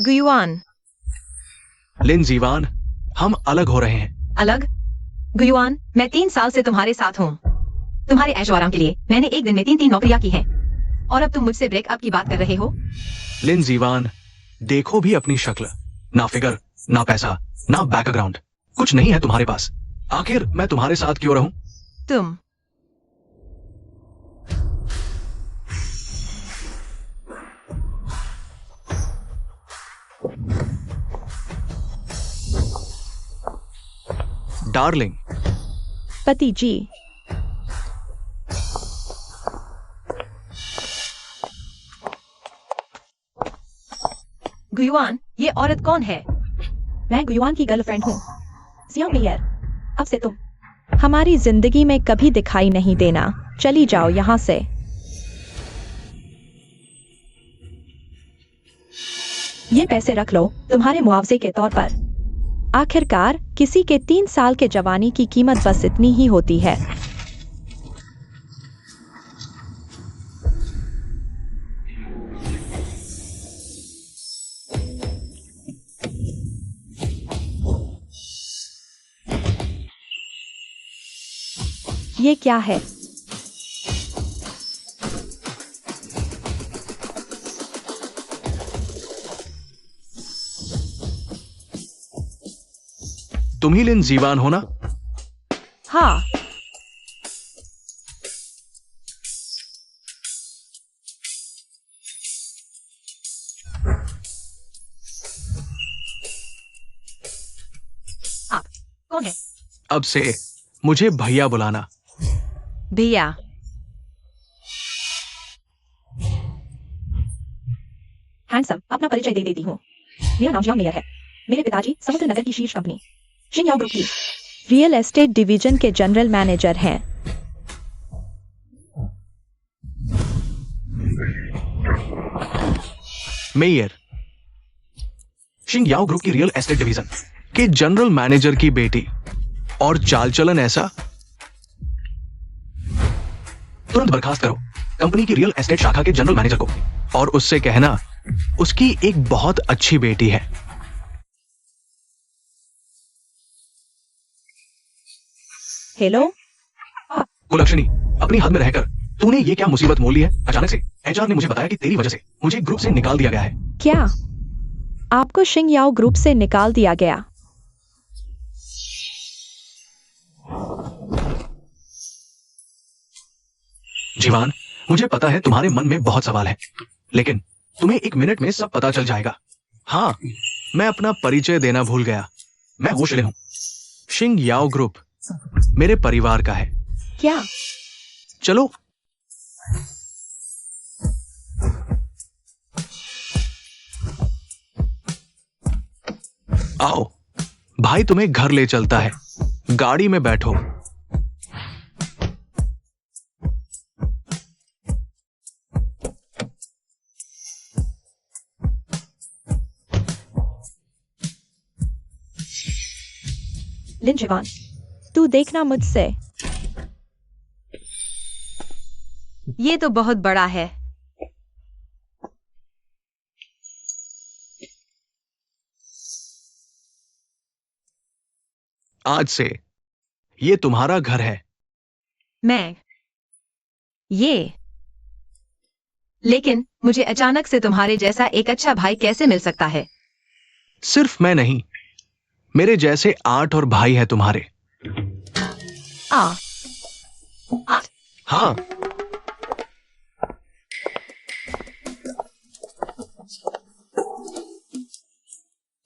गुयुआन। लिन जीवान, हम अलग हो रहे हैं। अलग? गुयुआन, मैं 3 साल से तुम्हारे साथ हूँ। तुम्हारे ऐशो आराम के लिए मैंने एक दिन में 3 नौकरियां की हैं। और अब तुम मुझसे ब्रेकअप की बात कर रहे हो? लिन जीवान, देखो भी अपनी शक्ल, ना फिगर, ना पैसा, ना बैकग्राउंड, कुछ नहीं है तुम्हारे पास। आखिर मैं तुम्हारे साथ क्यों रहूं? तुम डार्लिंग। पति जी। गुयुआन, ये औरत कौन है? मैं गुयुआन की गर्लफ्रेंड हूँ। सियोंग मेयर, अब से तुम हमारी जिंदगी में कभी दिखाई नहीं देना। चली जाओ यहाँ से। ये पैसे रख लो तुम्हारे मुआवजे के तौर पर। आखिरकार किसी के 3 साल के जवानी की कीमत बस इतनी ही होती है। ये क्या है? तुम ही लिन जीवान हो ना? हाँ। आप कौन है? अब से मुझे भैया बुलाना। भैया। हैंडसम, अपना परिचय दे देती हूँ। मेरा नाम सियोंग मेयर है। मेरे पिताजी समुद्र नगर की शीर्ष कंपनी शिंगयाओ ग्रुप की रियल एस्टेट डिवीजन के जनरल मैनेजर हैं। मेयर, शिंगयाओ ग्रुप की रियल एस्टेट डिवीजन के जनरल मैनेजर की बेटी, और चाल चलन ऐसा? तुरंत बर्खास्त करो कंपनी की रियल एस्टेट शाखा के जनरल मैनेजर को, और उससे कहना उसकी एक बहुत अच्छी बेटी है। हेलो। कुलक्षणी, अपनी हद में रहकर तूने ये क्या मुसीबत मोल ली है? अचानक से एचआर ने मुझे बताया कि तेरी वजह से मुझे ग्रुप से निकाल दिया गया है। क्या आपको शिंगयाओ ग्रुप से निकाल दिया गया? जीवान, मुझे पता है तुम्हारे मन में बहुत सवाल है, लेकिन तुम्हें 1 मिनट में सब पता चल जाएगा। हाँ, मैं अपना परिचय देना भूल गया। मैं होशले हूं। शिंगयाओ ग्रुप मेरे परिवार का है। क्या? चलो। आओ, भाई तुम्हें घर ले चलता है। गाड़ी में बैठो। लिन जीवान, तू देखना मुझसे। ये तो बहुत बड़ा है। आज से ये तुम्हारा घर है। लेकिन मुझे अचानक से तुम्हारे जैसा एक अच्छा भाई कैसे मिल सकता है? सिर्फ मैं नहीं, मेरे जैसे 8 और भाई हैं तुम्हारे। हाँ।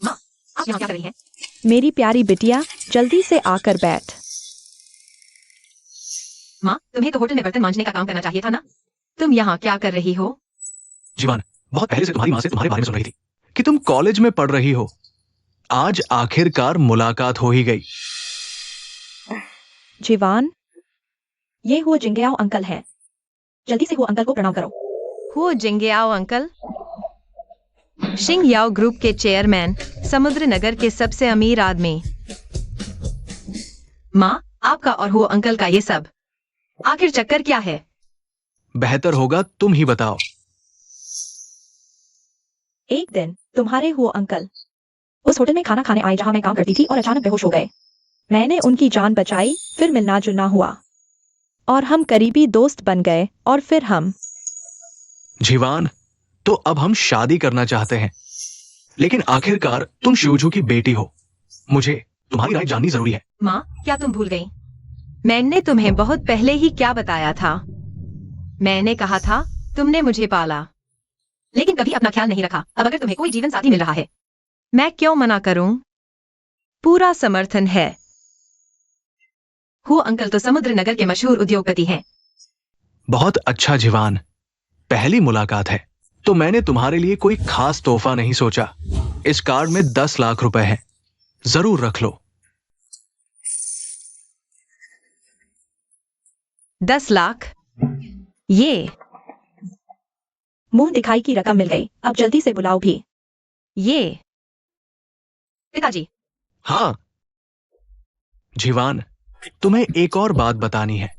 माँ, आप यहाँ क्या कर रही हैं? मेरी प्यारी बिटिया, जल्दी से आकर बैठ। माँ, तुम्हें तो होटल में बर्तन मांजने का काम करना चाहिए था ना? तुम यहाँ क्या कर रही हो? जीवान, बहुत पहले से तुम्हारी माँ से तुम्हारे बारे में सुन रही थी कि तुम कॉलेज में पढ़ रही हो। आज आखिरकार मुलाकात हो ही गई। जीवान, ये हुआ जिंगयाओ अंकल हैं। जल्दी से हुआ अंकल को प्रणाम करो। हुआ जिंगयाओ अंकल? शिंगयाओ ग्रुप के चेयरमैन, समुद्र नगर के सबसे अमीर आदमी। माँ, आपका और हुआ अंकल का ये सब आखिर चक्कर क्या है? बेहतर होगा तुम ही बताओ। एक दिन तुम्हारे हुआ अंकल उस होटल में खाना खाने आए जहां मैं काम करती थी और अचानक बेहोश हो गए। मैंने उनकी जान बचाई, फिर मिलना जुलना हुआ और हम करीबी दोस्त बन गए और फिर हम। जीवान, तो अब हम शादी करना चाहते हैं, लेकिन आखिरकार तुम शिवजू की बेटी हो। मुझे तुम्हारी राय जाननी जरूरी है। माँ, क्या तुम भूल गई? मैंने तुम्हें बहुत पहले ही क्या बताया था? मैंने कहा था तुमने मुझे पाला, लेकिन कभी अपना ख्याल नहीं रखा। अब अगर तुम्हें कोई जीवन साथी मिल रहा है, मैं क्यों मना करूं? पूरा समर्थन है। हो अंकल तो समुद्र नगर के मशहूर उद्योगपति हैं। बहुत अच्छा जीवान, पहली मुलाकात है तो मैंने तुम्हारे लिए कोई खास तोहफा नहीं सोचा। इस कार्ड में 10 लाख रुपए हैं, जरूर रख लो। 10 लाख? ये मुंह दिखाई की रकम मिल गई, अब जल्दी से बुलाओ भी। ये पिताजी। हाँ जीवान, तुम्हें एक और बात बतानी है।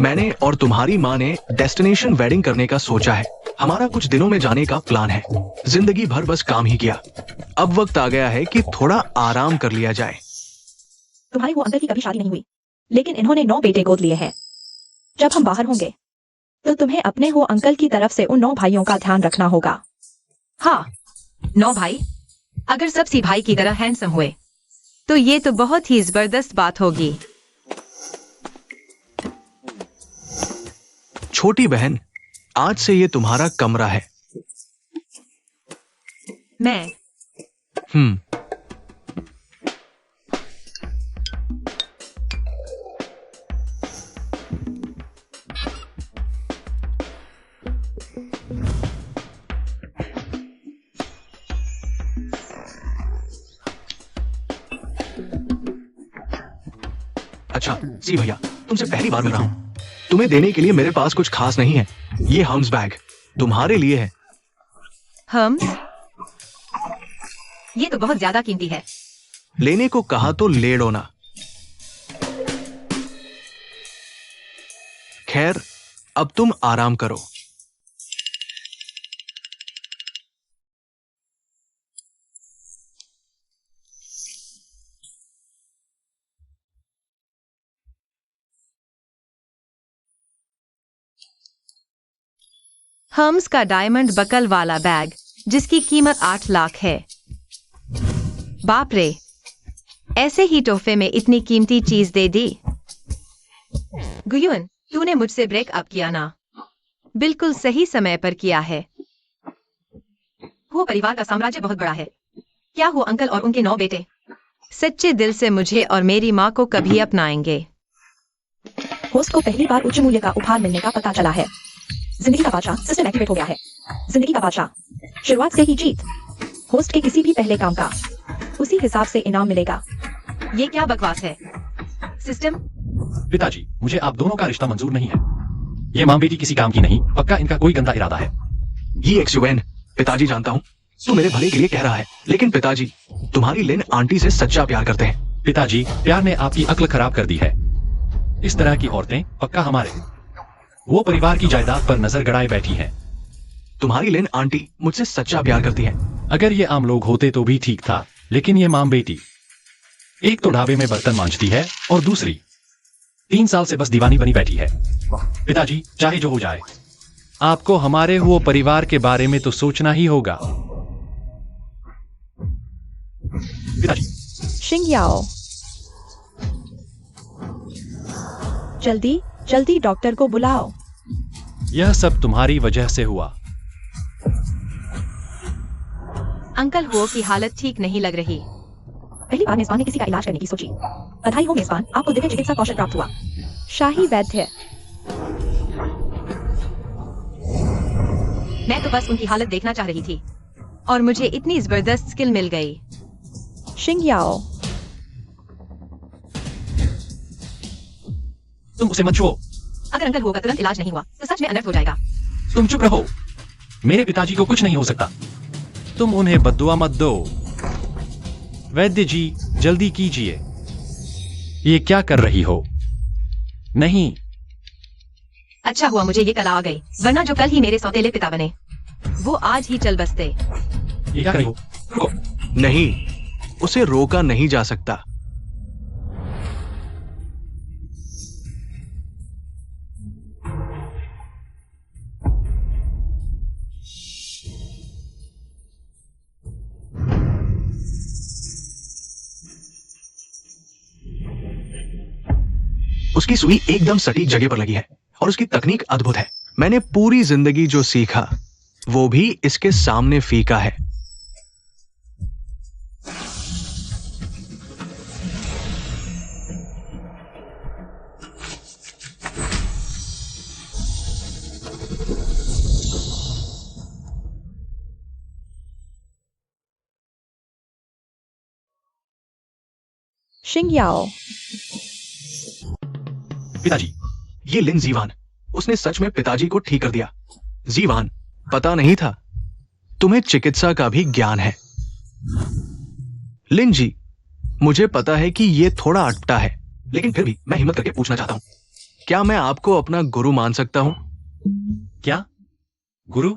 मैंने और तुम्हारी माँ ने डेस्टिनेशन वेडिंग करने का सोचा है। हमारा कुछ दिनों में जाने का प्लान है। जिंदगी भर बस काम ही किया, अब वक्त आ गया है कि थोड़ा आराम कर लिया जाए। तुम्हारे वो अंकल की कभी शादी नहीं हुई, लेकिन इन्होंने 9 बेटे गोद लिए हैं। जब हम बाहर होंगे तो तुम्हें अपने हो अंकल की तरफ से उन 9 भाइयों का ध्यान रखना होगा। हाँ, 9 भाई? अगर सब सी भाई की तरह हैंडसम हुए तो ये तो बहुत ही जबरदस्त बात होगी। छोटी बहन, आज से ये तुम्हारा कमरा है। मैं अच्छा जी भैया, तुमसे पहली बार मिल रहा हूं। तुम्हें देने के लिए मेरे पास कुछ खास नहीं है। ये हम्स बैग तुम्हारे लिए है। हम्स? ये तो बहुत ज्यादा कीमती है। लेने को कहा तो ले लो ना। खैर, अब तुम आराम करो। हम्स का डायमंड बकल वाला बैग, जिसकी कीमत 8 लाख है। बाप रे, ऐसे ही तोहफे में इतनी कीमती चीज दे दी। गुयुन, तूने मुझसे ब्रेकअप किया ना? बिल्कुल सही समय पर किया है। वो परिवार का साम्राज्य बहुत बड़ा है। क्या हो अंकल और उनके 9 बेटे सच्चे दिल से मुझे और मेरी माँ को कभी अपनाएंगे? होस्ट को पहली बार उच्च मूल्य का उपहार मिलने का पता चला है। जिंदगी का बादशाह सिस्टम एक्टिवेट हो गया है। जिंदगी का बादशाह, शुरुआत से ही जीत। होस्ट के किसी भी पहले काम का उसी हिसाब से इनाम मिलेगा। ये क्या बकवास है? सिस्टम? पिताजी, मुझे आप दोनों का रिश्ता मंजूर नहीं है। ये माँ बेटी किसी काम की नहीं, पक्का इनका कोई गंदा इरादा है। ये एक्सुवेन, पिताजी जानता हूँ तू मेरे भले के लिए कह रहा है, लेकिन पिताजी तुम्हारी लिन आंटी से सच्चा प्यार करते हैं। पिताजी, प्यार ने आपकी अक्ल खराब कर दी है। इस तरह की औरतें पक्का हमारे वो परिवार की जायदाद पर नजर गड़ाए बैठी हैं। तुम्हारी लिन आंटी मुझसे सच्चा प्यार करती है। अगर ये आम लोग होते तो भी ठीक था, लेकिन ये माँ बेटी, एक तो ढाबे में बर्तन मांजती है और दूसरी 3 साल से बस दीवानी बनी बैठी है। पिताजी, चाहे जो हो जाए, आपको हमारे हुए परिवार के बारे में तो सोचना ही होगा। पिताजी। शिंगयाओ, जल्दी जल्दी डॉक्टर को बुलाओ। यह सब तुम्हारी वजह से हुआ। अंकल हुओ की हालत ठीक नहीं लग रही। पहली बार मेजबान ने किसी का इलाज करने की सोची। बधाई हो मेजबान, आपको दिव्य चिकित्सा कौशल प्राप्त हुआ। शाही वैद्य। मैं तो बस उनकी हालत देखना चाह रही थी और मुझे इतनी जबरदस्त स्किल मिल गई। शिंगयाओ, तुम उसे मत छुओ। अगर अंकल हुओ का तुरंत इलाज नहीं हुआ तो सच में अनर्थ हो जाएगा। तुम चुप रहो। मेरे पिताजी को कुछ नहीं हो सकता। तुम उन्हें बद्दुआ मत दो। वैद्य जी, जल्दी कीजिए। ये क्या कर रही हो? नहीं। अच्छा हुआ मुझे ये कला आ गई, वरना जो कल ही मेरे सौतेले पिता बने वो आज ही चल बसते। ये क्या कर रही हो? रुको। नहीं, उसे रोका नहीं जा सकता। उसकी सुई एकदम सटीक जगह पर लगी है और उसकी तकनीक अद्भुत है। मैंने पूरी जिंदगी जो सीखा वो भी इसके सामने फीका है। शिंग याओ। पिताजी, ये लिन जीवान, उसने सच में पिताजी को ठीक कर दिया। जीवान, पता नहीं था तुम्हें चिकित्सा का भी ज्ञान है। लिन जी, मुझे पता है कि ये थोड़ा अटपटा है, लेकिन फिर भी मैं हिम्मत करके पूछना चाहता हूं, क्या मैं आपको अपना गुरु मान सकता हूं? क्या? गुरु?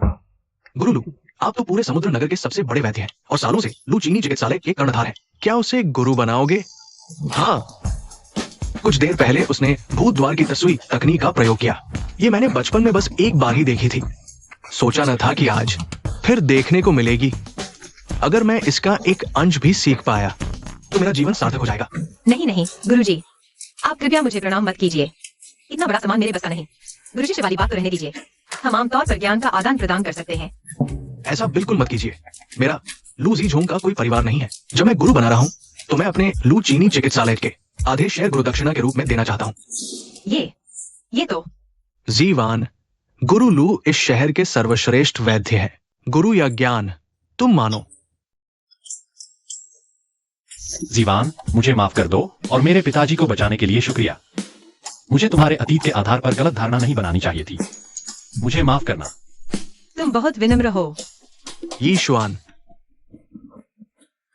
गुरु लू, आप तो पूरे समुद्र नगर के सबसे बड़े वैद्य हैं और सालों से लू चीनी चिकित्सालय के कर्णधार हैं। क्या उसे गुरु बनाओगे? हाँ, कुछ देर पहले उसने भूत द्वार की तस्वीर तकनीक का प्रयोग किया। ये मैंने बचपन में बस एक बार ही देखी थी। सोचा न था कि आज फिर देखने को मिलेगी। अगर मैं इसका एक अंश भी सीख पाया तो मेरा जीवन सार्थक हो जाएगा। नहीं नहीं गुरुजी, आप कृपया मुझे प्रणाम मत कीजिए। इतना बड़ा सामान मेरे बस का नहीं। गुरुजी से वाली बात तो रहने दीजिए। हम आमतौर पर ज्ञान का आदान प्रदान कर सकते हैं। ऐसा बिल्कुल मत कीजिए। मेरा लू जी झोंग का कोई परिवार नहीं है। जब मैं गुरु बना रहा हूँ तो मैं अपने लू चीनी चिकित्सालय के आधे शेयर गुरु दक्षिणा के रूप में देना चाहता हूँ। ये तो जीवान, गुरु लू इस शहर के सर्वश्रेष्ठ वैद्य है। गुरु या ज्ञान, तुम मानो। जीवान, मुझे माफ कर दो और मेरे पिताजी को बचाने के लिए शुक्रिया। मुझे तुम्हारे अतीत के आधार पर गलत धारणा नहीं बनानी चाहिए थी। मुझे माफ करना। तुम बहुत विनम्र हो। यीशुआन,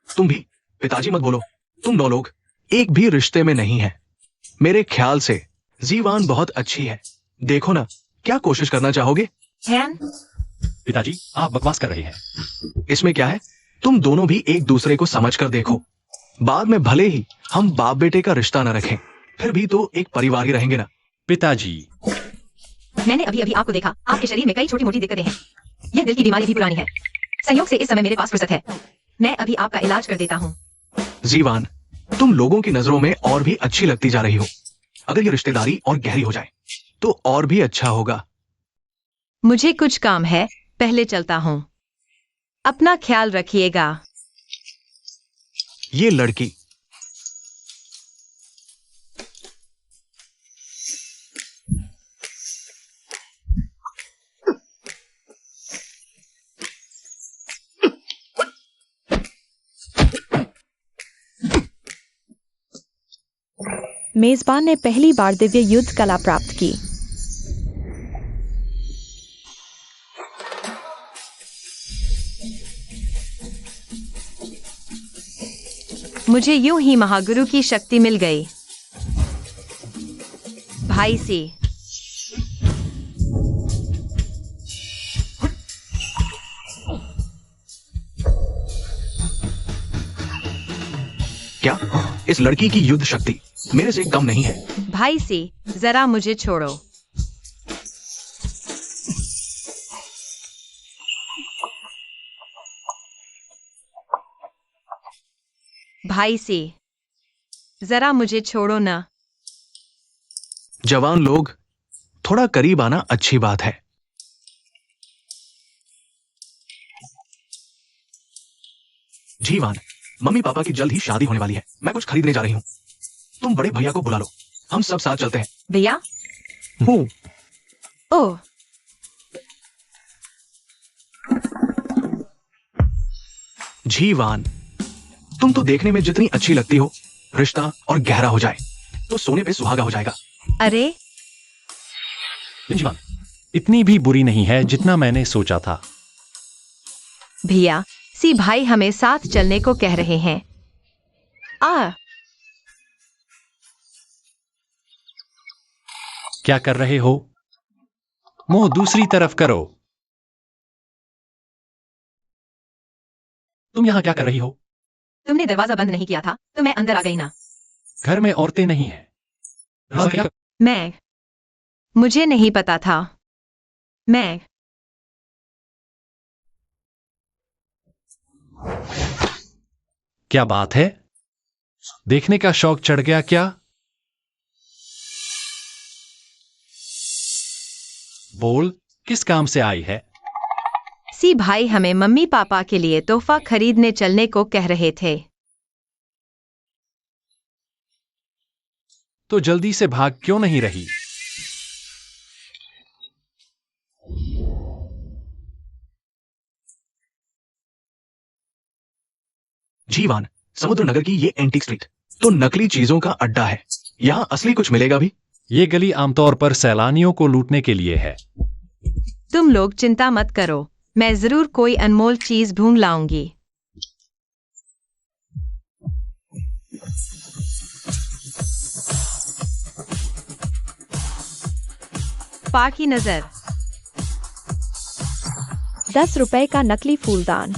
तुम भी पिताजी मत बोलो। तुम 9 लोग एक भी रिश्ते में नहीं है। मेरे ख्याल से जीवान बहुत अच्छी है। देखो ना, क्या कोशिश करना चाहोगे? हैन, पिताजी, आप बकवास कर रहे हैं। इसमें क्या है? तुम दोनों भी एक दूसरे को समझ कर देखो। बाद में भले ही हम बाप बेटे का रिश्ता न रखें, फिर भी तो एक परिवार ही रहेंगे ना। पिताजी, मैंने अभी अभी आपको देखा। आपके शरीर में कई छोटी मोटी दिक्कतें हैं। यह दिल की बीमारी भी पुरानी है। संयोग से इस समय मेरे पास फुर्सत है। मैं अभी आपका इलाज कर देता हूँ। जीवान, तुम लोगों की नजरों में और भी अच्छी लगती जा रही हो। अगर ये रिश्तेदारी और गहरी हो जाए तो और भी अच्छा होगा। मुझे कुछ काम है, पहले चलता हूँ। अपना ख्याल रखिएगा। ये लड़की मेजबान ने पहली बार दिव्य युद्ध कला प्राप्त की। मुझे यूं ही महागुरु की शक्ति मिल गई। भाई सी, क्या इस लड़की की युद्ध शक्ति मेरे से कम नहीं है? भाई सी, जरा मुझे छोड़ो। भाई सी, जरा मुझे छोड़ो ना। जवान लोग, थोड़ा करीब आना अच्छी बात है। जीवान, मम्मी पापा की जल्द ही शादी होने वाली है। मैं कुछ खरीदने जा रही हूँ। तुम बड़े भैया को बुला लो, हम सब साथ चलते हैं। भैया? हूँ। ओह, जीवान, तुम तो देखने में जितनी अच्छी लगती हो, रिश्ता और गहरा हो जाए तो सोने पे सुहागा हो जाएगा। अरे जीवान, इतनी भी बुरी नहीं है जितना मैंने सोचा था। भैया, सी भाई हमें साथ चलने को कह रहे हैं। क्या कर रहे हो? मुंह दूसरी तरफ करो। तुम यहाँ क्या कर रही हो? तुमने दरवाजा बंद नहीं किया था तो मैं अंदर आ गई ना। घर में औरतें नहीं हैं। दरवाजा क्या? मैं मुझे नहीं पता था। मैं क्या बात है? देखने का शौक चढ़ गया क्या? बोल, किस काम से आई है? सी भाई हमें मम्मी पापा के लिए तोहफा खरीदने चलने को कह रहे थे। तो जल्दी से भाग क्यों नहीं रही? जीवान, समुद्र नगर की ये एंटीक स्ट्रीट तो नकली चीजों का अड्डा है। यहाँ असली कुछ मिलेगा भी? ये गली आमतौर पर सैलानियों को लूटने के लिए है। तुम लोग चिंता मत करो, मैं जरूर कोई अनमोल चीज ढूंढ लाऊंगी। पार की नजर। 10 रुपए का नकली फूलदान,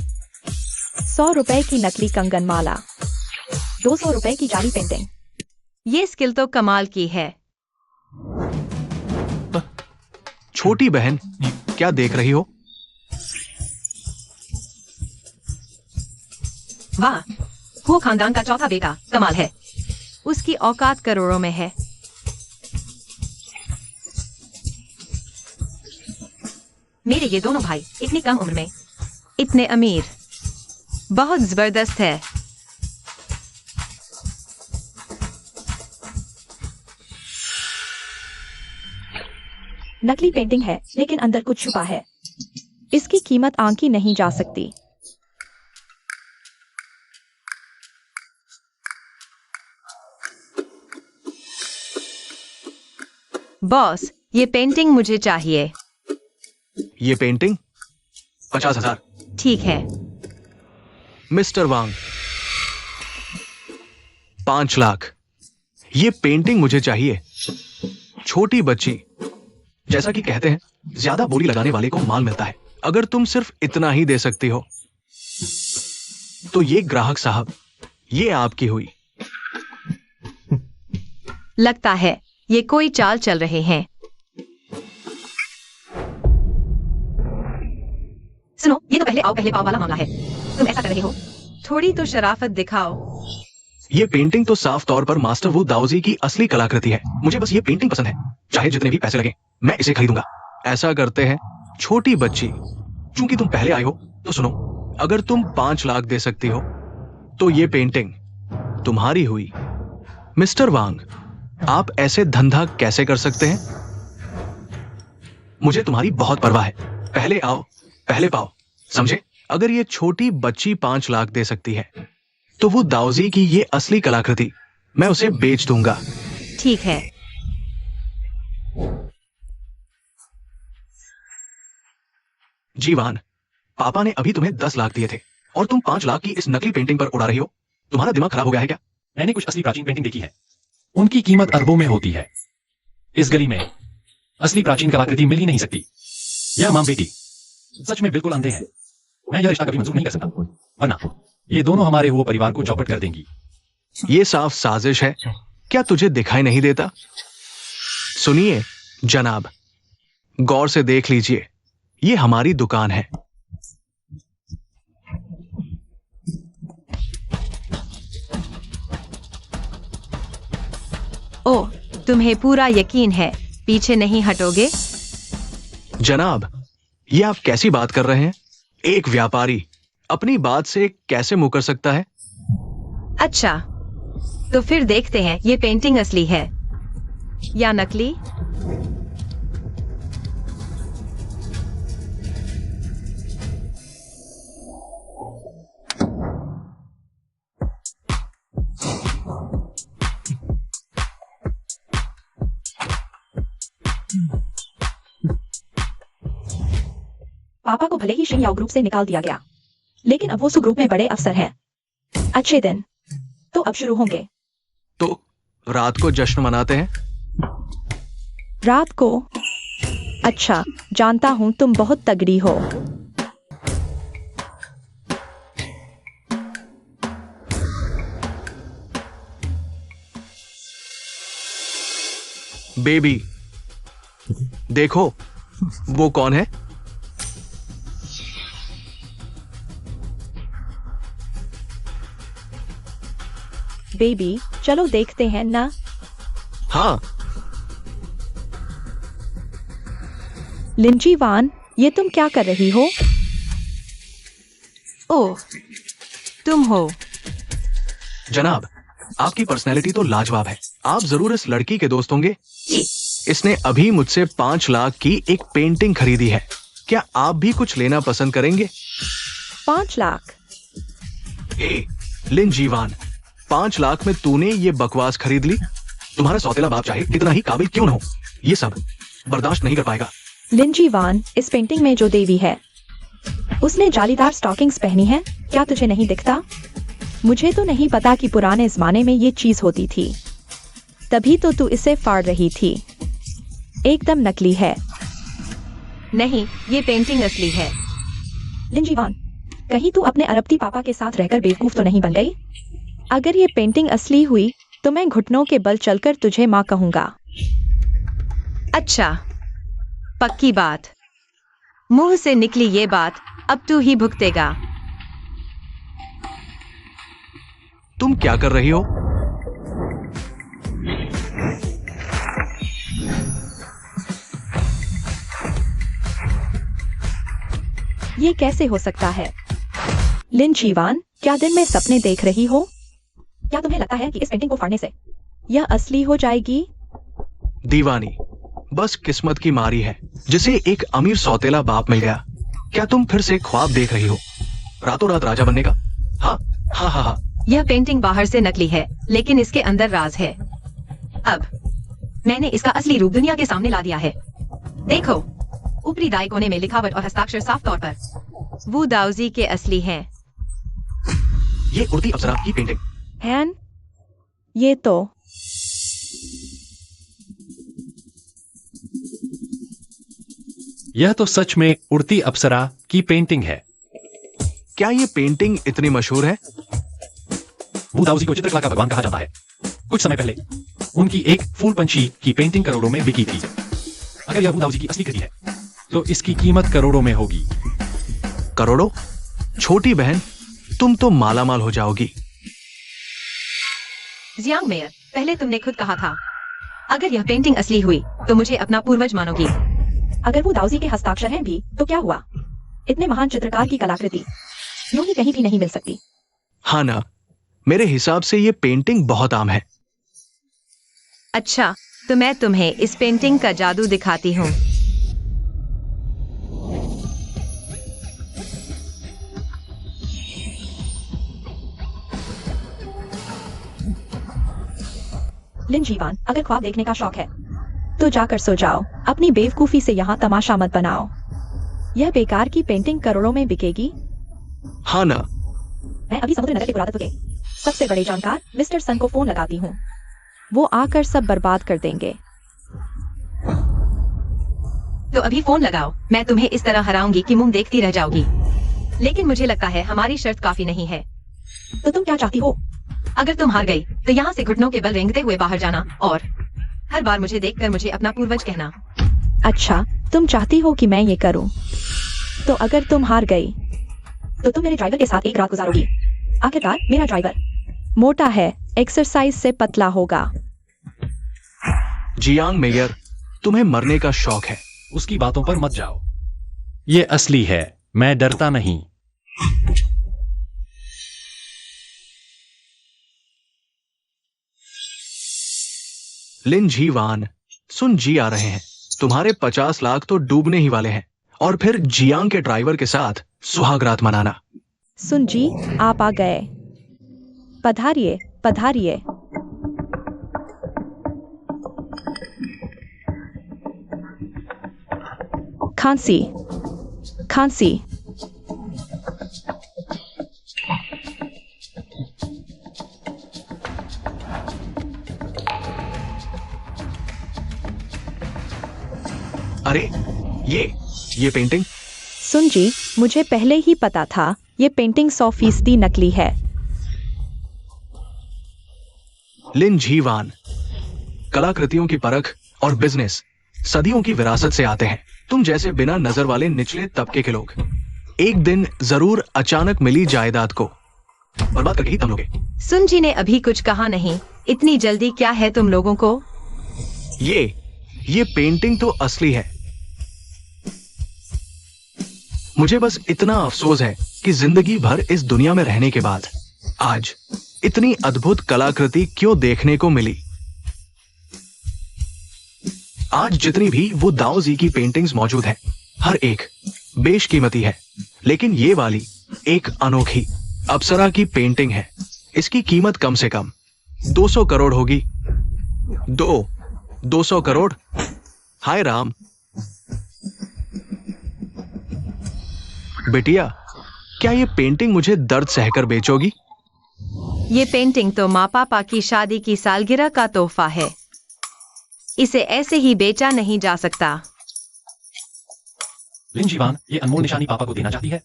100 रुपए की नकली कंगन माला, 200 रुपए की जाली पेंटिंग। ये स्किल तो कमाल की है। छोटी बहन, क्या देख रही हो? वाह, वो खानदान का चौथा बेटा, कमाल है। उसकी औकात करोड़ों में है। मेरे ये दोनों भाई इतनी कम उम्र में इतने अमीर, बहुत जबरदस्त है। नकली पेंटिंग है लेकिन अंदर कुछ छुपा है। इसकी कीमत आंकी नहीं जा सकती। बॉस, ये पेंटिंग मुझे चाहिए। ये पेंटिंग 50,000। ठीक है। मिस्टर वांग, 5 लाख। ये पेंटिंग मुझे चाहिए। छोटी बच्ची, जैसा कि कहते हैं, ज्यादा बोली लगाने वाले को माल मिलता है। अगर तुम सिर्फ इतना ही दे सकती हो तो ये ग्राहक साहब, ये आपकी हुई। लगता है ये कोई चाल चल रहे हैं। सुनो, ये तो पहले आओ पहले पाओ वाला मामला है। तुम ऐसा कर रहे हो? थोड़ी तो शराफत दिखाओ। ये पेंटिंग तो साफ तौर पर मास्टर वू दाओजी की असली कलाकृति है। मुझे बस ये पेंटिंग पसंद है, चाहे जितने भी पैसे लगे, मैं इसे खरीदूंगा। ऐसा करते हैं, छोटी बच्ची, चूंकि तुम पहले आई हो तो सुनो, अगर तुम 5 लाख दे सकती हो तो ये पेंटिंग तुम्हारी हुई। मिस्टर वांग, आप ऐसे धंधा कैसे कर सकते हैं? मुझे तुम्हारी बहुत परवाह है। पहले आओ पहले पाओ, समझे? अगर ये छोटी बच्ची 5 लाख दे सकती है तो वो दाऊजी की ये असली कलाकृति मैं उसे बेच दूंगा। ठीक है। जीवान, पापा ने अभी तुम्हें 10 लाख दिए थे और तुम 5 लाख की इस नकली पेंटिंग पर उड़ा रही हो। तुम्हारा दिमाग खराब हो गया है क्या? मैंने कुछ असली प्राचीन पेंटिंग देखी है। उनकी कीमत अरबों में होती है। इस गली में असली प्राचीन कलाकृति मिल ही नहीं सकती। यह मां बेटी सच में बिल्कुल अंधे हैं। मैं यह रिश्ता कभी मंजूर नहीं कर सकता, वरना ये दोनों हमारे हुए परिवार को चौपट कर देंगी। ये साफ साजिश है। क्या तुझे दिखाई नहीं देता? सुनिए जनाब, गौर से देख लीजिए, ये हमारी दुकान है। ओह, तुम्हें पूरा यकीन है, पीछे नहीं हटोगे? जनाब, ये आप कैसी बात कर रहे हैं? एक व्यापारी अपनी बात से कैसे मुकर सकता है? अच्छा, तो फिर देखते हैं ये पेंटिंग असली है या नकली। पापा को भले ही शिंग याओ ग्रुप से निकाल दिया गया, लेकिन अब वो सु ग्रुप में बड़े अफसर हैं। अच्छे दिन तो अब शुरू होंगे। तो रात को जश्न मनाते हैं। रात को? अच्छा, जानता हूं तुम बहुत तगड़ी हो। बेबी, देखो वो कौन है? बेबी, चलो देखते हैं ना। हाँ, लिंजी वान, ये तुम क्या कर रही हो? ओह, तुम हो। जनाब, आपकी पर्सनैलिटी तो लाजवाब है। आप जरूर इस लड़की के दोस्त होंगे। इसने अभी मुझसे 5 लाख की एक पेंटिंग खरीदी है। क्या आप भी कुछ लेना पसंद करेंगे? 5 लाख? ए, लिन जीवान, 5 लाख में तूने ये बकवास खरीद ली? तुम्हारा सौतेला बाप चाहे कितना ही काबिल क्यों न हो, ये सब बर्दाश्त नहीं कर पाएगा। लिंजी वान, इस पेंटिंग में जो देवी है, उसने जालीदार स्टॉकिंग्स पहनी है। क्या तुझे नहीं दिखता? मुझे तो नहीं पता कि पुराने जमाने में ये चीज होती थी, तभी तो तू इसे फाड़ रही थी। एकदम नकली है। नहीं, ये पेंटिंग असली है। लिंजी वान, कहीं तू अपने अरबती पापा के साथ रहकर बेवकूफ तो नहीं बन गई? अगर ये पेंटिंग असली हुई तो मैं घुटनों के बल चलकर तुझे माँ कहूंगा। अच्छा, पक्की बात। मुंह से निकली ये बात अब तू ही भुगतेगा। तुम क्या कर रही हो? ये कैसे हो सकता है? लिन जीवान, क्या दिन में सपने देख रही हो? क्या तुम्हें लगता है कि इस पेंटिंग को फाड़ने से यह असली हो जाएगी? दीवानी, बस किस्मत की मारी है जिसे एक अमीर सौतेला बाप मिल गया। क्या तुम फिर से ख्वाब देख रही हो, रातों रात राजा बनने का? हाँ हाँ हाँ हाँ। यह पेंटिंग बाहर से नकली है, लेकिन इसके अंदर राज है। अब मैंने इसका असली रूप दुनिया के सामने ला दिया है। देखो, ऊपरी दाएं कोने में लिखावट और हस्ताक्षर साफ तौर पर वो दाऊजी के असली हैं। ये उड़ती अप्सरा की पेंटिंग। हैन, ये तो यह तो सच में उड़ती अप्सरा की पेंटिंग है। क्या ये पेंटिंग इतनी मशहूर है? वू दाऊजी को चित्रकला का भगवान कहा जाता है। कुछ समय पहले उनकी एक फूल पंछी की पेंटिंग करोड़ों में बिकी थी। अगर यह वू दाऊजी की असली कृति है तो इसकी कीमत करोड़ों में होगी। करोड़ों? छोटी बहन, तुम तो मालामाल हो जाओगी। जियांग मेयर, पहले तुमने खुद कहा था, अगर यह पेंटिंग असली हुई तो मुझे अपना पूर्वज मानोगी। अगर वो दाऊजी के हस्ताक्षर हैं भी तो क्या हुआ? इतने महान चित्रकार की कलाकृति यूं ही कहीं भी नहीं मिल सकती। हाँ ना, मेरे हिसाब से ये पेंटिंग बहुत आम है। अच्छा, तो मैं तुम्हें इस पेंटिंग का जादू दिखाती हूँ। लिन जीवान, अगर ख्वाब देखने का शौक है तो जाकर सो जाओ। अपनी बेवकूफी से यहाँ तमाशा मत बनाओ। यह बेकार की पेंटिंग करोड़ों में बिकेगी। हाँ ना। मैं अभी समुद्र नगर के पुरातत्व के सबसे बड़े जानकार मिस्टर सन को फोन लगाती हूँ। वो आकर सब बर्बाद कर देंगे। तो अभी फोन लगाओ। मैं तुम्हें इस तरह हराऊंगी कि मुंह देखती रह जाओगी। लेकिन मुझे लगता है हमारी शर्त काफी नहीं है। तो तुम क्या चाहती हो? अगर तुम हार गई तो यहाँ से घुटनों के बल रेंगते हुए बाहर जाना और हर बार मुझे देखकर मुझे अपना पूर्वज कहना। अच्छा, तुम चाहती हो कि मैं ये करूं? तो अगर तुम हार गई तो तुम मेरे ड्राइवर के साथ एक रात गुजारोगी। आखिरकार मेरा ड्राइवर मोटा है, एक्सरसाइज से पतला होगा। जियांग मेयर, तुम्हें मरने का शौक है। उसकी बातों पर मत जाओ। ये असली है, मैं डरता नहीं। लिन जीवान, सुन जी आ रहे हैं। तुम्हारे 50 लाख तो डूबने ही वाले हैं, और फिर जियांग के ड्राइवर के साथ सुहागरात मनाना। सुन जी, आप आ गए। पधारिए, पधारिए। खांसी, खांसी। अरे ये पेंटिंग। सुन जी, मुझे पहले ही पता था ये पेंटिंग 100% नकली है। लिन जीवान, कलाकृतियों की परख और बिजनेस सदियों की विरासत से आते हैं। तुम जैसे बिना नजर वाले निचले तबके के लोग एक दिन जरूर अचानक मिली जायदाद को बर्बाद करके ही दम लोगे। सुन जी ने अभी कुछ कहा नहीं। इतनी जल्दी क्या है तुम लोगों को? ये पेंटिंग तो असली है। मुझे बस इतना अफसोस है कि जिंदगी भर इस दुनिया में रहने के बाद आज इतनी अद्भुत कलाकृति क्यों देखने को मिली। आज जितनी भी वो दाओ जी की पेंटिंग्स मौजूद है, हर एक बेशकीमती है, लेकिन ये वाली एक अनोखी अप्सरा की पेंटिंग है। इसकी कीमत कम से कम 200 करोड़ होगी। 200 करोड़। हाय राम। बेटिया, क्या ये पेंटिंग मुझे दर्द सहकर बेचोगी? ये पेंटिंग तो माँ पापा की शादी की सालगिरह का तोहफा है। इसे ऐसे ही बेचा नहीं जा सकता। लिन जीवान ये अनमोल निशानी पापा को देना चाहती है।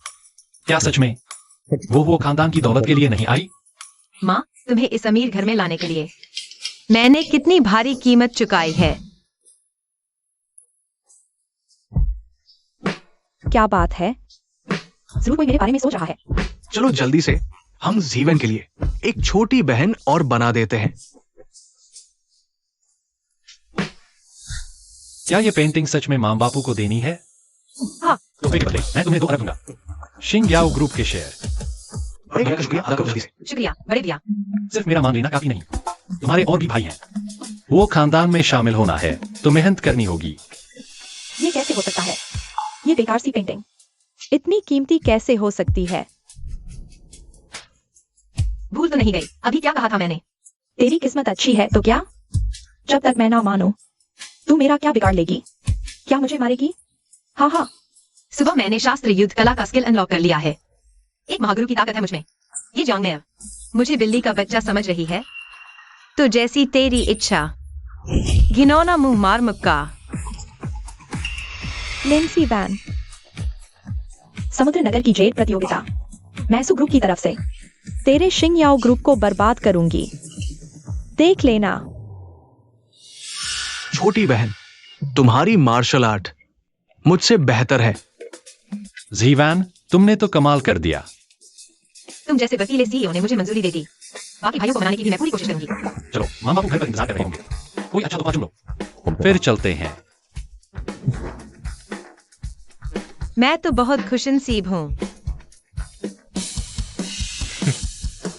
क्या सच में वो खानदान की दौलत के लिए नहीं आई? माँ, तुम्हें इस अमीर घर में लाने के लिए मैंने कितनी भारी कीमत चुकाई है। क्या बात है? जरूर कोई मेरे बारे में सोच रहा है। चलो जल्दी से हम जीवन के लिए एक छोटी बहन और बना देते हैं। क्या ये पेंटिंग सच में मां बापू को देनी है? हाँ। तो फिर बदले, मैं तुम्हें 2 अरब दूंगा। शिंग याओ ग्रुप के शेयर। बड़े भैया का शुक्रिया अदा करो जल्दी से। शुक्रिया बड़े भैया। सिर्फ मेरा मान लेना काफी नहीं, तुम्हारे और भी भाई हैं। वो खानदान में शामिल होना है तो मेहनत करनी होगी। ये कैसे हो सकता है? ये बेकार सी पेंटिंग इतनी कीमती कैसे हो सकती है? भूल तो नहीं गई? अभी क्या कहा था मैंने? तेरी किस्मत अच्छी है तो क्या? जब तक मैं ना मानूं, तू मेरा क्या बिगाड़ लेगी? क्या मुझे मारेगी? हाँ हाँ। सुबह मैंने शास्त्र युद्ध कला का स्किल अनलॉक कर लिया है। एक महागुरु की ताकत है मुझमें। ये जोंग में अब मुझे बिल्ली का बच्चा समझ रही है? तो जैसी तेरी इच्छा। घिनौना मुंह मार मुक्का। लेंसी वैन। समुद्र नगर की जेड प्रतियोगिता मैसू ग्रुप की तरफ से तेरे शिंग याओ ग्रुप को बर्बाद करूंगी, देख लेना। छोटी बहन, तुम्हारी मार्शल आर्ट मुझसे बेहतर है। जीवान, तुमने तो कमाल कर दिया। तुम जैसे वकीले सीईओ ने मुझे मंजूरी दे दी। बाकी भाइयों को मनाने की भी मैं पूरी कोशिश करूंगी। चलो, मां बापू घर पर इंतजार कर रहे होंगे। कोई अच्छा तोहफा चुन लो, फिर चलते हैं। मैं तो बहुत खुशनसीब हूँ।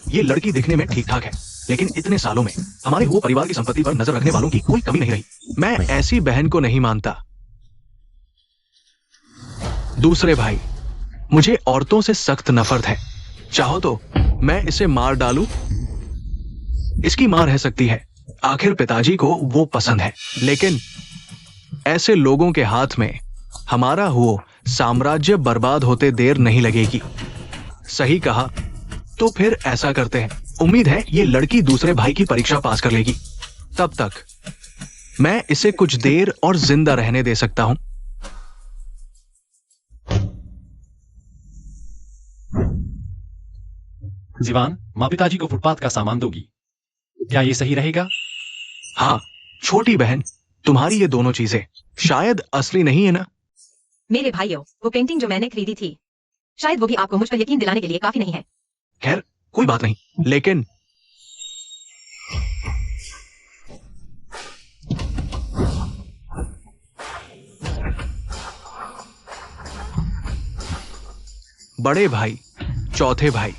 ये लड़की दिखने में ठीक ठाक है, लेकिन इतने सालों में हमारे वो परिवार की संपत्ति पर नजर रखने वालों की कोई कमी नहीं रही। मैं ऐसी बहन को नहीं मानता। दूसरे भाई, मुझे औरतों से सख्त नफरत है। चाहो तो मैं इसे मार डालूं। इसकी मां रह सकती है, आखिर पिताजी को वो पसंद है, लेकिन ऐसे लोगों के हाथ में हमारा वो साम्राज्य बर्बाद होते देर नहीं लगेगी। सही कहा। तो फिर ऐसा करते हैं। उम्मीद है ये लड़की दूसरे भाई की परीक्षा पास कर लेगी। तब तक मैं इसे कुछ देर और जिंदा रहने दे सकता हूं। जीवान, माँ पिताजी को फुटपाथ का सामान दोगी? क्या ये सही रहेगा? हाँ छोटी बहन, तुम्हारी ये दोनों चीजें शायद असली नहीं है ना? मेरे भाइयों, वो पेंटिंग जो मैंने खरीदी थी, शायद वो भी आपको मुझ पर यकीन दिलाने के लिए काफी नहीं है। खैर कोई बात नहीं, लेकिन बड़े भाई, चौथे भाई,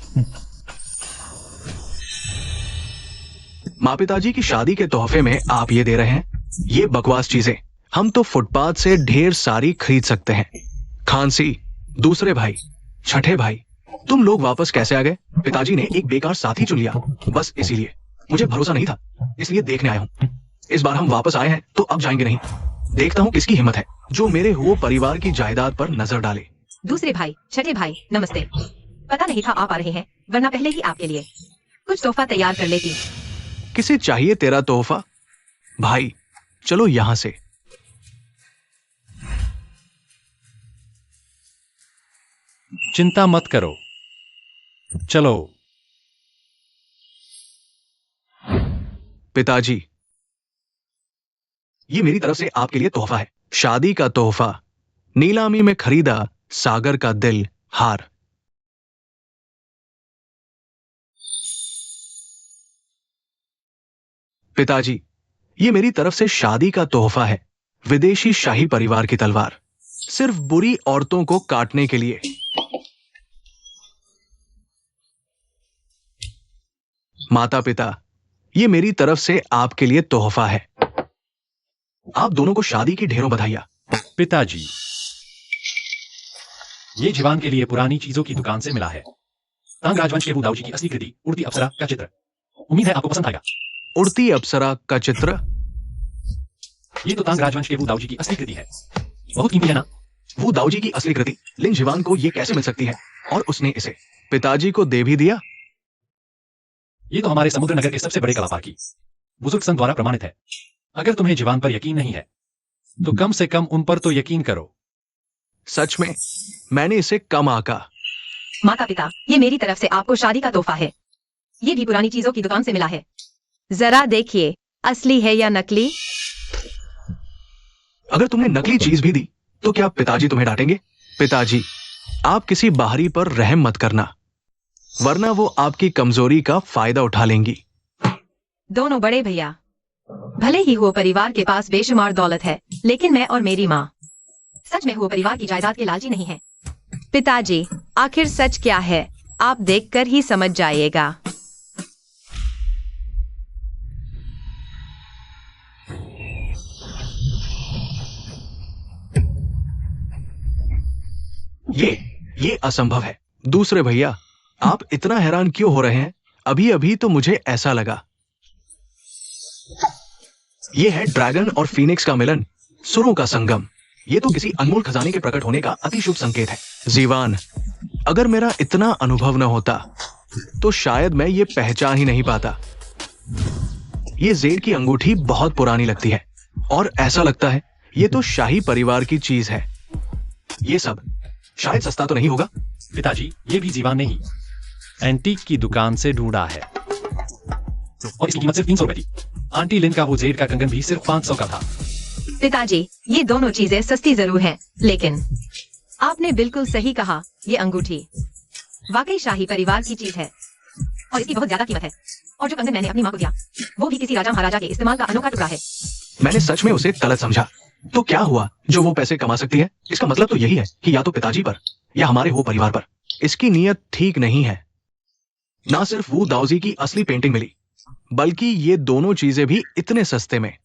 माँ पिताजी की शादी के तोहफे में आप ये दे रहे हैं? ये बकवास चीजें हम तो फुटपाथ से ढेर सारी खरीद सकते हैं। खांसी, दूसरे भाई, छठे भाई, तुम लोग वापस कैसे आ गए? पिताजी ने एक बेकार साथी चुन लिया, बस इसीलिए। मुझे भरोसा नहीं था, इसलिए देखने आया हूं। इस बार हम वापस आए हैं तो अब जाएंगे नहीं। देखता हूं किसकी हिम्मत है जो मेरे हुए परिवार की जायदाद पर नजर डाले। दूसरे भाई, छठे भाई, नमस्ते। पता नहीं था आप आ रहे हैं, वरना पहले ही आपके लिए कुछ तोहफा तैयार कर लेती। किसे चाहिए तेरा तोहफा? भाई चलो यहां से। चिंता मत करो, चलो। पिताजी, ये मेरी तरफ से आपके लिए तोहफा है। शादी का तोहफा, नीलामी में खरीदा सागर का दिल हार। पिताजी, ये मेरी तरफ से शादी का तोहफा है, विदेशी शाही परिवार की तलवार, सिर्फ बुरी औरतों को काटने के लिए। माता पिता, ये मेरी तरफ से आपके लिए तोहफा है। आप दोनों को शादी की ढेरों बधाइयां। पिताजी, ये जीवान के लिए पुरानी चीजों की दुकान से मिला है। तांग राजवंश के वुदाऊ जी की असली कृति उड़ती अप्सरा का चित्र। उम्मीद है आपको पसंद आएगा। उड़ती अप्सरा का चित्र? ये तो तांग राजवंश के वुदाऊ जी की असली कृति है। बहुत कीमती है ना? वो दाऊ जी की असली कृति लिन जीवान को ये कैसे मिल सकती है? और उसने इसे पिताजी को दे भी दिया? ये तो हमारे समुद्र नगर के सबसे बड़े कलाकार की बुजुर्ग संत द्वारा प्रमाणित है। अगर तुम्हें जीवान पर यकीन नहीं है तो कम से कम उन पर तो यकीन करो। सच में मैंने इसे कम आका। माता पिता, ये मेरी तरफ से आपको शादी का तोहफा है। ये भी पुरानी चीजों की दुकान से मिला है। जरा देखिए, असली है या नकली? अगर तुमने नकली चीज भी दी तो क्या पिताजी तुम्हें डांटेंगे? पिताजी, आप किसी बाहरी पर रहम मत करना, वरना वो आपकी कमजोरी का फायदा उठा लेंगी। दोनों बड़े भैया, भले ही वो परिवार के पास बेशुमार दौलत है, लेकिन मैं और मेरी माँ सच में वो परिवार की जायदाद के लालची नहीं है। पिताजी, आखिर सच क्या है आप देखकर ही समझ जाइएगा। ये असंभव है। दूसरे भैया, आप इतना हैरान क्यों हो रहे हैं? अभी अभी तो मुझे ऐसा लगा। ये है ड्रैगन और फीनिक्स का मिलन, सुरों का संगम। ये तो किसी अनमोल खजाने के प्रकट होने का अति शुभ संकेत है। जीवान, अगर मेरा इतना अनुभव न होता तो शायद मैं ये पहचान ही नहीं पाता। ये जेड की अंगूठी बहुत पुरानी लगती है और ऐसा लगता है ये तो शाही परिवार की चीज है। ये सब शायद सस्ता तो नहीं होगा? पिताजी, ये भी जीवान ने ही एंटीक की दुकान से ढूंढा है और इसकी कीमत सिर्फ 300 रुपए थी। आंटी लिन का वो जेड का कंगन भी सिर्फ 500 का था। पिताजी, ये दोनों चीजें सस्ती जरूर हैं, लेकिन आपने बिल्कुल सही कहा, ये अंगूठी वाकई शाही परिवार की चीज है और इसकी बहुत ज्यादा कीमत है। और जो कंगन मैंने अपनी माँ को दिया, वो भी किसी राजा महाराजा के इस्तेमाल का अनोखा टुकड़ा है। मैंने सच में उसे गलत समझा। तो क्या हुआ जो वो पैसे कमा सकती है? इसका मतलब तो यही है कि या तो पिताजी पर या हमारे वो परिवार पर इसकी नीयत ठीक नहीं है। ना सिर्फ वो दाऊजी की असली पेंटिंग मिली, बल्कि ये दोनों चीजें भी इतने सस्ते में।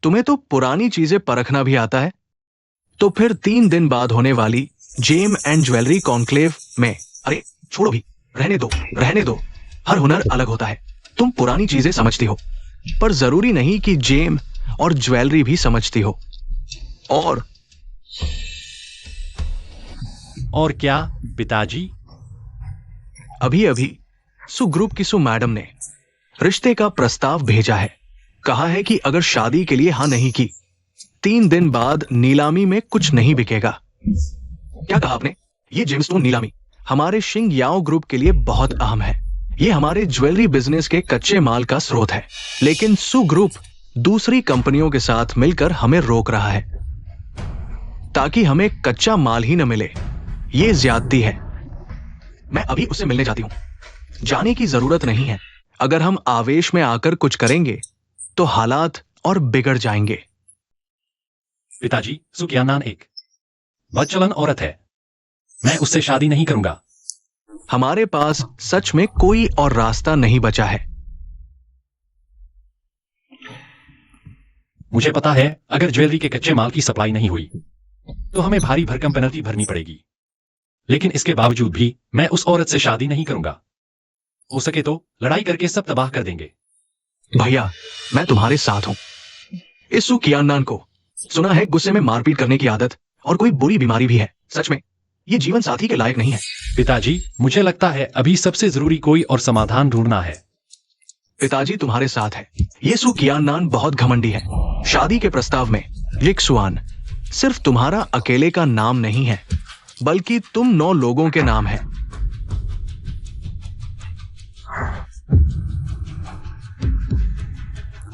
तुम्हें तो पुरानी चीजें परखना भी आता है। तो फिर 3 दिन बाद होने वाली जेम एंड ज्वेलरी कॉन्क्लेव में, अरे छोड़ो भी, रहने दो। हर हुनर अलग होता है। तुम पुरानी चीजें समझती हो, पर जरूरी नहीं कि जेम और ज्वेलरी भी समझती हो। और क्या पिताजी? अभी सुग्रुप की सु मैडम ने रिश्ते का प्रस्ताव भेजा है। कहा है कि अगर शादी के लिए हाँ नहीं की, 3 दिन बाद नीलामी में कुछ नहीं बिकेगा। क्या कहा आपने? ये जेमस्टोन नीलामी हमारे शिंग याओ ग्रुप के लिए बहुत अहम है। ये हमारे ज्वेलरी बिजनेस के कच्चे माल का स्रोत है, लेकिन सु ग्रुप दूसरी कंपनियों के साथ मिलकर हमें रोक रहा है ताकि हमें कच्चा माल ही न मिले। ये ज्यादती है। मैं अभी उससे मिलने जाती हूं। जाने की जरूरत नहीं है। अगर हम आवेश में आकर कुछ करेंगे तो हालात और बिगड़ जाएंगे। पिताजी, सुकियानान एक बदचलन औरत है। मैं उससे शादी नहीं करूंगा। हमारे पास सच में कोई और रास्ता नहीं बचा है। मुझे पता है, अगर ज्वेलरी के कच्चे माल की सप्लाई नहीं हुई तो हमें भारी भरकम पेनल्टी भरनी पड़ेगी, लेकिन इसके बावजूद भी मैं उस औरत से शादी नहीं करूंगा। हो सके तो लड़ाई करके सब तबाह कर देंगे। भैया, मैं तुम्हारे साथ हूं। इस सु कियानान को सुना है गुस्से में मारपीट करने की आदत और कोई बुरी बीमारी भी है। सच में ये जीवन साथी के लायक नहीं है। पिताजी, मुझे लगता है अभी सबसे जरूरी कोई और समाधान ढूंढना है। पिताजी तुम्हारे साथ है। ये सु कियानान बहुत घमंडी है। शादी के प्रस्ताव में रिक्सुआन सिर्फ तुम्हारा अकेले का नाम नहीं है, बल्कि तुम 9 लोगों के नाम है।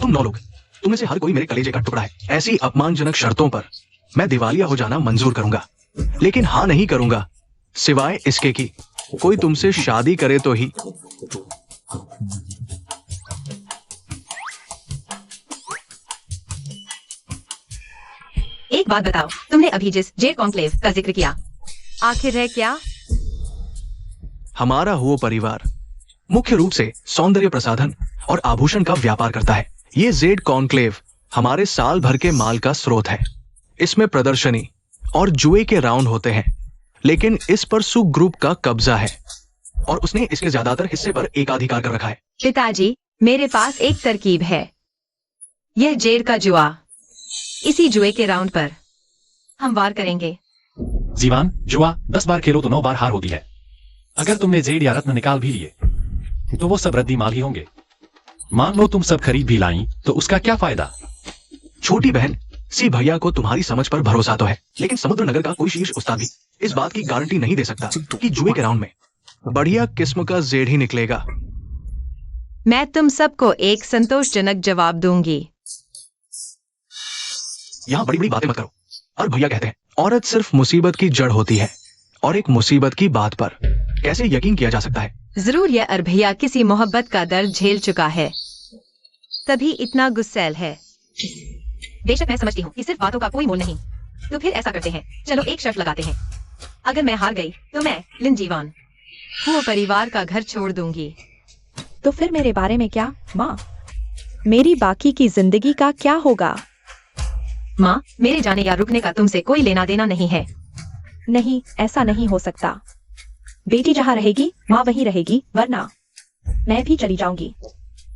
तुम 9 लोग, तुम्हें से हर कोई मेरे कलेजे का टुकड़ा है। ऐसी अपमानजनक शर्तों पर मैं दिवालिया हो जाना मंजूर करूंगा, लेकिन हाँ नहीं करूंगा सिवाय इसके कि कोई तुमसे शादी करे तो ही। एक बात बताओ, तुमने अभी जिस जेड कॉन्क्लेव का जिक्र किया, आखिर है क्या? हमारा हुआ परिवार मुख्य रूप से सौंदर्य प्रसाधन और आभूषण का व्यापार करता है। ये जेड कॉन्क्लेव हमारे साल भर के माल का स्रोत है। इसमें प्रदर्शनी और जुए के राउंड होते हैं, लेकिन इस पर सु ग्रुप का कब्जा है और उसने इसके ज्यादातर हिस्से पर एकाधिकार कर रखा है। पिताजी, मेरे पास एक तरकीब है। यह जेड का जुआ, इसी जुए के राउंड पर हम वार करेंगे। जीवान, जुआ 10 बार खेलो तो 9 बार हार होती है। अगर तुमने जेड या रत्न निकाल भी लिए तो वो सब रद्दी माल ही होंगे। मान लो तुम सब खरीद भी लाई तो उसका क्या फायदा? छोटी बहन सी भैया को तुम्हारी समझ पर भरोसा तो है, लेकिन समुद्र नगर का कोई शीर्ष उस्ताद भी इस बात की गारंटी नहीं दे सकता कि जुए के राउंड में बढ़िया किस्म का जेड ही निकलेगा। मैं तुम सबको एक संतोषजनक जवाब दूंगी। यहाँ बड़ी बड़ी बातें मत करो। और भैया कहते हैं औरत सिर्फ मुसीबत की जड़ होती है, और एक मुसीबत की बात पर कैसे यकीन किया जा सकता है? जरूर यह अरभैया किसी मोहब्बत का दर्द झेल चुका है, तभी इतना गुस्सैल है। बेशक मैं समझती हूँ कि सिर्फ बातों का कोई मोल नहीं, तो फिर ऐसा करते हैं, चलो एक शर्त लगाते हैं। अगर मैं हार गई तो मैं लिन जीवान वो परिवार का घर छोड़ दूंगी। तो फिर मेरे बारे में क्या माँ? मेरी बाकी की जिंदगी का क्या होगा? माँ, मेरे जाने या रुकने का तुमसे कोई लेना देना नहीं है। नहीं, ऐसा नहीं हो सकता। बेटी जहाँ रहेगी माँ वहीं रहेगी, वरना मैं भी चली जाऊंगी।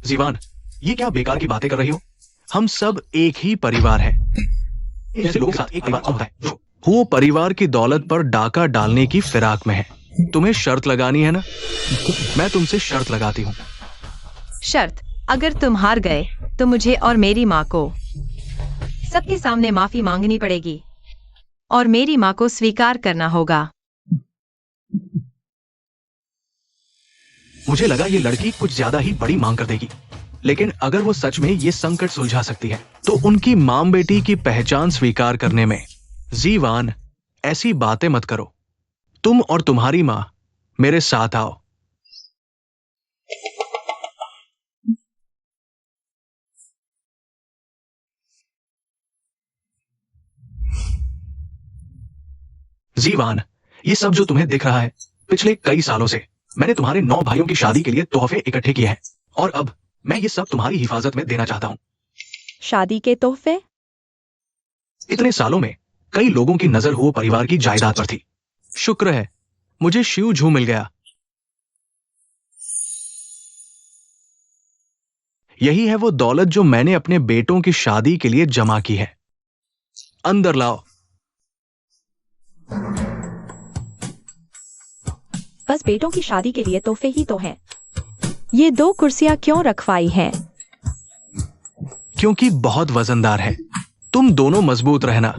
जीवान, ये क्या बेकार की बातें कर रही हो? हम सब एक ही परिवार है। ऐसे लोगों के साथ एक परिवार होता है जो वो परिवार की दौलत पर डाका डालने की फिराक में है। तुम्हें शर्त लगानी है ना? मैं तुमसे शर्त लगाती हूँ। शर्त? अगर तुम हार गए तो मुझे और मेरी माँ को सबके सामने माफी मांगनी पड़ेगी और मेरी माँ को स्वीकार करना होगा। मुझे लगा ये लड़की कुछ ज्यादा ही बड़ी मांग कर देगी, लेकिन अगर वो सच में ये संकट सुलझा सकती है तो उनकी मां बेटी की पहचान स्वीकार करने में जीवान ऐसी बातें मत करो। तुम और तुम्हारी मां मेरे साथ आओ। जीवान, ये सब जो तुम्हें दिख रहा है, पिछले कई सालों से मैंने तुम्हारे 9 भाइयों की शादी के लिए तोहफे इकट्ठे किए हैं, और अब मैं ये सब तुम्हारी हिफाजत में देना चाहता हूं। शादी के तोहफे? इतने सालों में कई लोगों की नजर हो परिवार की जायदाद पर थी। शुक्र है मुझे शिव झू मिल गया। यही है वो दौलत जो मैंने अपने बेटों की शादी के लिए जमा की है। अंदर लाओ। बस बेटों की शादी के लिए तोहफे ही तो हैं। ये 2 कुर्सियां क्यों रखवाई हैं? क्योंकि बहुत वजनदार है। तुम दोनों मजबूत रहना।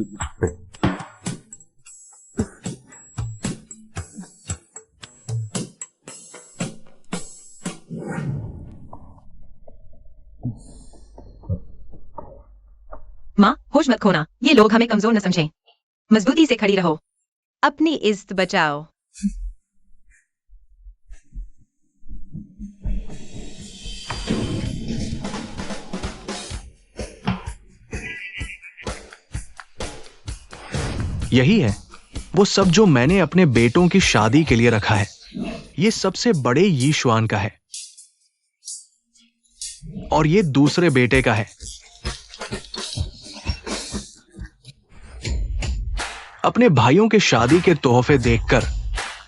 माँ, होश मत खोना। ये लोग हमें कमजोर न समझें। मजबूती से खड़ी रहो, अपनी इज्जत बचाओ। यही है वो सब जो मैंने अपने बेटों की शादी के लिए रखा है। ये सबसे बड़े यीशुआन का है और ये दूसरे बेटे का है। अपने भाइयों के शादी के तोहफे देखकर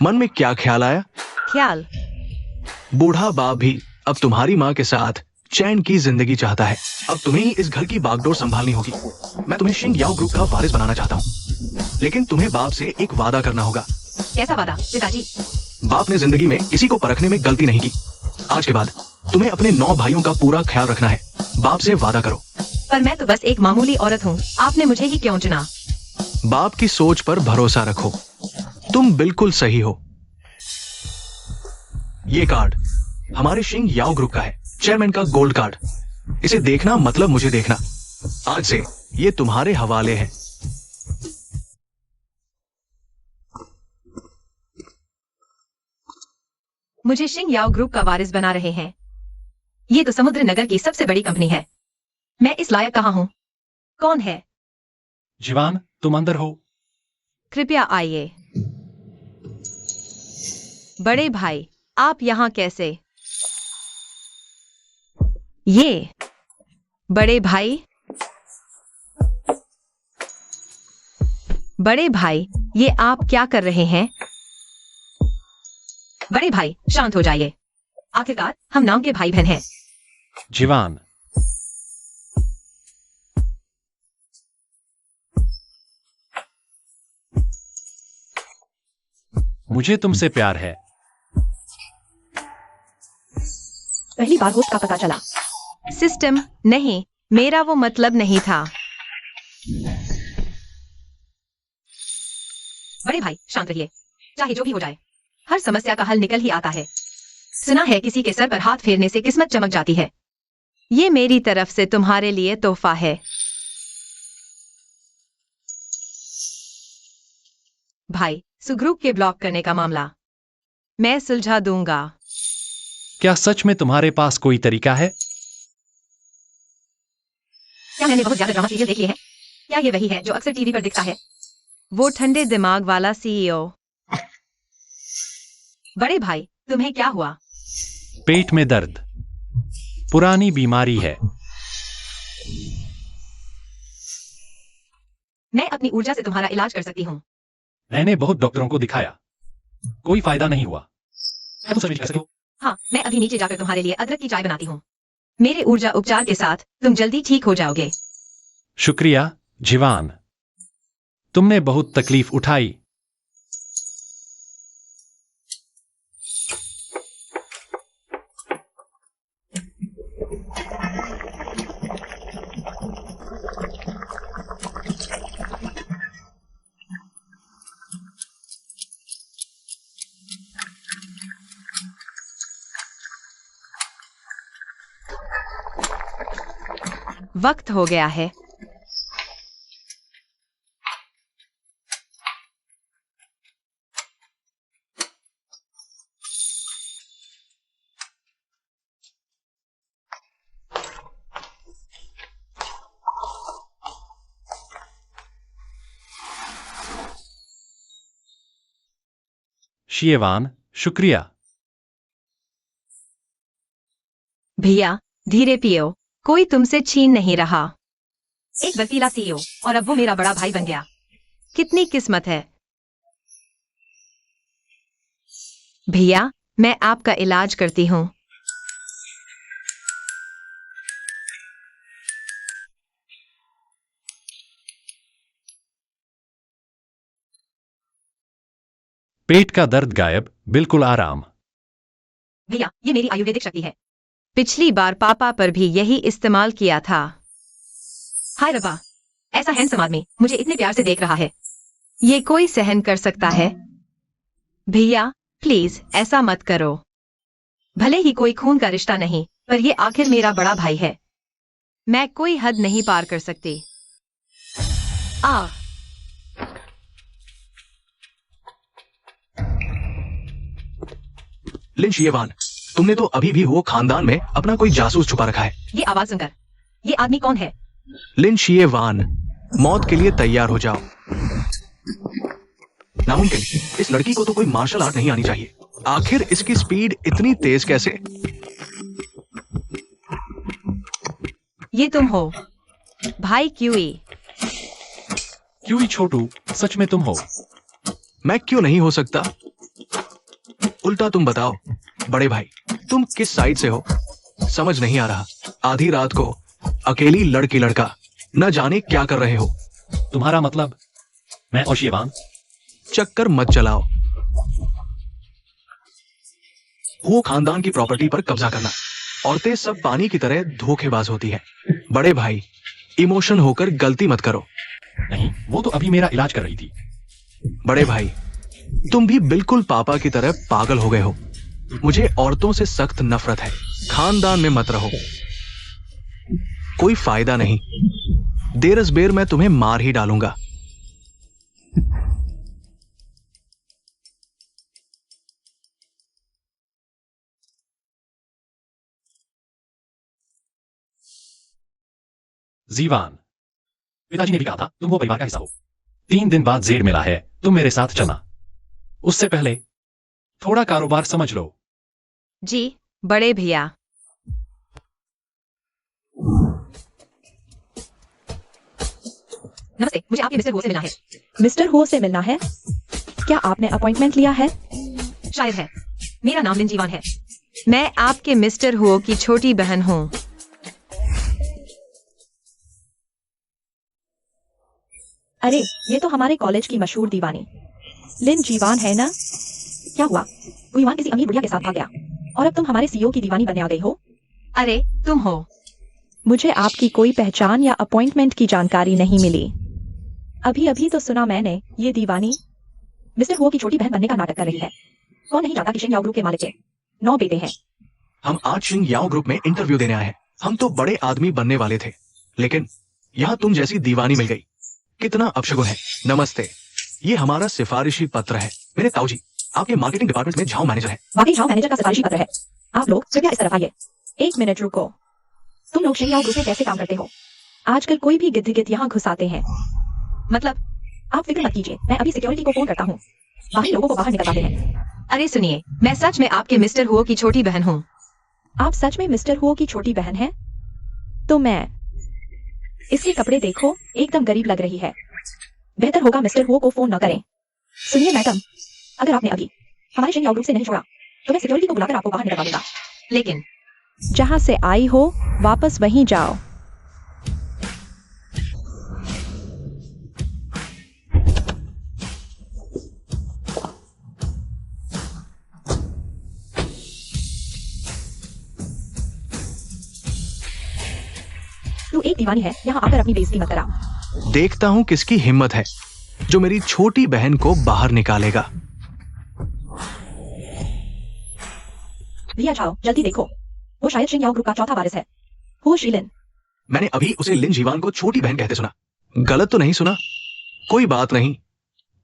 मन में क्या ख्याल आया? ख्याल? बूढ़ा बाप भी अब तुम्हारी मां के साथ चैन की जिंदगी चाहता है। अब तुम्हें ही इस घर की बागडोर संभालनी होगी। मैं तुम्हें शिंग याओ ग्रुप का वारिस बनाना चाहता हूँ, लेकिन तुम्हें बाप से एक वादा करना होगा। कैसा वादा पिताजी? बाप ने जिंदगी में किसी को परखने में गलती नहीं की। आज के बाद तुम्हें अपने 9 भाइयों का पूरा ख्याल रखना है। बाप से वादा करो। पर मैं तो बस एक मामूली औरत हूँ, आपने मुझे ही क्यों चुना? बाप की सोच पर भरोसा रखो। तुम बिल्कुल सही हो। ये कार्ड हमारे शिंग याओ ग्रुप का है, चेयरमैन का गोल्ड कार्ड। इसे देखना मतलब मुझे देखना। आज से ये तुम्हारे हवाले है। मुझे शिंग याओ ग्रुप का वारिस बना रहे हैं। ये तो समुद्र नगर की सबसे बड़ी कंपनी है। मैं इस लायक कहाँ हूँ? कौन है? जीवान, तुम अंदर हो। कृपया आइए। बड़े भाई, आप यहाँ कैसे? ये बड़े भाई, बड़े भाई, ये आप क्या कर रहे हैं? बड़े भाई, शांत हो जाइए। आखिरकार हम नाम के भाई बहन हैं। जीवान, मुझे तुमसे प्यार है। पहली बार होस्ट का पता चला। सिस्टम नहीं, मेरा वो मतलब नहीं था। बड़े भाई, शांत रहिए। चाहे जो भी हो जाए, हर समस्या का हल निकल ही आता है। सुना है किसी के सर पर हाथ फेरने से किस्मत चमक जाती है। ये मेरी तरफ से तुम्हारे लिए तोहफा है। भाई, सुग्रुप के ब्लॉक करने का मामला मैं सुलझा दूंगा। क्या सच में तुम्हारे पास कोई तरीका है? क्या मैंने बहुत ज्यादा ड्रामा सीरियल देख लिए हैं? क्या ये वही है जो अक्सर टीवी पर दिखता है? वो ठंडे दिमाग वाला सीईओ। बड़े भाई, तुम्हें क्या हुआ? पेट में दर्द, पुरानी बीमारी है। मैं अपनी ऊर्जा से तुम्हारा इलाज कर सकती हूँ। मैंने बहुत डॉक्टरों को दिखाया, कोई फायदा नहीं हुआ। मैं तो सर्विस कर सकती हूँ। हाँ, मैं अभी नीचे जाकर तुम्हारे लिए अदरक की चाय बनाती हूँ। मेरे ऊर्जा उपचार के साथ तुम जल्दी ठीक हो जाओगे। शुक्रिया, जीवान। तुमने बहुत तकलीफ उठाई। वक्त हो गया है। शियवान, शुक्रिया। भैया, धीरे पियो, कोई तुमसे छीन नहीं रहा। एक वसीला सीईओ और अब वो मेरा बड़ा भाई बन गया। कितनी किस्मत है। भैया, मैं आपका इलाज करती हूँ। पेट का दर्द गायब, बिल्कुल आराम। भैया, ये मेरी आयुर्वेदिक शक्ति है। पिछली बार पापा पर भी यही इस्तेमाल किया था। हाय रब्बा, ऐसा हैंडसम आदमी मुझे इतने प्यार से देख रहा है। ये कोई सहन कर सकता है? भैया, प्लीज ऐसा मत करो। भले ही कोई खून का रिश्ता नहीं, पर ये आखिर मेरा बड़ा भाई है। मैं कोई हद नहीं पार कर सकती। लिन शियवान, तुमने तो अभी भी वो खानदान में अपना कोई जासूस छुपा रखा है। ये आवाज सुनकर, ये आदमी कौन है? लिन शियवान, मौत के लिए तैयार हो जाओ। नामुमकिन, इस लड़की को तो कोई मार्शल आर्ट नहीं आनी चाहिए। आखिर इसकी स्पीड इतनी तेज कैसे? ये तुम हो भाई क्यूई? क्यों छोटू, सच में तुम हो? मैं क्यों नहीं हो सकता? उल्टा तुम बताओ बड़े भाई, तुम किस साइड से हो? समझ नहीं आ रहा। आधी रात को अकेली लड़की लड़का न जाने क्या कर रहे हो। तुम्हारा मतलब मैं और शियवान? चक्कर मत चलाओ। वो खानदान की प्रॉपर्टी पर कब्जा करना। औरतें सब पानी की तरह धोखेबाज होती है। बड़े भाई, इमोशन होकर गलती मत करो। नहीं, वो तो अभी मेरा इलाज कर रही थी। बड़े भाई, तुम भी बिल्कुल पापा की तरह पागल हो गए हो। मुझे औरतों से सख्त नफरत है। खानदान में मत रहो। कोई फायदा नहीं। देर अज बेर मैं तुम्हें मार ही डालूंगा। जीवान, पिताजी ने भी कहा था तुम वो परिवार का हिस्सा हो। 3 दिन बाद जेड मिला है, तुम मेरे साथ चलना। उससे पहले थोड़ा कारोबार समझ लो। जी बड़े भैया। नमस्ते, मुझे आपके मिस्टर हो से मिलना है। मिस्टर हो से मिलना है? क्या आपने अपॉइंटमेंट लिया है? शायद है। मेरा नाम लिन जीवान है। मैं आपके मिस्टर हो की छोटी बहन हूँ। अरे ये तो हमारे कॉलेज की मशहूर दीवानी लिन जीवान है ना? क्या हुआ? गुईवान किसी अमीर बुढ़िया के साथ भाग गया और अब तुम हमारे सीईओ की दीवानी बनने आ गई हो? अरे तुम हो? मुझे आपकी कोई पहचान या अपॉइंटमेंट की जानकारी नहीं मिली। अभी अभी तो सुना मैंने ये दीवानी मिस्टर हो की छोटी बहन बनने का नाटक कर रही है। कौन नहीं जानता कि शिंग याओ ग्रुप के मालिक के 9 बेटे हैं। हम आज शिंग याओ ग्रुप में इंटरव्यू देने आए हैं। हम तो बड़े आदमी बनने वाले थे, लेकिन यहाँ तुम जैसी दीवानी मिल गई। कितना अपशगुन है। नमस्ते, ये हमारा सिफारिशी पत्र है। मेरे ताऊजी आपके मार्केटिंग डिपार्टमेंट में झाओ मैनेजर है। वाकई झाओ मैनेजर का सिफारिशी पत्र है। आप लोग कृपया इस तरफ आइए। 1 मिनट रुको। तुम लोग शिंग याओ ग्रुप में कैसे काम करते हो? आजकल कोई भी गिद्ध गिद्ध यहाँ घुस आते हैं। मतलब? आप फिक्र मत कीजिए, मैं अभी सिक्योरिटी को फोन करता हूँ। बाहरी लोगों को बाहर निकलवाते हैं। अरे सुनिए, मैं सच में आपके मिस्टर हो की छोटी बहन हूँ। आप सच में मिस्टर हो की छोटी बहन हैं? तो मैं इसके कपड़े देखो, एकदम गरीब लग रही है। बेहतर होगा मिस्टर हो को फोन न करें। सुनिए मैडम, अगर आपने अभी हमारे शिंग याओ ग्रुप से नहीं छोड़ा तो मैं सिक्योरिटी को बुलाकर आपको बाहर निकलवा दूंगा। लेकिन जहां से आई हो वापस वहीं जाओ। तू एक दीवानी है, यहाँ आकर अपनी बेइज्जती मत करा। देखता हूँ किसकी हिम्मत है जो मेरी छोटी बहन को बाहर निकालेगा। रिया जाओ, जल्दी देखो, वो शायद शिंग याओ ग्रुप का चौथा वारिस है। हो शीलिन। मैंने अभी उसे लिन जीवान को छोटी बहन कहते सुना। गलत तो नहीं सुना? कोई बात नहीं,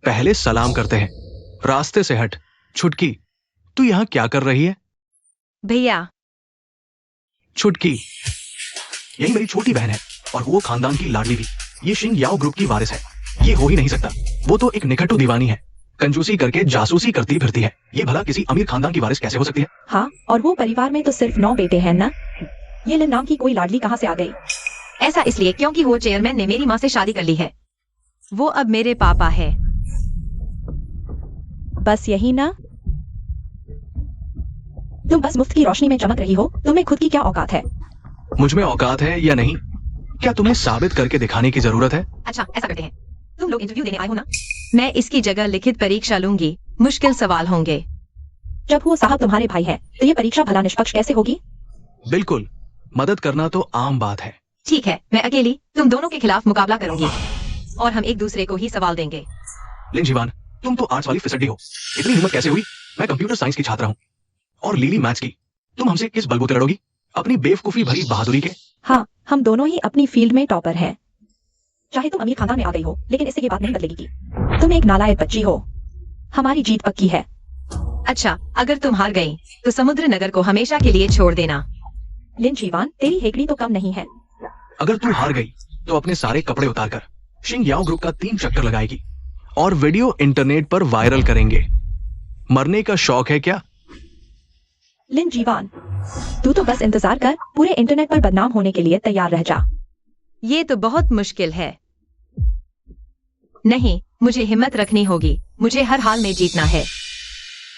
पहले सलाम करते हैं। रास्ते से हट। छुटकी, तू यहाँ क्या कर रही है? भैया। छुटकी, यही मेरी छोटी बहन है और वो खानदान की लाडली भी। ये शिंग याओ ग्रुप की वारिस है। ये हो ही नहीं सकता। वो तो एक निकट्टू दीवानी है, कंजूसी करके जासूसी करती फिरती है। ये भला किसी अमीर खानदान की वारिस कैसे हो सकती है? हाँ, और वो परिवार में तो सिर्फ 9 बेटे हैं ना? ये लिन नाम की कोई लाडली कहाँ से आ गई? ऐसा इसलिए क्योंकि वो चेयरमैन ने मेरी माँ से शादी कर ली है। वो अब मेरे पापा है। बस यही ना? तुम बस मुफ्त की रोशनी में चमक रही हो। तुम्हें खुद की क्या औकात है? मुझ में औकात है या नहीं, क्या तुम्हें साबित करके दिखाने की जरूरत है? अच्छा ऐसा करते हैं, तुम लोग इंटरव्यू देने आए हो ना? मैं इसकी जगह लिखित परीक्षा लूंगी। मुश्किल सवाल होंगे। जब वो साहब तुम्हारे भाई है तो ये परीक्षा भला निष्पक्ष कैसे होगी? बिल्कुल, मदद करना तो आम बात है। ठीक है, मैं अकेली तुम दोनों के खिलाफ मुकाबला करूंगी और हम एक दूसरे को ही सवाल देंगे। लिन जीवान, तुम तो आर्ट्स वाली फिसड्डी हो। इतनी हिम्मत कैसे हुई? मैं कंप्यूटर साइंस की छात्रा हूँ और लीली मैथ्स की। तुम हमसे किस बलबूते लड़ोगी? अपनी बेवकूफी भरी बहादुरी के? हाँ, हम दोनों ही अपनी फील्ड में टॉपर हैं। चाहे तुम अमीर खानदान में आ गई हो, लेकिन इससे ये बात नहीं बदलेगी कि तुम एक नालायक बच्ची हो। हमारी जीत पक्की है। अच्छा, अगर तुम हार गई तो समुद्र नगर को हमेशा के लिए छोड़ देना। लिन जीवान, तेरी हेकड़ी तो कम नहीं है। अगर तू हार गई तो अपने सारे कपड़े उतारकर शिंग याओ ग्रुप का 3 चक्कर लगाएगी और वीडियो इंटरनेट पर वायरल करेंगे। मरने का शौक है क्या? लिन जीवान, तू तो बस इंतजार कर, पूरे इंटरनेट पर बदनाम होने के लिए तैयार रह जा। ये तो बहुत मुश्किल है। नहीं, मुझे हिम्मत रखनी होगी। मुझे हर हाल में जीतना है।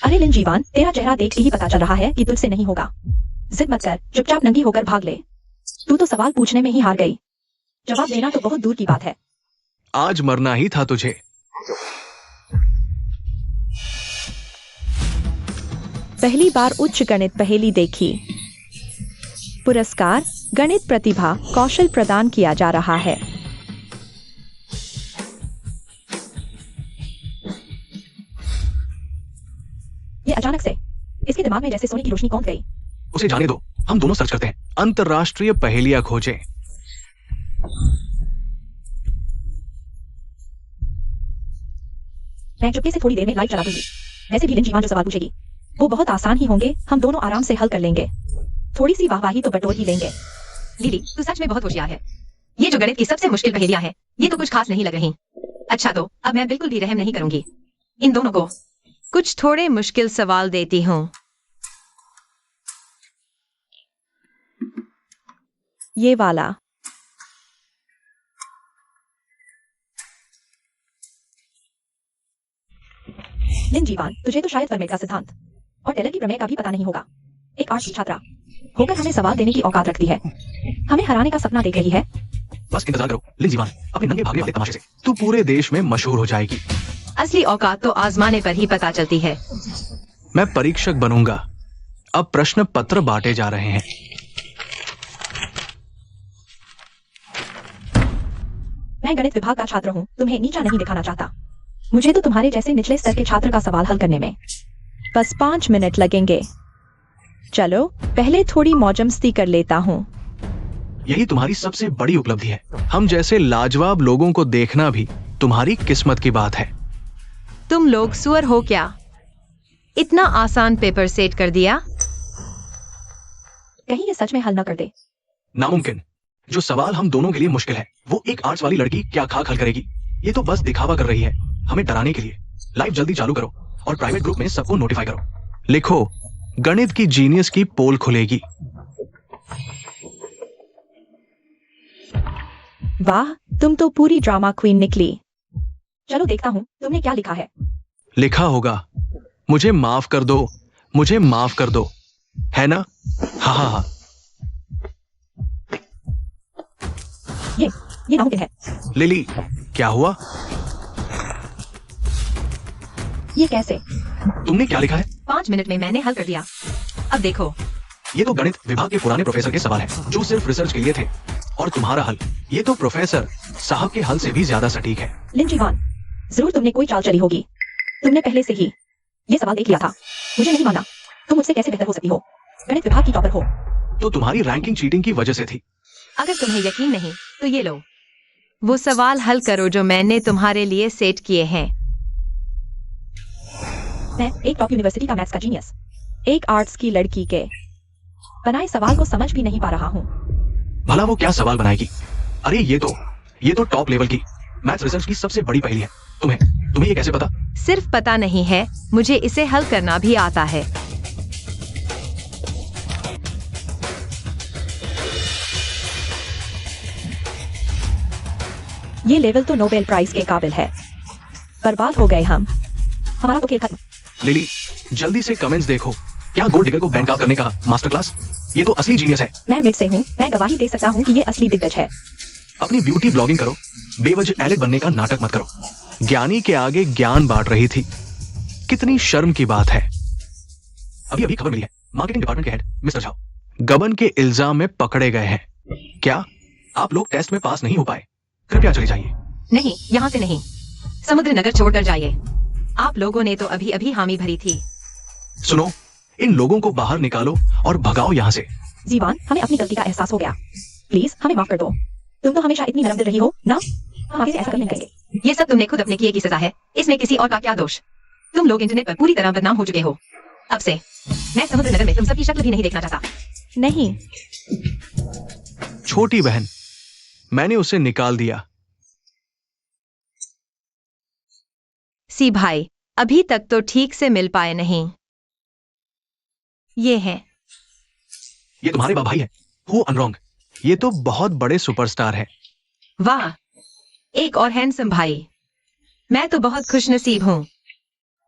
अरे लिन जीवान, तेरा चेहरा देख के ही पता चल रहा है कि तुझसे नहीं होगा। जिद मत कर, चुपचाप नंगी होकर भाग ले। तू तो सवाल पूछने में ही हार गई। जवाब देना तो बहुत दूर की बात है। आज मरना ही था तुझे। पहली बार उच्च गणित पहेली देखी। पुरस्कार गणित प्रतिभा कौशल प्रदान किया जा रहा है। ये अचानक से इसके दिमाग में जैसे सोने की रोशनी कौंध गई। उसे जाने दो, हम दोनों सर्च करते हैं। अंतरराष्ट्रीय पहेलियां खोजें। मैं चुपके से थोड़ी देर में लाइव चला दूंगी। वैसे भी लिन जीवान जो सवाल पूछेगी वो बहुत आसान ही होंगे, हम दोनों आराम से हल कर लेंगे। थोड़ी सी वाहवाही तो बटोर ही लेंगे। लिली, तू सच में बहुत होशियार है। ये जो गणित की सबसे मुश्किल पहेलियां हैं, ये तो कुछ खास नहीं लग रही। अच्छा तो अब मैं बिल्कुल भी रहम नहीं करूंगी। इन दोनों को कुछ थोड़े मुश्किल सवाल देती हूँ। ये वाला। लिन जीवान, तुझे तो शायद फरमेट का सिद्धांत और टेलर की प्रमेय का भी पता नहीं होगा। एक आर्ट्स की छात्रा होकर हमें सवाल देने की औकात रखती है, हमें हराने का सपना देख रही है। बस इंतजार करो लिन जीवान, अपने नंगे भागने वाले तमाशे से तू पूरे देश में मशहूर हो जाएगी। असली औकात तो आजमाने पर ही पता चलती है। मैं परीक्षक बनूंगा। अब प्रश्न पत्र बांटे जा रहे हैं। मैं गणित विभाग का छात्र हूँ, तुम्हें नीचा नहीं दिखाना चाहता। मुझे तो तुम्हारे जैसे निचले स्तर के छात्र का सवाल हल करने में बस 5 मिनट लगेंगे। चलो पहले थोड़ी मौजमस्ती कर लेता हूँ। यही तुम्हारी सबसे बड़ी उपलब्धि है। हम जैसे लाजवाब लोगों को देखना भी तुम्हारी किस्मत की बात है। तुम लोग सुअर हो क्या? इतना आसान पेपर सेट कर दिया? कहीं ये सच में हल न कर दे। नामुमकिन। जो सवाल हम दोनों के लिए मुश्किल है, वो एक आर्ट्स वाली लड़की क्या खाक हल करेगी। ये तो बस दिखावा कर रही है, हमें डराने के लिए। लाइव जल्दी चालू करो और प्राइवेट ग्रुप में सबको नोटिफाई करो। लिखो, गणित की जीनियस की पोल खुलेगी। वाह, तुम तो पूरी ड्रामा क्वीन निकली। चलो देखता हूँ तुमने क्या लिखा है। लिखा होगा, मुझे माफ कर दो, मुझे माफ कर दो, है ना? हाँ हाँ हाँ। ये नामुमकिन है। लिली, क्या हुआ? ये कैसे? तुमने क्या लिखा है? 5 मिनट में मैंने हल कर दिया। अब देखो, ये तो गणित विभाग के पुराने प्रोफेसर के सवाल है, जो सिर्फ रिसर्च के लिए थे। और तुम्हारा हल, ये तो प्रोफेसर साहब के हल से भी ज्यादा सटीक है। लिन जीवान, जरूर तुमने कोई चाल चली होगी। तुमने पहले से ही ये सवाल देख लिया था। मुझे नहीं माना, तुम मुझसे कैसे बेहतर हो सकती हो? गणित विभाग की टॉपर हो। तो तुम्हारी रैंकिंग चीटिंग की वजह से थी। अगर तुम्हें यकीन नहीं तो ये लो, वो सवाल हल करो जो मैंने तुम्हारे लिए सेट किए हैं। मैं एक टॉप यूनिवर्सिटी का मैथ्स का जीनियस, एक आर्ट्स की लड़की के बनाए सवाल को समझ भी नहीं पा रहा हूँ। भला वो क्या सवाल बनाएगी? अरे ये तो टॉप लेवल की मैथ्स रिसर्च की सबसे बड़ी पहेली है। तुम्हें ये कैसे पता? सिर्फ पता नहीं है, मुझे इसे हल करना भी आता है। ये लेवल तो नोबेल प्राइज के काबिल है। बर्बाद हो गए हम, हमारा तो खेल खत्म। लिली, जल्दी से कमेंट्स देखो। क्या गोल्ड डिगर को बैंक आउट करने का मास्टर क्लास? ये तो असली जीनियस है। मैं मिड से हूँ, मैं गवाही दे सकता हूँ कि ये असली दिग्गज है। अपनी ब्यूटी ब्लॉगिंग करो, बेवजह एलिट बनने का नाटक मत करो। ज्ञानी के आगे ज्ञान बांट रही थी, कितनी शर्म की बात है। अभी खबर मिली है, मार्केटिंग डिपार्टमेंट के हेड मिस्टर झा गबन के इल्जाम में पकड़े गए हैं। क्या आप लोग टेस्ट में पास नहीं हो पाए? कृपया चले जाइए। नहीं, यहाँ से नहीं, समुद्र नगर छोड़कर जाइए। आप लोगों ने तो अभी अभी हामी भरी थी। सुनो, इन लोगों को बाहर निकालो और भगाओ यहाँ से। जीवान, हमें अपनी गलती का एहसास हो गया, प्लीज हमें माफ कर दो। तुम तो हमेशा इतनी नरम दिल रही हो ना, हम आगे से ऐसा कभी नहीं करेंगे। ये सब तुमने खुद अपने किए की सजा है, इसमें किसी और का क्या दोष? तुम लोग इंटरनेट पर पूरी तरह बदनाम हो चुके हो। अब से मैं समुद्र नगर में तुम सबकी शक्ल भी नहीं देखना चाहता। नहीं, छोटी बहन, मैंने उसे निकाल दिया। सी भाई, अभी तक तो ठीक से मिल पाए नहीं। ये हैं। ये तुम्हारे भाई है, हु अनरॉन्ग। ये तो बहुत बड़े सुपरस्टार है। वाह, एक और हैंडसम भाई। मैं तो बहुत खुशनसीब हूँ।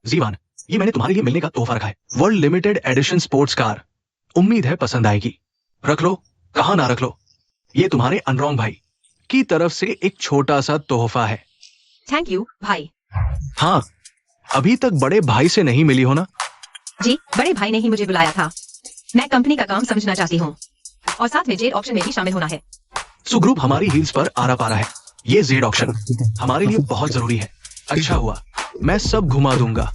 जीवान, ये मैंने तुम्हारे लिए मिलने का तोहफा रखा है, world limited edition sports car. उम्मीद है पसंद आएगी। रख लो, कहाँ ना रख लो। ये तुम्हारे अनरॉन्ग भाई की तरफ से एक छोटा सा तोहफा है। थैंक यू भाई। हाँ, अभी तक बड़े भाई से नहीं मिली हो ना? जी, बड़े भाई ने ही मुझे बुलाया था। मैं कंपनी का काम समझना चाहती हूँ और साथ में जेड ऑप्शन में भी शामिल होना है। ग्रुप हमारी हील्स पर आरा पारा है। ये जेड ऑप्शन हमारे लिए बहुत जरूरी है। अच्छा हुआ, मैं सब घुमा दूंगा।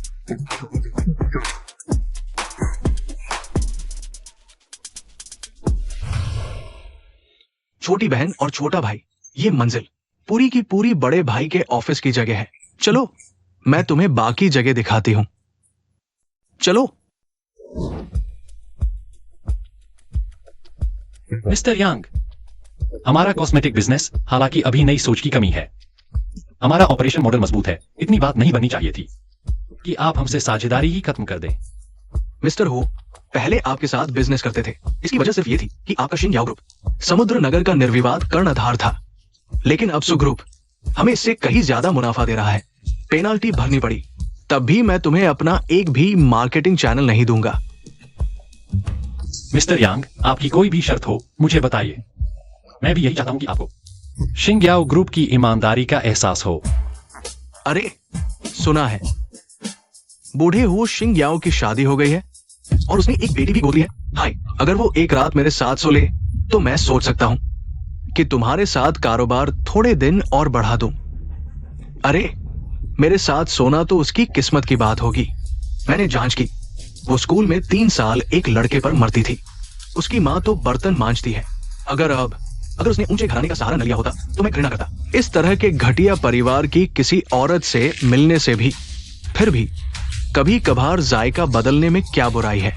छोटी बहन और छोटा भाई, ये मंजिल पूरी की पूरी बड़े भाई के ऑफिस की जगह है। चलो मैं तुम्हें बाकी जगह दिखाती हूं। चलो। मिस्टर यांग, हमारा कॉस्मेटिक बिजनेस हालांकि अभी नई सोच की कमी है। हमारा ऑपरेशन मॉडल मजबूत है। इतनी बात नहीं बननी चाहिए थी कि आप हमसे साझेदारी ही खत्म कर दें। मिस्टर हो, पहले आपके साथ बिजनेस करते थे। इसकी वजह सिर्फ ये थी कि आपका शिंग याओ ग्रुप समुद्र नगर का निर्विवाद कर्णधार था। लेकिन अब सु ग्रुप हमें इससे कहीं ज्यादा मुनाफा दे रहा है। पेनाल्टी भरनी पड़ी, तब भी मैं तुम्हें अपना एक भी मार्केटिंग चैनल नहीं दूंगा। मिस्टर यांग, आपकी कोई भी शर्त हो मुझे बताइए। मैं भी यही चाहता हूं कि आपको शिंग याओ ग्रुप की ईमानदारी का एहसास हो। अरे सुना है, बूढ़े हो शिंग याओ की शादी हो गई है और उसने एक बेटी भी गोद ली है। हाय, अगर वो एक रात मेरे साथ सो ले तो मैं सोच सकता हूं कि तुम्हारे साथ कारोबार थोड़े दिन और बढ़ा दूं। अरे मेरे साथ सोना तो उसकी किस्मत की बात होगी। मैंने जांच की, वो स्कूल में 3 साल एक लड़के पर मरती थी। उसकी माँ तो बर्तन मांजती है। अगर उसने ऊंचे घराने का सहारा न लिया होता तो मैं घृणा करता। इस तरह के घटिया परिवार की किसी औरत से मिलने से भी, फिर भी कभी कभार जायका बदलने में क्या बुराई है।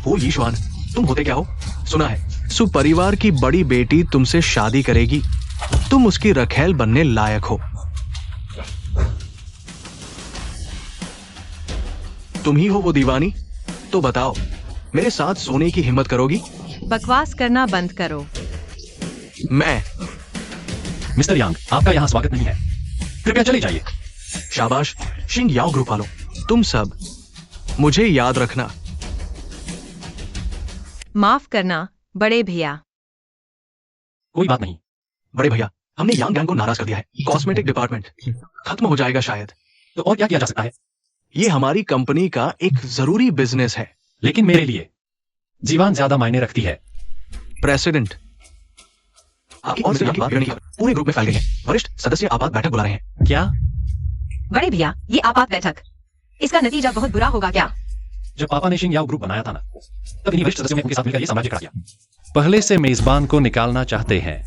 ओ यीशुआन, तुम होते क्या हो? सुना है सुपरिवार की बड़ी बेटी तुमसे शादी करेगी। तुम उसकी रखैल बनने लायक हो। तुम ही हो वो दीवानी? तो बताओ, मेरे साथ सोने की हिम्मत करोगी? बकवास करना बंद करो। मैं मिस्टर यांग, आपका यहां स्वागत नहीं है। कृपया चले जाइए। शाबाश शिंग याओ ग्रुप वालों, तुम सब मुझे याद रखना। माफ करना बड़े भैया। कोई बात नहीं। बड़े भैया, हमने यांग गैंग को नाराज कर दिया है। कॉस्मेटिक डिपार्टमेंट खत्म हो जाएगा शायद। तो और क्या किया जा सकता है? ये हमारी कंपनी का एक जरूरी बिजनेस है। लेकिन मेरे लिए जीवन ज्यादा मायने रखती है। प्रेसिडेंट, आपकी और की बात पूरे ग्रुप में फैल गई है। वरिष्ठ सदस्य आपात बैठक बुला रहे हैं। क्या? बड़े भैया, ये आपात बैठक, इसका नतीजा बहुत बुरा होगा क्या? जब पापा ने शिंग याओ ग्रुप बनाया था ना, तब इन्हीं वरिष्ठ सदस्यों ने उनके साथ मिलकर ये साम्राज्य खड़ा किया। पहले से मेजबान को निकालना चाहते हैं।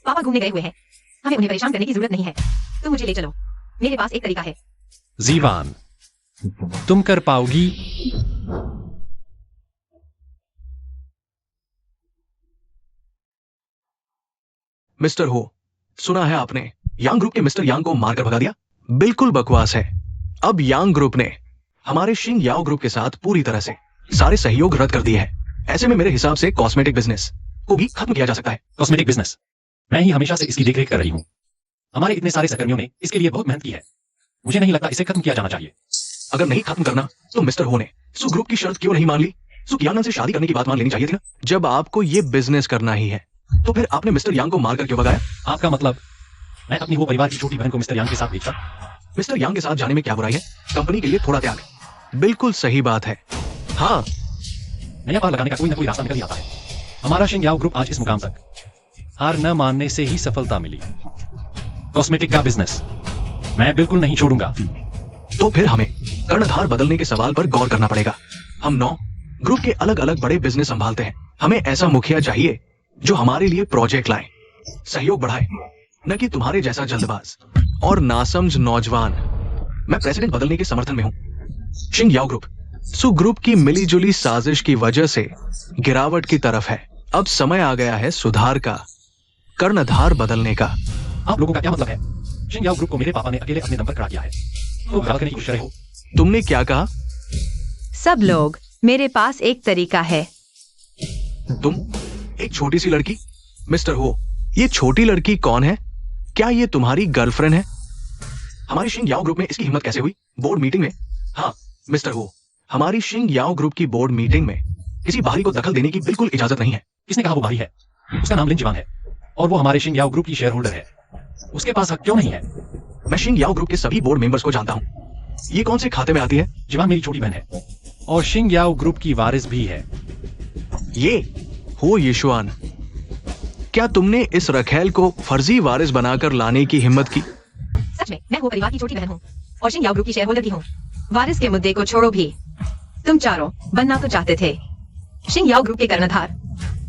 पापा घूमने गए हुए हैं, हमें उन्हें परेशान करने की जरूरत नहीं है। तुम मुझे ले चलो, मेरे पास एक तरीका है। जीवान, तुम कर पाओगी? मिस्टर हो, सुना है आपने यांग ग्रुप के मिस्टर यांग को मारकर भगा दिया? बिल्कुल बकवास है। अब यांग ग्रुप ने हमारे शिंग याओ ग्रुप के साथ पूरी तरह से सारे सहयोग रद्द कर दिए हैं। ऐसे में मेरे हिसाब से कॉस्मेटिक बिजनेस को भी खत्म किया जा सकता है। Cosmetic business? मैं ही हमेशा से इसकी देखरेख कर रही हूं। हमारे इतने सारे सहकर्मियों ने इसके लिए बहुत मेहनत की है। मुझे नहीं लगता इसे खत्म किया जाना चाहिए। अगर नहीं खत्म करना तो मिस्टर हो ने सु ग्रुप की शर्त क्यों नहीं मान ली? सु कियानन से शादी करने की बात मान लेनी चाहिए थी ना। जब आपको ये बिजनेस करना ही है तो फिर आपने मिस्टर यांग को मारकर क्यों भगाया? आपका मतलब मैं अपनी वो परिवार की छोटी बहन को मिस्टर यांग के साथ भेजता? मिस्टर यांग के साथ जाने में क्या बुराई है? कंपनी के लिए थोड़ा त्याग। बिल्कुल सही बात है। हाँ, नया पार लगाने का कोई ना कोई रास्ता निकल ही आता है। हमारा शिंग याओ ग्रुप आज इस मुकाम तक हार न मानने से ही सफलता मिली। कॉस्मेटिक का बिजनेस मैं बिल्कुल नहीं छोड़ूंगा। तो फिर हमें कर्णधार बदलने के सवाल पर गौर करना पड़ेगा। हम 9 ग्रुप के अलग अलग बड़े बिजनेस संभालते हैं। हमें ऐसा मुखिया चाहिए जो हमारे लिए प्रोजेक्ट लाए, सहयोग बढ़ाए, न कि तुम्हारे जैसा जल्दबाज और नासमझ नौजवान। मैं प्रेसिडेंट बदलने के समर्थन में हूं। शिंग याओ ग्रुप सु ग्रुप की मिलीजुली साजिश की वजह से गिरावट की तरफ है। अब समय आ गया है सुधार का, कर्णधार बदलने का। आप लोगों का क्या मतलब है? शिंग याओ ग्रुप को मेरे पापा ने अकेले अपने दम पर खड़ा किया है। तो गलत करने की कोशिश कर रहे हो? तुमने क्या कहा? सब लोग, मेरे पास एक तरीका है। तुम एक छोटी सी लड़की? मिस्टर हो, ये छोटी लड़की कौन है? क्या ये तुम्हारी गर्लफ्रेंड है? हमारी शिंग याओ ग्रुप में इसकी हिम्मत कैसे हुई? बोर्ड मीटिंग में? हाँ मिस्टर हो, हमारी शिंग याओ ग्रुप की बोर्ड मीटिंग में किसी बाहरी को दखल देने की बिल्कुल इजाजत नहीं है। किसने कहा वो बाहरी है? उसका नाम लिन जीवान है और वो हमारे शिंग याओ ग्रुप की शेयर होल्डर है। उसके पास हक क्यों नहीं है? मैं शिंग याओ ग्रुप के सभी बोर्ड मेंबर्स को जानता हूँ। ये कौन से खाते में आती है? जीवान मेरी छोटी बहन है और शिंग याओ ग्रुप की वारिस भी है। ये हो यीशुआन, क्या तुमने इस रखैल को फर्जी वारिस बनाकर लाने की हिम्मत की? सच में, मैं वो परिवार की छोटी बहन हूँ और शिंग याओ ग्रुप की शेयर होल्डर भी हूँ। वारिस के मुद्दे को छोड़ो भी, तुम चारों बनना तो चाहते थे शिंग याओ ग्रुप के कर्णधार।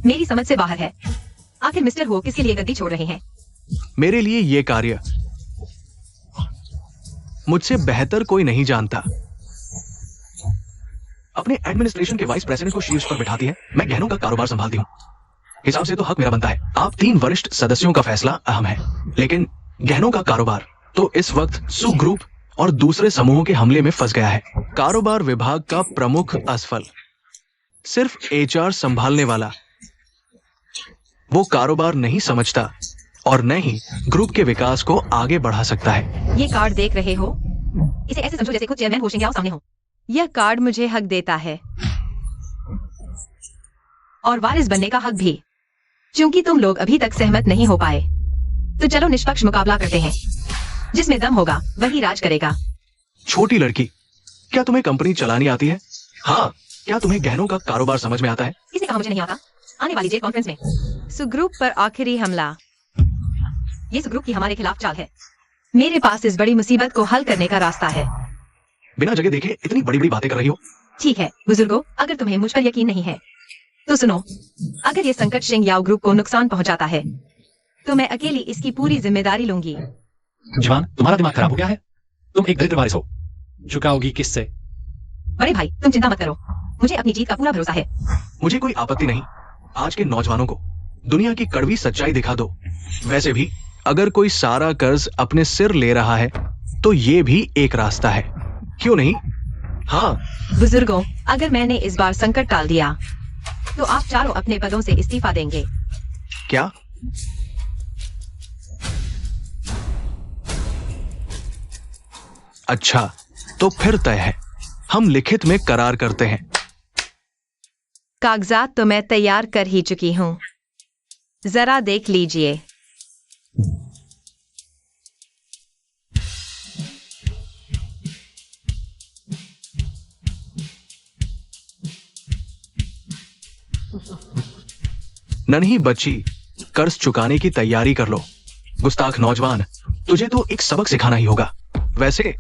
मेरी समझ से बाहर है। आखिर मिस्टर हो किसके लिए गद्दी छोड़ रहे हैं? मेरे लिए ये कार्य मुझसे बेहतर कोई नहीं जानता। अपने एडमिनिस्ट्रेशन के वाइस प्रेसिडेंट को शीर्ष पर बिठाती है, मैं गहनों का कारोबार संभालती हूँ। हिसाब से तो हक मेरा बनता है। आप 3 वरिष्ठ सदस्यों का फैसला अहम है, लेकिन गहनों का कारोबार तो इस वक्त सु ग्रुप और दूसरे समूहों के हमले में फंस गया है। कारोबार विभाग का प्रमुख असफल, सिर्फ एचआर संभालने वाला, वो कारोबार नहीं समझता और न ही ग्रुप के विकास को आगे बढ़ा सकता है। ये कार्ड देख रहे हो? इसे ऐसे समझो जैसे खुद चेयरमैन हो शिंगयाओ सामने हो। यह कार्ड मुझे हक देता है और वारिस बनने का हक भी। क्योंकि तुम लोग अभी तक सहमत नहीं हो पाए, तो चलो निष्पक्ष मुकाबला करते हैं। जिसमें दम होगा वही राज करेगा। छोटी लड़की, क्या तुम्हें कंपनी चलानी आती है? हाँ, क्या तुम्हें गहनों का कारोबार समझ में आता है? किसने कहा मुझे नहीं आता? आने वाली जेल कॉन्फ्रेंस में सुग्रुप पर आखिरी हमला। ये सुग्रुप की हमारे खिलाफ चाल है। मेरे पास इस बड़ी मुसीबत को हल करने का रास्ता है। बिना जगह देखे इतनी बड़ी बड़ी बातें कर रही हो। ठीक है बुजुर्गों, अगर तुम्हें मुझ पर यकीन नहीं है तो सुनो। अगर ये संकट शिंगयाओ ग्रुप को नुकसान पहुंचाता है तो मैं अकेली इसकी पूरी जिम्मेदारी लूंगी। जवान, तुम्हारा दिमाग खराब हो गया है? तुम एक दरिद्र वारिस हो, झुकाओगी किससे? बड़े भाई तुम चिंता मत करो, मुझे अपनी जीत का पूरा भरोसा है। मुझे कोई आपत्ति नहीं। आज के नौजवानों को दुनिया की कड़वी सच्चाई दिखा दो। वैसे भी अगर कोई सारा कर्ज अपने सिर ले रहा है तो ये भी एक रास्ता है, क्यों नहीं? हाँ बुजुर्गों, अगर मैंने इस बार संकट टाल दिया तो आप चारों अपने पदों से इस्तीफा देंगे। क्या? अच्छा, तो फिर तय है, हम लिखित में करार करते हैं। कागजात तो मैं तैयार कर ही चुकी हूँ, जरा देख लीजिए। नन्ही बच्ची, कर्ज चुकाने की तैयारी कर लो। गुस्ताख नौजवान, तुझे तो एक सबक सिखाना ही होगा। वैसे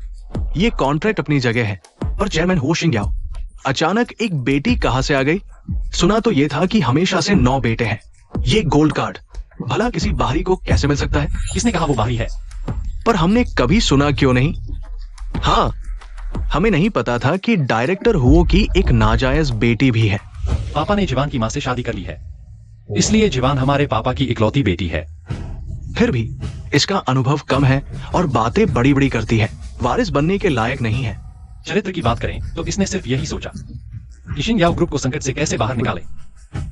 ये कॉन्ट्रैक्ट अपनी जगह है, पर चेयरमैन हो शिंगयाओ, अचानक एक बेटी कहां से आ गई? सुना तो ये था कि हमेशा से 9 बेटे हैं। ये गोल्ड कार्ड भला किसी बाहरी को कैसे मिल सकता है? किसने कहा वो बाहरी है? पर हमने कभी सुना क्यों नहीं? हाँ, हमें नहीं पता था कि डायरेक्टर हुओ की एक नाजायज बेटी भी है। पापा ने जीवान की माँ से शादी कर ली है, इसलिए जीवान हमारे पापा की इकलौती बेटी है। फिर भी इसका अनुभव कम है और बातें बड़ी बड़ी करती है। वारिस बनने के लायक नहीं है। चरित्र की बात करें तो इसने सिर्फ यही सोचा कि शिंगयाओ ग्रुप को संकट से कैसे बाहर निकाले,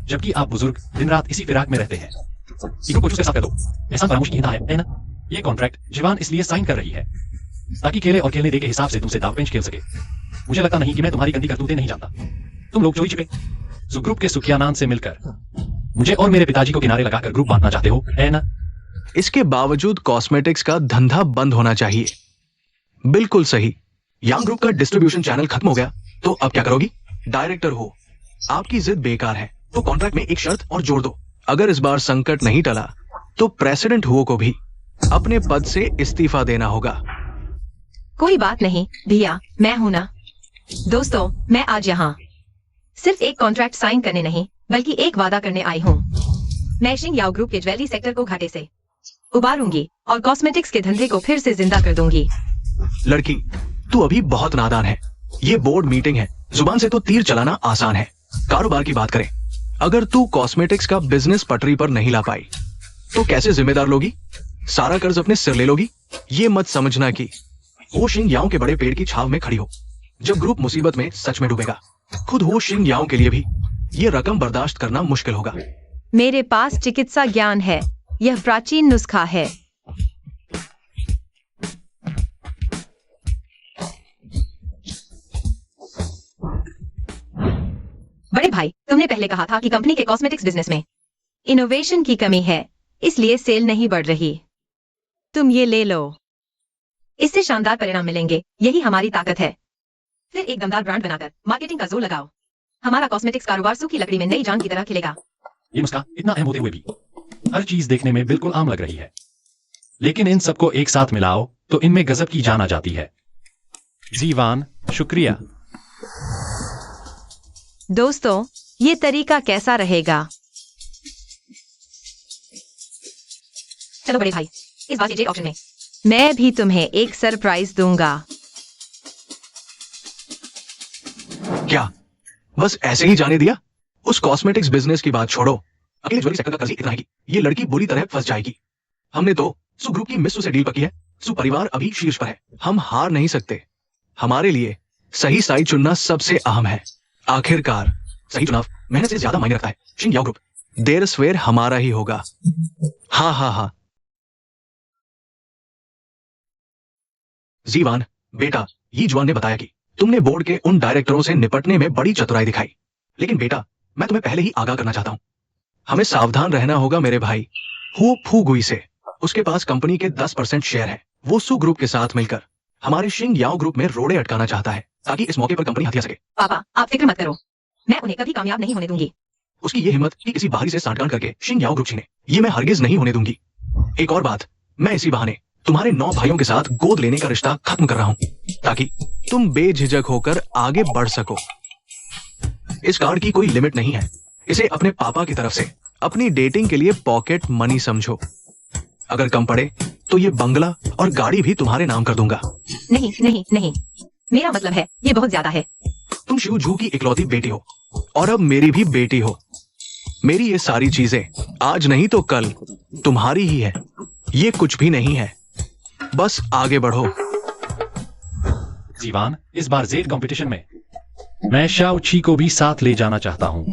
जबकि आप बुजुर्ग दिन रात इसी फिराक में रहते हैं। ईगो को उसके साथ कर दो, ऐसा परामर्श कीता है ना? ये कॉन्ट्रैक्ट जीवान इसलिए साइन कर रही है ताकि खेले और खेलने दे के हिसाब से तुमसे दावपेंच खेल सके। मुझे लगता नहीं कि मैं तुम्हारी गंदी करतूतें नहीं जानता। तुम लोग चोरी छिपे सुग्रुप के सुखियानान से मिलकर मुझे और मेरे पिताजी को किनारे लगाकर ग्रुप बांटना चाहते हो, है ना? इसके बावजूद कॉस्मेटिक्स का धंधा बंद होना चाहिए। बिल्कुल सही। यांग ग्रुप का डिस्ट्रीब्यूशन चैनल खत्म हो गया, तो अब क्या करोगी? डायरेक्टर हो, आपकी जिद बेकार है, तो कॉन्ट्रैक्ट में एक शर्त और जोड़ दो। अगर इस बार संकट नहीं टला तो प्रेसिडेंट हुओ को भी अपने पद से इस्तीफा देना होगा। कोई बात नहीं भैया, मैं हूं ना। दोस्तों, मैं आज यहाँ सिर्फ एक कॉन्ट्रैक्ट साइन करने नहीं बल्कि एक वादा करने आई हूँ। मैं शिंगयाओ ग्रुप के ज्वेलरी सेक्टर को घाटे से उबारूंगी और कॉस्मेटिक्स के धंधे को फिर से जिंदा कर दूंगी। लड़की, तू अभी बहुत नादान है। ये बोर्ड मीटिंग है, जुबान से तो तीर चलाना आसान है। कारोबार की बात करें, अगर तू कॉस्मेटिक्स का बिजनेस पटरी पर नहीं ला पाई तो कैसे जिम्मेदार लोगी? सारा कर्ज अपने सिर ले लोगी? ये मत समझना कि हो शिंगयाओ के बड़े पेड़ की छाव में खड़ी हो। जब ग्रुप मुसीबत में सच में डूबेगा, खुद हो शिंगयाओ के लिए भी ये रकम बर्दाश्त करना मुश्किल होगा। मेरे पास चिकित्सा ज्ञान है, यह प्राचीन नुस्खा है। बड़े भाई, तुमने पहले कहा था कि कंपनी के कॉस्मेटिक्स बिजनेस में इनोवेशन की कमी है, इसलिए सेल नहीं बढ़ रही। तुम ये ले लो, इससे शानदार परिणाम मिलेंगे। यही हमारी ताकत है। फिर एक दमदार ब्रांड बनाकर मार्केटिंग का जोर लगाओ। हमारा कॉस्मेटिक्स कारोबार सूखी लकड़ी में नई जान की तरह खिलेगा। ये नुस्खा इतना अहम होते हुए भी हर चीज देखने में बिल्कुल आम लग रही है, लेकिन इन सबको एक साथ मिलाओ तो इनमें गजब की जान आ जाती है। जीवान, शुक्रिया। दोस्तों, ये तरीका कैसा रहेगा? चलो बड़े भाई, इस बार जेट ऑप्शन में मैं भी तुम्हें एक सरप्राइज दूंगा। क्या बस ऐसे ही जाने दिया? उस कॉस्मेटिक्स बिजनेस की बात छोड़ो, अकेले ज्वेलरी सेक्टर का कर्ज इतना है कि ये लड़की बुरी तरह फंस जाएगी। हमने तो सु ग्रुप की मिस से डील पकी है। सु परिवार अभी शीर्ष पर है। हम हार नहीं सकते। हमारे लिए सही साइड चुनना सबसे अहम है। आखिरकार सही चुनाव मेहनत से ज्यादा मायने रखता है। शिंग याओ ग्रुप देर सवेर हमारा ही होगा। हाँ हाँ हाँ। जीवान बेटा, ये जुआन ने बताया कि तुमने बोर्ड के उन डायरेक्टरों से निपटने में बड़ी चतुराई दिखाई। लेकिन बेटा, मैं तुम्हें पहले ही आगाह करना चाहता हूं, हमें सावधान रहना होगा मेरे भाई। हु फू गुई से उसके पास कंपनी के 10% शेयर है। वो सु ग्रुप के साथ मिलकर हमारे शिंग याओ ग्रुप में रोड़े अटकाना चाहता है ताकि इस मौके पर कंपनी हथिया सके। पापा, आप फिक्र मत करो, मैं उन्हें कभी कामयाब नहीं होने दूंगी। उसकी ये हिम्मत कि किसी बाहरी से सांठगांठ करके शिंग याओ ग्रुप छीने, ये मैं हरगिज नहीं होने दूंगी। एक और बात, मैं इसी बहाने तुम्हारे 9 भाइयों के साथ गोद लेने का रिश्ता खत्म कर रहा हूं ताकि तुम बेझिझक होकर आगे बढ़ सको। इस कार्ड की कोई लिमिट नहीं है। इसे अपने पापा की तरफ से अपनी डेटिंग के लिए पॉकेट मनी समझो। अगर कम पड़े तो ये बंगला और गाड़ी भी तुम्हारे नाम कर दूंगा। नहीं नहीं नहीं, मेरा मतलब है ये बहुत ज्यादा है। तुम शिव जू की इकलौती बेटी हो और अब मेरी भी बेटी हो। मेरी ये सारी चीजें आज नहीं तो कल तुम्हारी ही है। ये कुछ भी नहीं है, बस आगे बढ़ो। जीवान, इस बार जेड कंपटीशन में मैं शाओ ची को भी साथ ले जाना चाहता हूँ।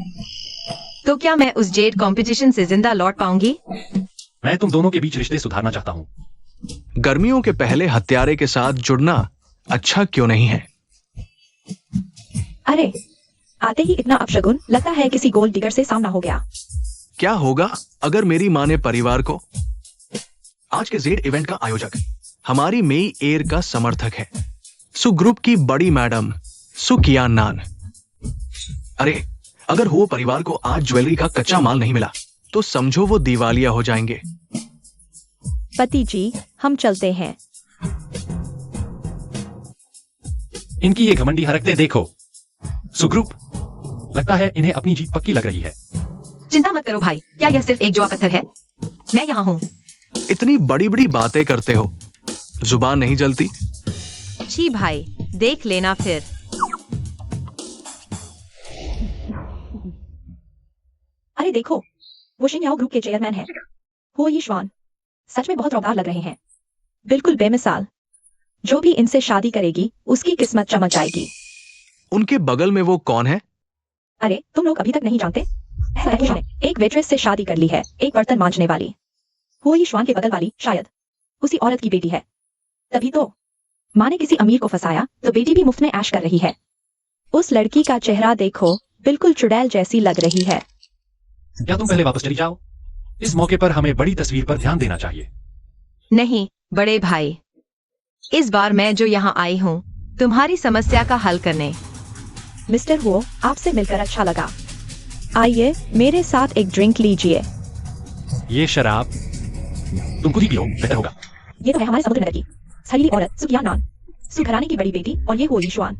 तो क्या मैं उस जेट कंपटीशन से जिंदा लौट पाऊंगी? मैं तुम दोनों के बीच रिश्ते सुधारना चाहता हूँ। गर्मियों के पहले हत्यारे के साथ जुड़ना अच्छा क्यों नहीं है? अरे, आते ही इतना अपशगुन, लगता है किसी गोल्ड डिगर से सामना हो गया। क्या होगा अगर मेरी माँ ने परिवार को? आज के जेड इवेंट का आयोजक हमारी मेई एयर का समर्थक है, सु ग्रुप की बड़ी मैडम सु कियान नान। अरे, अगर वो परिवार को आज ज्वेलरी का कच्चा माल नहीं मिला तो समझो वो दिवालिया हो जाएंगे। पति जी, हम चलते हैं। इनकी ये घमंडी हरकतें देखो। सुग्रुप, लगता है इन्हें अपनी जीत पक्की लग रही है। चिंता मत करो भाई, क्या यह सिर्फ एक जुआ पत्थर है? मैं यहाँ हूँ। इतनी बड़ी बड़ी बातें करते हो, जुबान नहीं जलती? छी भाई, देख लेना फिर। अरे देखो, वो शिंग याओ ग्रुप के चेयरमैन हैं। हो यी श्वान सच में बहुत रौबदार लग रहे हैं, बिल्कुल बेमिसाल। जो भी इनसे शादी करेगी उसकी किस्मत चमक जाएगी। उनके बगल में वो कौन है? अरे, तुम लोग अभी तक नहीं जानते? उसने एक वेट्रेस से शादी कर ली है, एक बर्तन मांजने वाली। हो यी श्वान के बगल वाली शायद उसी औरत की बेटी है। तभी तो माँ ने किसी अमीर को फंसाया तो बेटी भी मुफ्त में ऐश कर रही है। उस लड़की का चेहरा देखो, बिल्कुल चुड़ैल जैसी लग रही है। क्या तुम पहले वापस चली जाओ? इस मौके पर हमें बड़ी तस्वीर पर ध्यान देना चाहिए। नहीं बड़े भाई, इस बार मैं जो यहाँ आई हूँ तुम्हारी समस्या का हल करने। मिस्टर हुओ, आपसे मिलकर अच्छा लगा। आइए मेरे साथ एक ड्रिंक लीजिए। ये शराब तुम खुद ही पियो, बेहतर होगा। ये तो है हमारे समुद्र नगर की छलीली औरत सु कियान नान, सु घराने की बड़ी बेटी, और ये हो यी श्वान।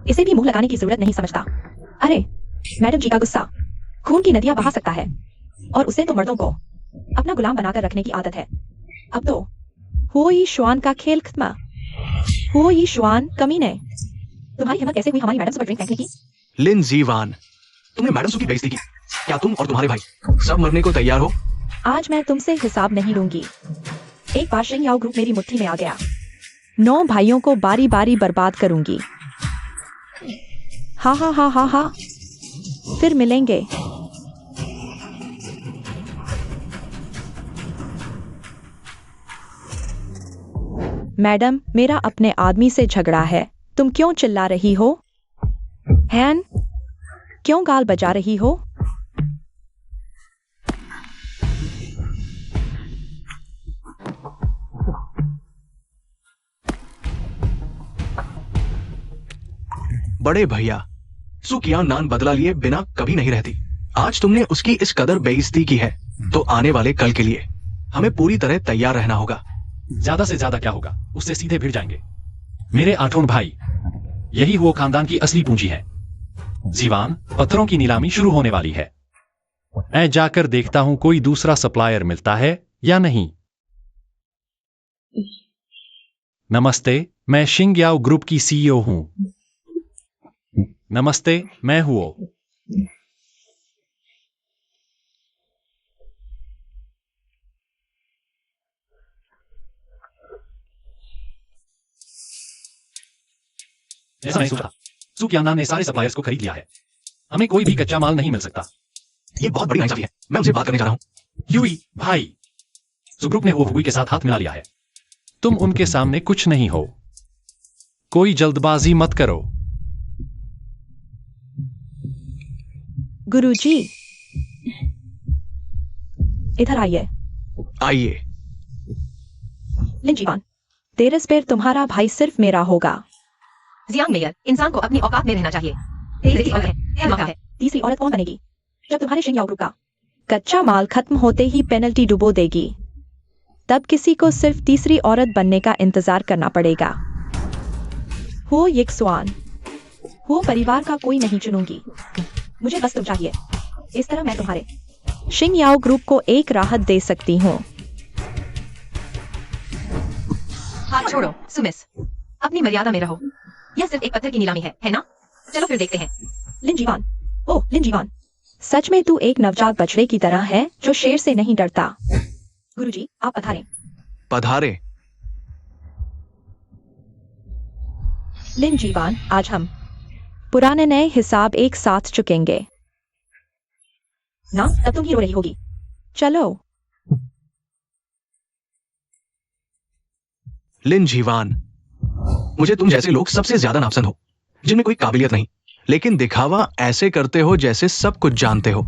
इसे भी मुंह लगाने की जरूरत नहीं समझता। अरे, मैडम जी का गुस्सा खून की नदियां बहा सकता है, और उसे तो मर्दों को अपना गुलाम बनाकर रखने की आदत है। अब तो हो यी श्वान का खेल खत्म। हो यी श्वान कमीने, तुम्हारी हिम्मत कैसे हुई हमारी मैडम पर ड्रिंक फेंकने की? लिन जीवान, तुमने मैडम सु की बेइज्जती की। क्या तुम और तुम्हारे भाई सब मरने को तैयार हो? आज मैं तुमसे हिसाब नहीं लूंगी। एक बार शिंग याओ ग्रुप मेरी मुट्ठी में आ गया, 9 भाइयों को बारी बारी बर्बाद करूंगी। हा हा हा हा हा, फिर मिलेंगे। मैडम, मेरा अपने आदमी से झगड़ा है। तुम क्यों चिल्ला रही हो? हैन, क्यों गाल बजा रही हो? बड़े भैया, सु कियान नान बदला लिए बिना कभी नहीं रहती। आज तुमने उसकी इस कदर बेइज्जती की है तो आने वाले कल के लिए हमें पूरी तरह तैयार रहना होगा। ज्यादा से ज्यादा क्या होगा, उससे सीधे भिड़ जाएंगे। मेरे 8 भाई, यही वो खानदान की असली पूंजी है। जीवान, पत्थरों की नीलामी शुरू होने वाली है। मैं जाकर देखता हूं कोई दूसरा सप्लायर मिलता है या नहीं। नमस्ते, मैं शिंग याओ ग्रुप की सीईओ हूं। नमस्ते, मैं हुओ। जैसा मैं सोचा, सुकियाना ने सारे सप्लायर्स को खरीद लिया है। हमें कोई भी कच्चा माल नहीं मिल सकता। ये बहुत बड़ी नाइंसाफी है। मैं उनसे बात करने जा रहा हूँ। ह्यूई भाई, सुग्रुप ने हुई के साथ हाथ मिला लिया है। तुम उनके सामने कुछ नहीं हो। कोई जल्दबाजी मत करो। गुरुजी, इधर आइए। आइए। लिंजीवान, तेरस पर तुम्हारा भाई सिर्फ मेरा होगा। जियांग मेयर, इंसान को अपनी औकात में रहना चाहिए। तेरी औरत है, यह मौका है। तीसरी औरत कौन बनेगी जब तुम्हारे शिंग याओ ग्रुप का कच्चा माल खत्म होते ही पेनल्टी डुबो देगी? तब किसी को सिर्फ तीसरी औरत बनने का इंतजार करना पड़ेगा। हो यिक्सुआन, हो परिवार का कोई नहीं चुनूंगी। मुझे बस तुम चाहिए। इस तरह मैं तुम्हारे शिंग याओ ग्रुप को एक राहत दे सकती हूँ। हाथ छोड़ो, सुमिस। अपनी मर्यादा में रहो। यह सिर्फ एक पत्थर की नीलामी है ना? चलो फिर देखते हैं। लिंजीवान, ओह लिंजीवान, सच में तू एक नवजात बछड़े की तरह है जो शेर से नहीं डरता। गुरुजी, आप पधारें। पधारे। लिंजीवान, आज हम पुराने नए हिसाब एक साथ चुकेंगे ना? तब तुम ही रो रही होगी। चलो। लिन जीवान, मुझे तुम जैसे लोग सबसे ज्यादा नापसंद हो, जिनमें कोई काबिलियत नहीं, लेकिन दिखावा ऐसे करते हो जैसे सब कुछ जानते हो।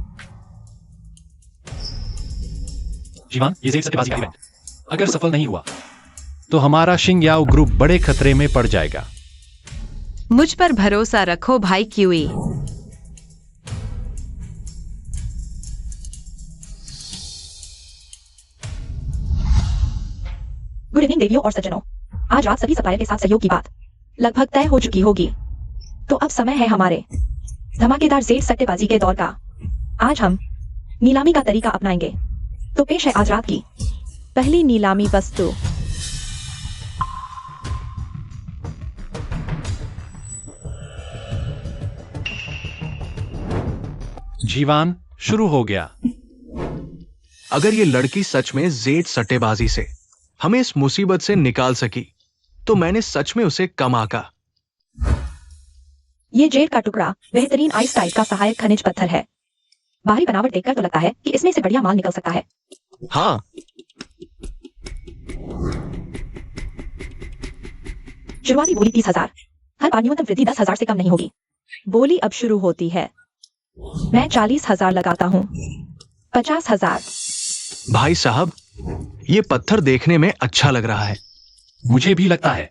जीवान, ये सट्टेबाजी का इवेंट अगर सफल नहीं हुआ तो हमारा शिंग याओ ग्रुप बड़े खतरे में पड़ जाएगा। मुझ पर भरोसा रखो भाई क्यूई। गुड इवनिंग देवियों और सज्जनों, आज रात सभी सप्लायर के साथ सहयोग की बात लगभग तय हो चुकी होगी। तो अब समय है हमारे धमाकेदार जेड सट्टेबाजी के दौर का। आज हम नीलामी का तरीका अपनाएंगे। तो पेश है आज रात की पहली नीलामी वस्तु। जीवान, शुरू हो गया। अगर ये लड़की सच में जेड सट्टेबाजी से हमें इस मुसीबत से निकाल सकी तो मैंने सच में उसे कम आका। ये जेड का टुकड़ा बेहतरीन आइस टाइप का सहायक खनिज पत्थर है। बाहरी बनावट देखकर तो लगता है कि इसमें से बढ़िया माल निकल सकता है। हाँ, शुरुआती बोली 30,000। हर बार न्यूनतम वृद्धि 10,000 से कम नहीं होगी। बोली अब शुरू होती है। मैं 40,000 लगाता हूँ। 50,000। भाई साहब, ये पत्थर देखने में अच्छा लग रहा है। मुझे भी लगता है।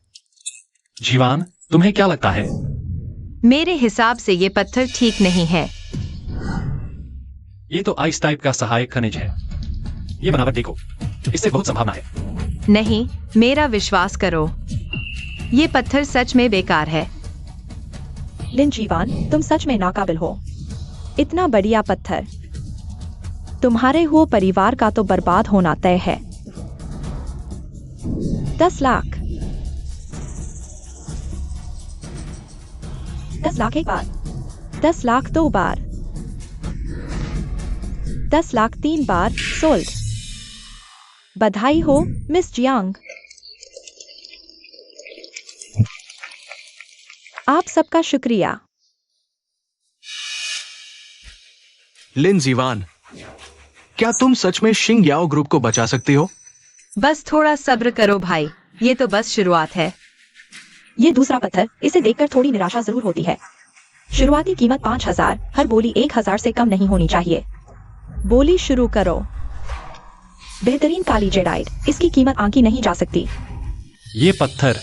जीवान, तुम्हें क्या लगता है? मेरे हिसाब से ये पत्थर ठीक नहीं है। ये तो आइस टाइप का सहायक खनिज है। ये बनावट देखो, इससे बहुत संभावना है। नहीं, मेरा विश्वास करो, ये पत्थर सच में बेकार है। लिन जीवान, तुम सच में नाकाबिल हो। इतना बढ़िया पत्थर तुम्हारे हुए परिवार का तो बर्बाद होना तय है। 10 लाख। 10 लाख एक बार, 10 लाख 2 बार, 10 लाख 3 बार सोल्ड। बधाई हो मिस जियांग। आप सबका शुक्रिया। लिन जीवान, क्या तुम सच में शिंग याओ ग्रुप को बचा सकती हो? बस थोड़ा सब्र करो भाई, ये तो बस शुरुआत है। ये दूसरा पत्थर, इसे देखकर थोड़ी निराशा जरूर होती है। शुरुआती कीमत 5,000, हर बोली 1,000 से कम नहीं होनी चाहिए। बोली शुरू करो। बेहतरीन काली जेडाइट, इसकी कीमत आंकी नहीं जा सकती। ये पत्थर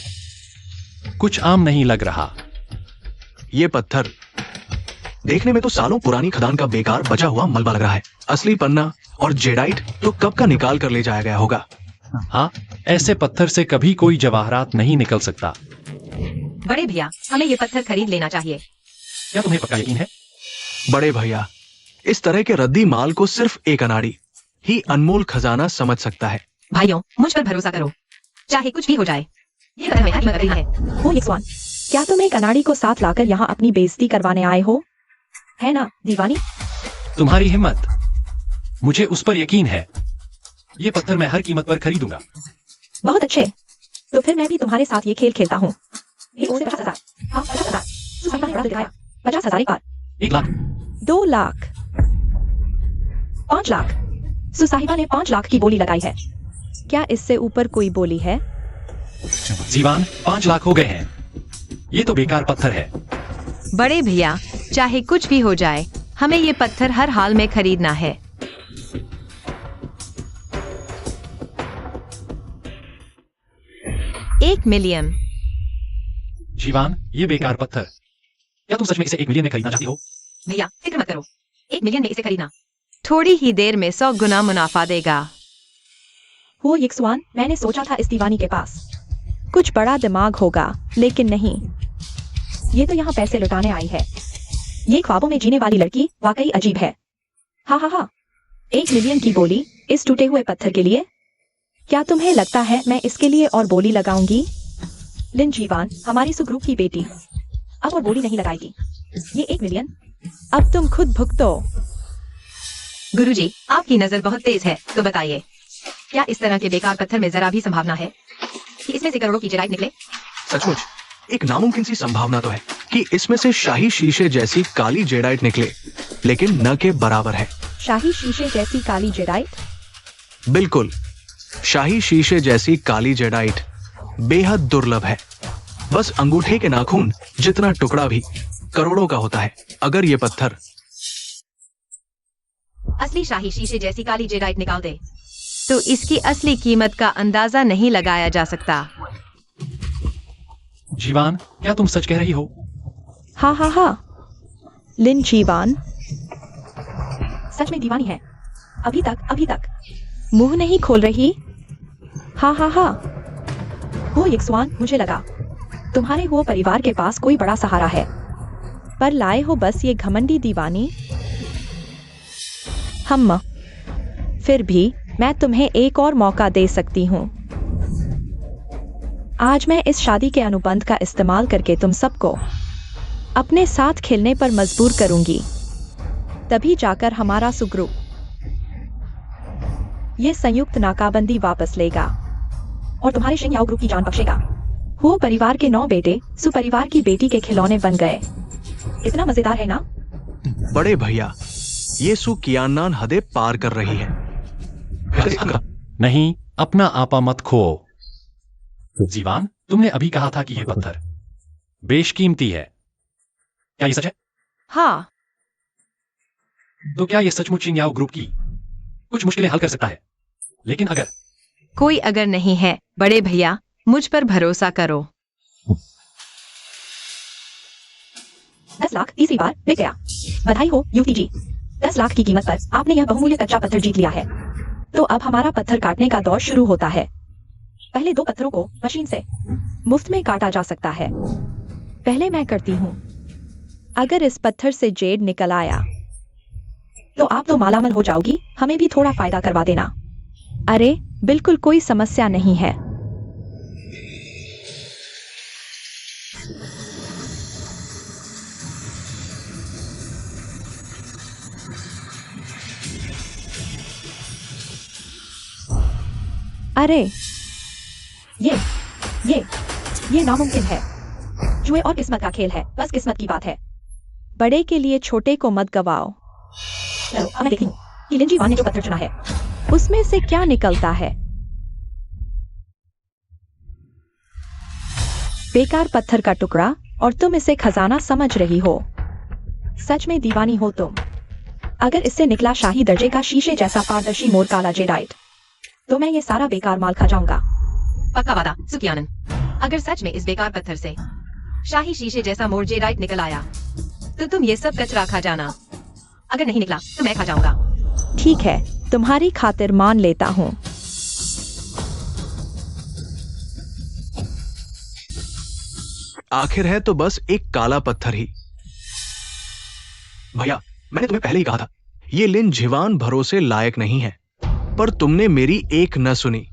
कुछ आम नहीं लग रहा। ये पत्थर देखने में तो सालों पुरानी खदान का बेकार बचा हुआ मलबा लग रहा है। असली पन्ना और जेडाइट तो कब का निकाल कर ले जाया गया होगा। हाँ, ऐसे पत्थर से कभी कोई जवाहरात नहीं निकल सकता। बड़े भैया, हमें ये पत्थर खरीद लेना चाहिए। क्या तुम्हें पक्का यकीन है? बड़े भैया, इस तरह के रद्दी माल को सिर्फ एक अनाड़ी ही अनमोल खजाना समझ सकता है। भाइयों, मुझ पर भरोसा करो। चाहे कुछ भी हो जाए, ये पत्थर मेरा कीमत रही है। हो यक्सवान, क्या तुम एक अनाड़ी को साथ लाकर यहाँ अपनी बेइज्जती करवाने आए हो? है ना दीवानी? तुम्हारी हिम्मत, मुझे उस पर यकीन है। ये पत्थर मैं हर कीमत पर खरीदूंगा। बहुत अच्छे, तो फिर मैं भी तुम्हारे साथ ये खेल खेलता हूँ। 50,000, हाँ 50,000, सुसाहिबा ने बड़ा दिखाया। 50,000 एक बार, 1 लाख, 2 लाख, 5 लाख। सुसाहिबा ने 5 लाख की बोली लगाई है। क्या इससे ऊपर कोई बोली है? जीवान 5 लाख हो गए हैं। ये तो बेकार पत्थर है। बड़े भैया, चाहे कुछ भी हो जाए, हमें ये पत्थर हर हाल में खरीदना है। $1 मिलियन। जीवान, ये बेकार पत्थर। क्या तुम सच में इसे 1 मिलियन में खरीदना चाहती हो? भैया फिक्र मत करो, 1 मिलियन में इसे खरीदना थोड़ी ही देर में 100 गुना मुनाफा देगा। हो यक्सवान, मैंने सोचा था इस दीवानी के पास कुछ बड़ा दिमाग होगा, लेकिन नहीं। ये तो यहाँ पैसे लुटाने आई है। ये ख्वाबों में जीने वाली लड़की वाकई अजीब है। हा हा हा, 1 मिलियन की बोली इस टूटे हुए पत्थर के लिए? क्या तुम्हें लगता है मैं इसके लिए और बोली लगाऊंगी? लिन जीवान, हमारी सुग्रुप की बेटी, अब और बोली नहीं लगाएगी। ये 1 मिलियन, अब तुम खुद भुगतो। गुरुजी, आपकी नजर बहुत तेज है, तो बताइए, क्या इस तरह के बेकार पत्थर में जरा भी संभावना है कि इसमें से करोड़ों की जेडाइट निकले? सचमुच एक नामुमकिन सी संभावना तो है कि इसमें से शाही शीशे जैसी काली जेडाइट निकले, लेकिन न के बराबर है। शाही शीशे जैसी काली जेडाइट? बिल्कुल, शाही शीशे जैसी काली जेडाइट बेहद दुर्लभ है। बस अंगूठे के नाखून जितना टुकड़ा भी करोड़ों का होता है। अगर ये पत्थर असली शाही शीशे जैसी काली जेडाइट निकाल दे, तो इसकी असली कीमत का अंदाजा नहीं लगाया जा सकता। जीवान, क्या तुम सच कह रही हो? हा हा हा, लिन जीवान सच में दीवानी है। अभी तक मुंह नहीं खोल रही। हा हा हा। हो यक्सवान, मुझे लगा तुम्हारे वो परिवार के पास कोई बड़ा सहारा है, पर लाए हो बस ये घमंडी दीवानी। हम फिर भी मैं तुम्हें एक और मौका दे सकती हूँ। आज मैं इस शादी के अनुबंध का इस्तेमाल करके तुम सबको अपने साथ खेलने पर मजबूर करूंगी। तभी जाकर हमारा सुग्रुप ये संयुक्त नाकाबंदी वापस लेगा और तुम्हारे शिंगयाओ ग्रुप की जान बख्शेगा। वो परिवार के 9 बेटे सुपरिवार की बेटी के खिलौने बन गए। इतना मजेदार है ना? बड़े भैया, ये सु कियानान हदें पार कर रही है। नहीं, अपना आपा मत खो। जीवान, तुमने अभी कहा था कि यह पत्थर बेशकीमती है। क्या ये सच है? हाँ, तो क्या ये सचमुच चिंगयाओ ग्रुप की कुछ मुश्किलें हल कर सकता है? लेकिन अगर कोई अगर नहीं है बड़े भैया, मुझ पर भरोसा करो। 10 लाख तीसरी बार बिक गया। बधाई हो युवती जी, 10 लाख की कीमत पर आपने यह बहुमूल्य कच्चा पत्थर जीत लिया है। तो अब हमारा पत्थर काटने का दौर शुरू होता है। पहले 2 पत्थरों को मशीन से मुफ्त में काटा जा सकता है। पहले मैं करती हूँ। अगर इस पत्थर से जेड निकल आया तो आप तो मालामाल हो जाओगी। हमें भी थोड़ा फायदा करवा देना। अरे बिल्कुल कोई समस्या नहीं है। अरे ये नामुमकिन है। जुए और किस्मत का खेल है, बस किस्मत की बात है। बड़े के लिए छोटे को मत गवाओ। चलो अब मैं देखती हूँ कि लिन जीवान ने जो पत्थर चुना है उसमें से क्या निकलता है। बेकार पत्थर का टुकड़ा, और तुम इसे खजाना समझ रही हो। सच में दीवानी हो तुम। अगर इससे निकला शाही दर्जे का शीशे जैसा पारदर्शी मोर काला जेडाइट, तो मैं ये सारा बेकार माल खा जाऊंगा। पक्का वादा सुकियानन, अगर सच में इस बेकार पत्थर से शाही शीशे जैसा मोर जेडाइट निकल आया, तो तुम ये सब कचरा खा जाना। अगर नहीं निकला तो मैं खा जाऊंगा। ठीक है, तुम्हारी खातिर मान लेता हूँ। आखिर है तो बस एक काला पत्थर ही। भैया, मैंने तुम्हें पहले ही कहा था, ये लिन जीवान भरोसे लायक नहीं है, पर तुमने मेरी एक न सुनी।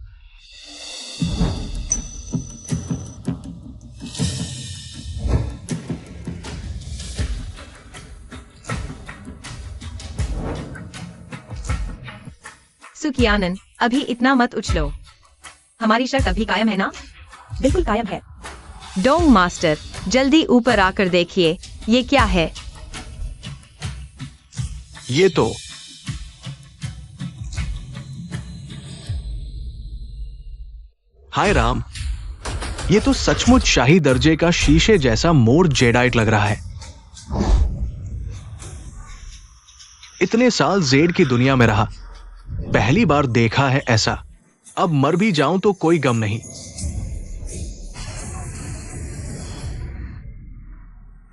सुकियानन, अभी इतना मत उछलो। हमारी शर्त अभी कायम है ना? बिल्कुल कायम है। डोंग मास्टर, जल्दी ऊपर आकर देखिए, ये क्या है? ये तो हाय राम, ये तो सचमुच शाही दर्जे का शीशे जैसा मोर जेडाइट लग रहा है। इतने साल जेड की दुनिया में रहा, पहली बार देखा है ऐसा। अब मर भी जाऊं तो कोई गम नहीं।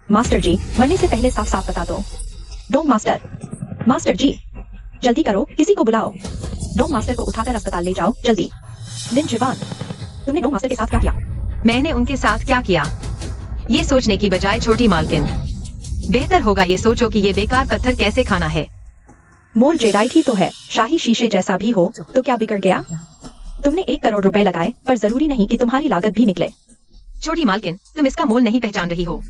मास्टर जी, मरने से पहले साफ साफ बता दो। डोंग मास्टर, मास्टर जी, जल्दी करो, किसी को बुलाओ। डोंग मास्टर को उठाकर अस्पताल ले जाओ, जल्दी। लिन जिवान, तुमने डोंग मास्टर के साथ क्या किया? मैंने उनके साथ क्या किया, ये सोचने की बजाय छोटी मालकिन, बेहतर होगा ये सोचो कि ये बेकार पत्थर कैसे खाना है। मोर जेडाइट ही तो है, शाही शीशे जैसा भी हो तो क्या बिगड़ गया? तुमने 1 करोड़ रुपए लगाए, पर जरूरी नहीं कि तुम्हारी लागत भी निकले। छोटी मालकिन, तुम इसका मोल नहीं पहचान रही हो।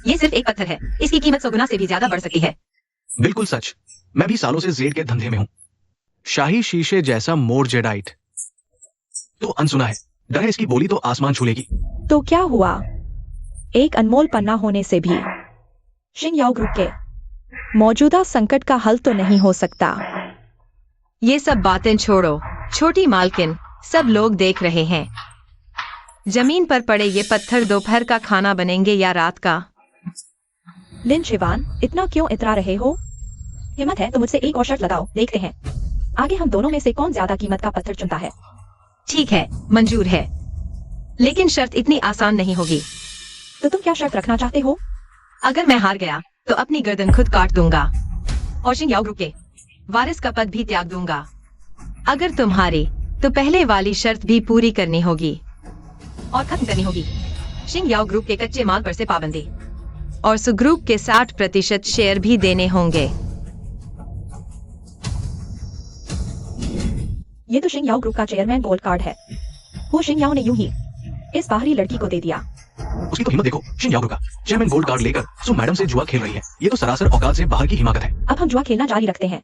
ये सिर्फ एक पत्थर है, इसकी कीमत 100 गुना से भी ज्यादा बढ़ सकती है। बिल्कुल सच, मैं भी सालों से जेड के धंधे में हूं। शाही शीशे जैसा मोर जेडाइट तो अनसुना है, डर है इसकी बोली तो आसमान छू लेगी। तो क्या हुआ? एक अनमोल पन्ना होने से भी शिंग याओ ग्रुप के मौजूदा संकट का हल तो नहीं हो सकता। ये सब बातें छोड़ो छोटी मालकिन, सब लोग देख रहे हैं। जमीन पर पड़े ये पत्थर दोपहर का खाना बनेंगे या रात का? लिन शिवान, इतना क्यों इतरा रहे हो? हिम्मत है तो मुझसे एक और शर्त लगाओ, देखते हैं आगे हम दोनों में से कौन ज्यादा कीमत का पत्थर चुनता है। ठीक है, मंजूर है, लेकिन शर्त इतनी आसान नहीं होगी। तो तुम क्या शर्त रखना चाहते हो? अगर मैं हार गया तो अपनी गर्दन खुद काट दूंगा और शिंग याओ ग्रुप के वारिस का पद भी त्याग दूंगा। अगर तुम हारे तो पहले वाली शर्त भी पूरी करनी होगी और खत्म करनी होगी शिंग याओ ग्रुप के कच्चे माल पर से पाबंदी, और सुग्रुप के 60% शेयर भी देने होंगे। ये तो शिंग याओ ग्रुप का चेयरमैन गोल्ड कार्ड है। वो शिंग याओ ने यूं ही इस बाहरी लड़की को दे दिया। उसकी तो हिम्मत देखो, शिन याओ का चेयरमैन गोल्ड कार्ड लेकर सु मैडम से जुआ खेल रही है। ये तो सरासर औकात से बाहर की हिमाकत है। अब हम जुआ खेलना जारी रखते हैं।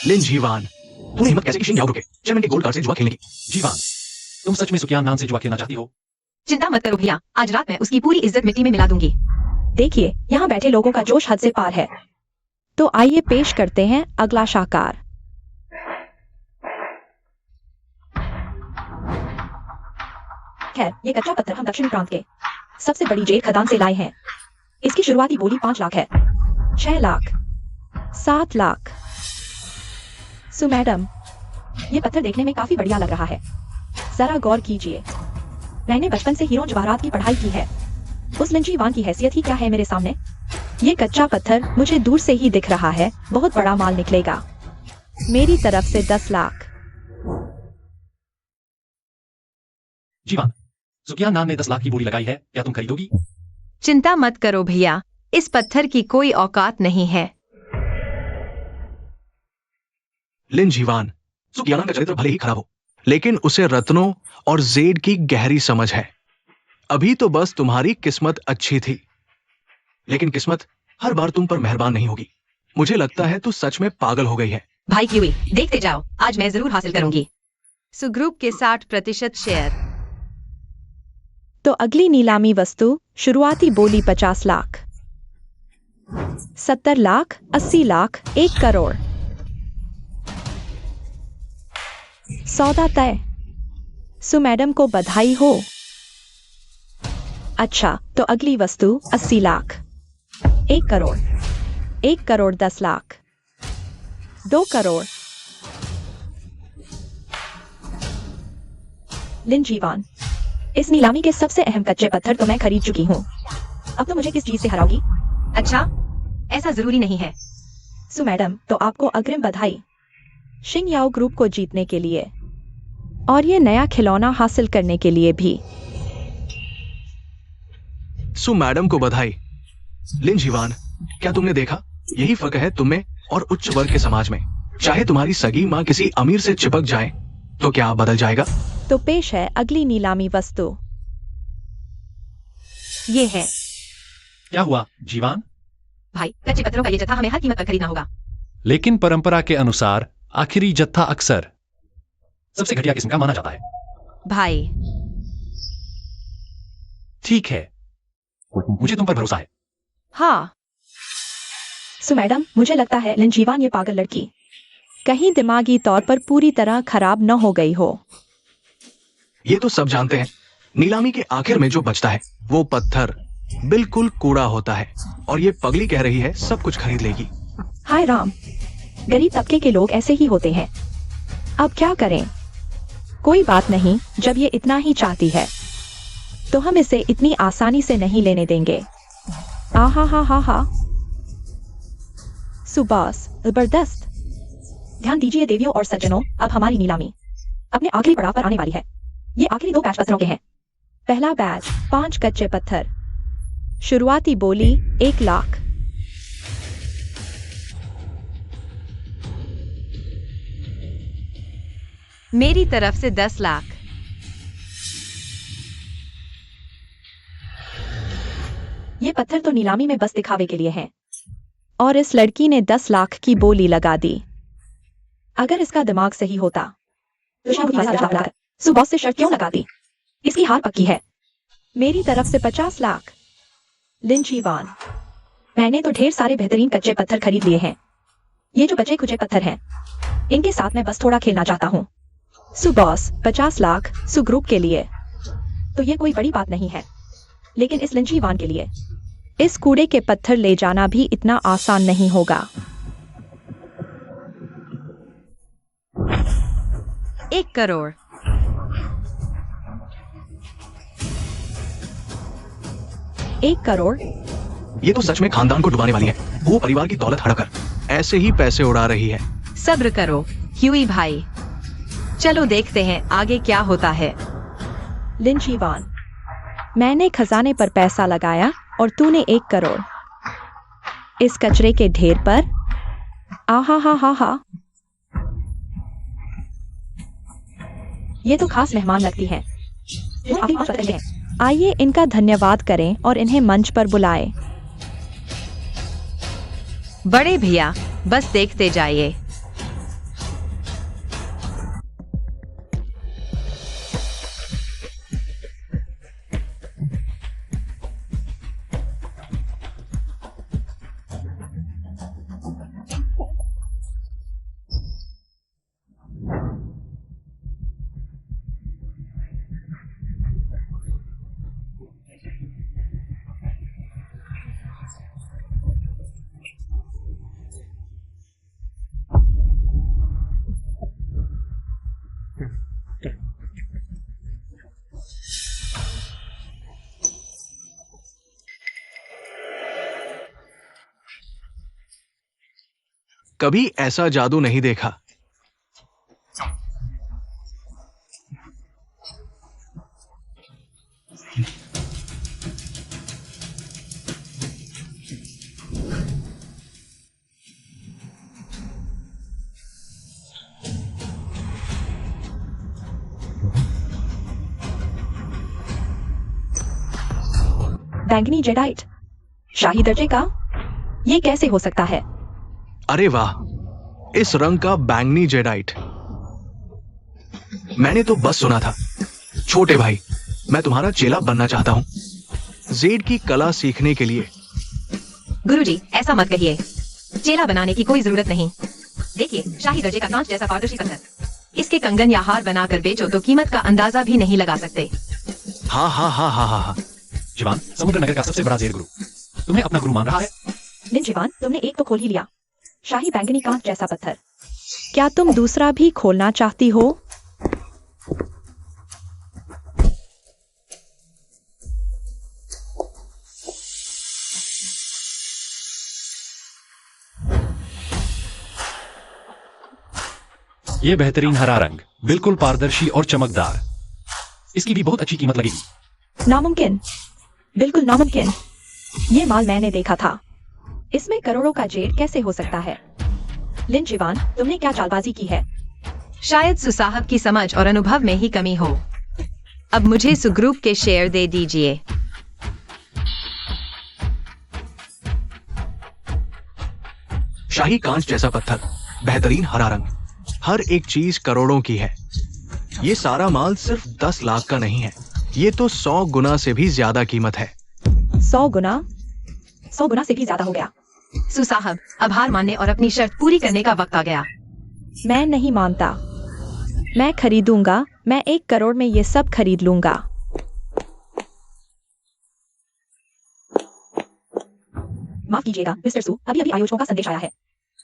लिन जीवान, तुम्हें हिम्मत कैसे की शिन याओ के चेयरमैन के गोल्ड कार्ड से जुआ खेलने की? जीवान, तुम सच में सुकियान नाम से जुआ खेलना चाहती हो? चिंता मत करो भैया, आज रात मैं उसकी पूरी इज्जत मिट्टी में मिला दूंगी। देखिए, यहाँ बैठे लोगों का जोश हद से पार है। तो आइए पेश करते हैं अगला शाहकार। खैर, ये कच्चा पत्थर हम दक्षिणी प्रांत के सबसे बड़ी जेल खदान से लाए हैं। इसकी शुरुआती बोली 5 लाख है। 6 लाख, 7 लाख। सो मैडम, ये पत्थर देखने में काफी बढ़िया लग रहा है, जरा गौर कीजिए। मैंने बचपन से हीरो जवाहरात की पढ़ाई की है, उस लिंची वान की हैसियत ही क्या है मेरे सामने। ये कच्चा पत्थर मुझे दूर से ही दिख रहा है, बहुत बड़ा माल निकलेगा। मेरी तरफ से 10 लाख। जीवान, सुकियान नाम ने 10 लाख की बोली लगाई है, क्या तुम खरीदोगी? चिंता मत करो भैया, इस पत्थर की कोई औकात नहीं है। लिन जीवान, सुकियाना का चरित्र भले ही खराब हो, लेकिन उसे रत्नों और जेड की गहरी समझ है। अभी तो बस तुम्हारी किस्मत अच्छी थी, लेकिन किस्मत हर बार तुम पर मेहरबान नहीं होगी। मुझे लगता है तू सच में पागल हो गई है। भाई क्यूई, देखते जाओ, आज मैं जरूर हासिल करूंगी सुग्रुप के 60% शेयर। तो अगली नीलामी वस्तु शुरुआती बोली 50 लाख, 70 लाख, 80 लाख, 1 करोड़। सौदा तय। सु मैडम को बधाई हो। अच्छा, तो अगली वस्तु 80 लाख, 1 करोड़, 1 करोड़ 10 लाख, 2 करोड़। लिन जीवान, इस नीलामी के सबसे अहम कच्चे पत्थर तो मैं खरीद चुकी हूँ। अब तो मुझे किस चीज से हराओगी? अच्छा, ऐसा जरूरी नहीं है। सु मैडम, तो आपको अग्रिम बधाई शिंग याओ ग्रुप को जीतने के लिए और ये नया खिलौना हासिल करने के लिए भी। सु मैडम को बधाई। लिन जीवान, क्या तुमने देखा, यही फर्क है तुम में और उच्च वर्ग के समाज में। चाहे तुम्हारी सगी माँ किसी अमीर से चिपक जाए तो क्या बदल जाएगा? तो पेश है अगली नीलामी वस्तु। ये है। क्या हुआ जीवान? भाई, कच्चे पत्थरों का ये जत्था हमें हर कीमत पर खरीदना होगा। लेकिन परंपरा के अनुसार आखिरी जत्था अक्सर सबसे घटिया किस्म का माना जाता है। भाई, ठीक है, मुझे तुम पर भरोसा है। हाँ, सो मैडम, मुझे लगता है लिन जीवान ये पागल लड़की कहीं दिमागी तौर पर पूरी तरह खराब न हो गई हो। ये तो सब जानते हैं, नीलामी के आखिर में जो बचता है वो पत्थर बिल्कुल कूड़ा होता है, और ये पगली कह रही है सब कुछ खरीद लेगी। हाय राम, गरीब तबके के लोग ऐसे ही होते हैं। अब क्या करें? कोई बात नहीं, जब ये इतना ही चाहती है तो हम इसे इतनी आसानी से नहीं लेने देंगे। आहा हा हा हा, सुबास, जबरदस्त। ध्यान दीजिए देवियों और सज्जनों, अब हमारी नीलामी अपने आखिरी पड़ाव पर आने वाली है। ये आखिरी 2 बैच पत्थरों के हैं। पहला बैच 5 कच्चे पत्थर। शुरुआती बोली 1 लाख। मेरी तरफ से 10 लाख। ये पत्थर तो नीलामी में बस दिखावे के लिए हैं। और इस लड़की ने 10 लाख की बोली लगा दी। अगर इसका दिमाग सही होता तो शायद सुबह से शर्त क्यों लगा दी? इसकी हार पक्की है। मेरी तरफ से 50 लाख। लिन जीवान, मैंने तो ढेर सारे बेहतरीन कच्चे पत्थर खरीद लिए हैं। ये जो बचे खुचे पत्थर हैं, इनके साथ मैं बस थोड़ा खेलना चाहता हूँ। सुबॉस 50 लाख सुग्रुप के लिए तो ये कोई बड़ी बात नहीं है, लेकिन इस लिन जीवान के लिए इस कूड़े के पत्थर ले जाना भी इतना आसान नहीं होगा। 1 करोड़। 1 करोड़? ये तो सच में खानदान को डुबाने वाली है। वो परिवार की दौलत हड़कर ऐसे ही पैसे उड़ा रही है। सब्र करो ह्यूई भाई, चलो देखते हैं आगे क्या होता है। लिन जीवान, मैंने खजाने पर पैसा लगाया और तूने 1 करोड़ इस कचरे के ढेर पर। आहा हा हा हा, ये तो खास मेहमान लगती हैं। वो आगे बात कर रही हैं। आइए इनका धन्यवाद करें और इन्हें मंच पर बुलाएं। बड़े भैया, बस देखते जाइए। कभी ऐसा जादू नहीं देखा। बैंगनी जेडाइट, शाही दर्जे का? ये कैसे हो सकता है? अरे वाह, इस रंग का बैंगनी जेडाइट। मैंने तो बस सुना था। छोटे भाई, मैं तुम्हारा चेला बनना चाहता हूँ, जेड की कला सीखने के लिए। गुरुजी, ऐसा मत कहिए। चेला बनाने की कोई जरूरत नहीं। देखिए, शाही दर्जे का कांच जैसा पारदर्शी पत्थर। इसके कंगन या हार बनाकर बेचो तो कीमत का अंदाजा भी नहीं लगा सकते। हाँ हाँ हाँ हाँ हाँ हाँ। जीवान, समुद्र नगर का सबसे बड़ा जेल गुरु तुम्हें अपना गुरु मान रहा है। लिन जीवान, तुमने एक तो खोल ही लिया, शाही बैंगनी कांच जैसा पत्थर। क्या तुम दूसरा भी खोलना चाहती हो? ये बेहतरीन हरा रंग, बिल्कुल पारदर्शी और चमकदार। इसकी भी बहुत अच्छी कीमत लगेगी। नामुमकिन, बिल्कुल नामुमकिन। ये माल मैंने देखा था। इसमें करोड़ों का जेड कैसे हो सकता है? लिन जीवान, तुमने क्या चालबाजी की है? शायद सुसाहब की समझ और अनुभव में ही कमी हो। अब मुझे सुग्रुप के शेयर दे दीजिए। शाही कांच जैसा पत्थर, बेहतरीन हरा रंग, हर एक चीज करोड़ों की है। ये सारा माल सिर्फ 10 लाख का नहीं है, ये तो 100 गुना से भी ज्यादा कीमत है। 100 गुना? 100 गुना से भी ज्यादा हो गया। सु साहब, अब हार मानने और अपनी शर्त पूरी करने का वक्त आ गया। मैं नहीं मानता। मैं खरीदूंगा। मैं 1 करोड़ में ये सब खरीद लूंगा। माफ कीजिएगा मिस्टर सू, अभी अभी आयोजकों का संदेश आया है।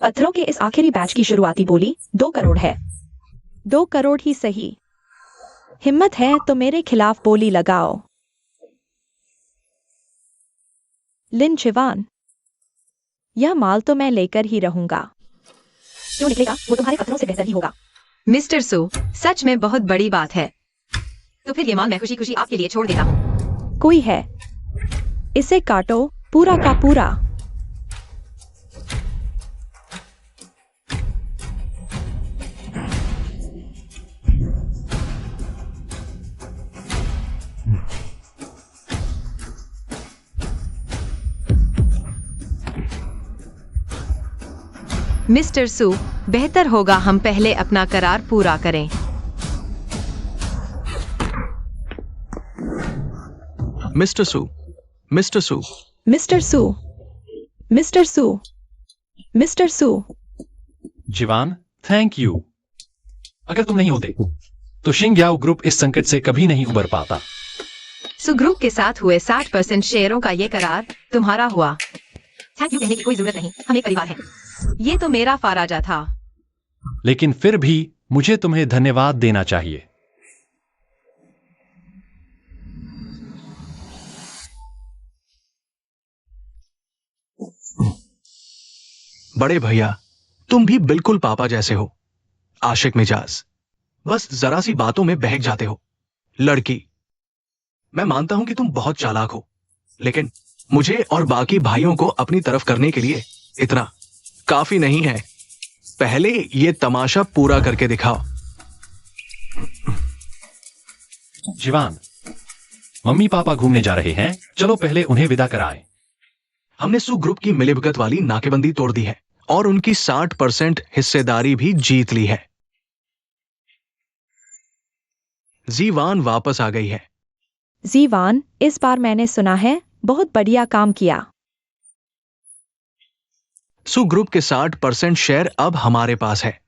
पत्थरों के इस आखिरी बैच की शुरुआती बोली 2 करोड़ है। 2 करोड़ ही सही। हिम्मत है तो मेरे खिलाफ बोली लगाओ। लिन चिवान, यह माल तो मैं लेकर ही रहूंगा। जो निकलेगा वो तुम्हारे पत्थरों से बेहतर ही होगा। मिस्टर सू, सच में बहुत बड़ी बात है। तो फिर ये माल मैं खुशी खुशी आपके लिए छोड़ देता हूँ। कोई है, इसे काटो पूरा का पूरा। मिस्टर सू, बेहतर होगा हम पहले अपना करार पूरा करें। Mister Su, mister Su, mister Su, mister Su, mister Su. जीवान, थैंक यू। अगर तुम नहीं होते तो शिंग्याओ ग्रुप इस संकट से कभी नहीं उबर पाता। सू ग्रुप के साथ हुए 60% शेयरों का ये करार तुम्हारा हुआ। थैंक यू कहने की कोई जरूरत नहीं, हम एक परिवार हैं। ये तो मेरा फाराजा था। लेकिन फिर भी मुझे तुम्हें धन्यवाद देना चाहिए। बड़े भैया, तुम भी बिल्कुल पापा जैसे हो। आशिक मिजाज, बस जरा सी बातों में बहक जाते हो। लड़की, मैं मानता हूं कि तुम बहुत चालाक हो, लेकिन मुझे और बाकी भाइयों को अपनी तरफ करने के लिए इतना काफी नहीं है। पहले ये तमाशा पूरा करके दिखाओ। जीवान, मम्मी पापा घूमने जा रहे हैं, चलो पहले उन्हें विदा कराएं। हमने सू ग्रुप की मिलीभगत वाली नाकेबंदी तोड़ दी है और उनकी 60% हिस्सेदारी भी जीत ली है। जीवान वापस आ गई है। जीवान, इस बार मैंने सुना है बहुत बढ़िया काम किया। सू ग्रुप के 60% शेयर अब हमारे पास है।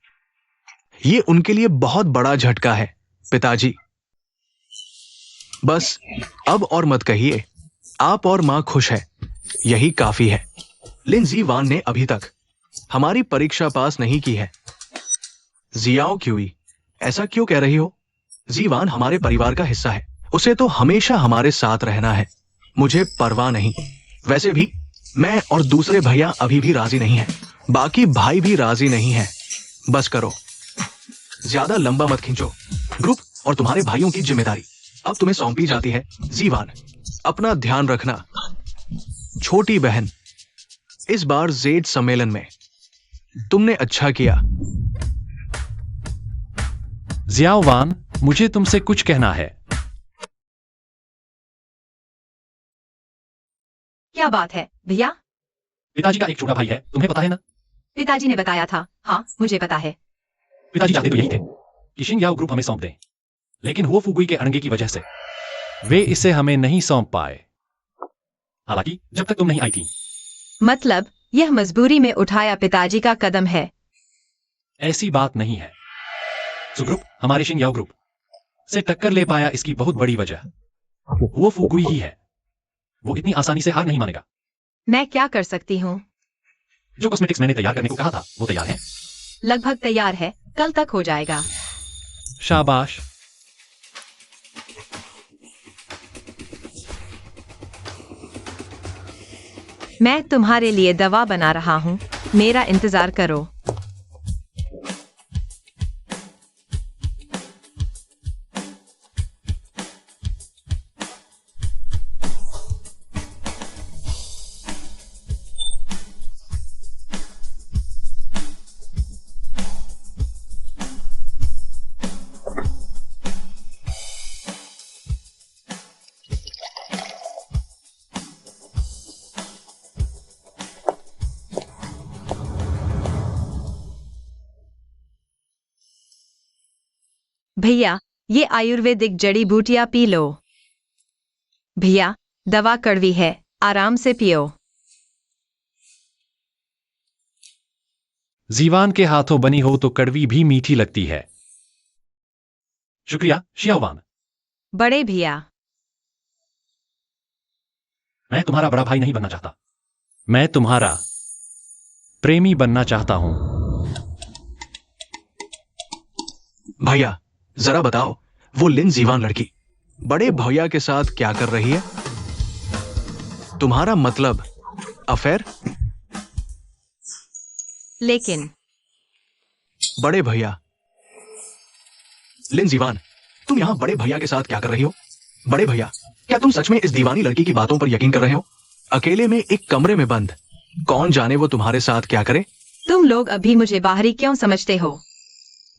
ये उनके लिए बहुत बड़ा झटका है पिताजी। बस अब और मत कहिए, आप और मां खुश है, यही काफी है। लिंजी वान ने अभी तक हमारी परीक्षा पास नहीं की है। जियाओ क्यूई, ऐसा क्यों कह रही हो? जीवान हमारे परिवार का हिस्सा है, उसे तो हमेशा हमारे साथ रहना है। मुझे परवाह नहीं। वैसे भी मैं और दूसरे भैया अभी भी राजी नहीं हैं। बाकी भाई भी राजी नहीं है। बस करो, ज्यादा लंबा मत खींचो। ग्रुप और तुम्हारे भाइयों की जिम्मेदारी अब तुम्हें सौंपी जाती है। जीवान, अपना ध्यान रखना। छोटी बहन, इस बार जेड सम्मेलन में तुमने अच्छा किया। जियाओवान, मुझे तुमसे कुछ कहना है। क्या बात है भैया? पिताजी का एक छोटा भाई है, तुम्हें पता है ना? पिताजी ने बताया था। हाँ, मुझे पता है। पिताजी चाहते तो यही थे कि शिंग्याओ ग्रुप हमें सौंप दें, लेकिन हुओ फुगुई के अड़ंगे की वजह से वे इसे हमें नहीं सौंप पाए। हालांकि जब तक तुम नहीं आई थी। मतलब यह मजबूरी में उठाया पिताजी का कदम है। ऐसी बात नहीं है। सु ग्रुप हमारे शिंग्याओ ग्रुप से टक्कर ले पाया, इसकी बहुत बड़ी वजह वो फुगुई ही है। वो इतनी आसानी से हार नहीं मानेगा। मैं क्या कर सकती हूँ? जो कॉस्मेटिक्स मैंने तैयार करने को कहा था वो तैयार है। लगभग तैयार है, कल तक हो जाएगा। शाबाश। मैं तुम्हारे लिए दवा बना रहा हूँ, मेरा इंतजार करो। भैया, ये आयुर्वेदिक जड़ी बूटियां पी लो। भैया, दवा कड़वी है, आराम से पियो। जीवान के हाथों बनी हो तो कड़वी भी मीठी लगती है। शुक्रिया शियावान। बड़े भैया, मैं तुम्हारा बड़ा भाई नहीं बनना चाहता, मैं तुम्हारा प्रेमी बनना चाहता हूं। भैया, जरा बताओ, वो लिन जीवान लड़की बड़े भैया के साथ क्या कर रही है? तुम्हारा मतलब अफेयर? लेकिन बड़े भैया, लिन जीवान, तुम यहां बड़े भैया के साथ क्या कर रही हो? बड़े भैया, क्या तुम सच में इस दीवानी लड़की की बातों पर यकीन कर रहे हो? अकेले में एक कमरे में बंद, कौन जाने वो तुम्हारे साथ क्या करे? तुम लोग अभी मुझे बाहरी क्यों समझते हो?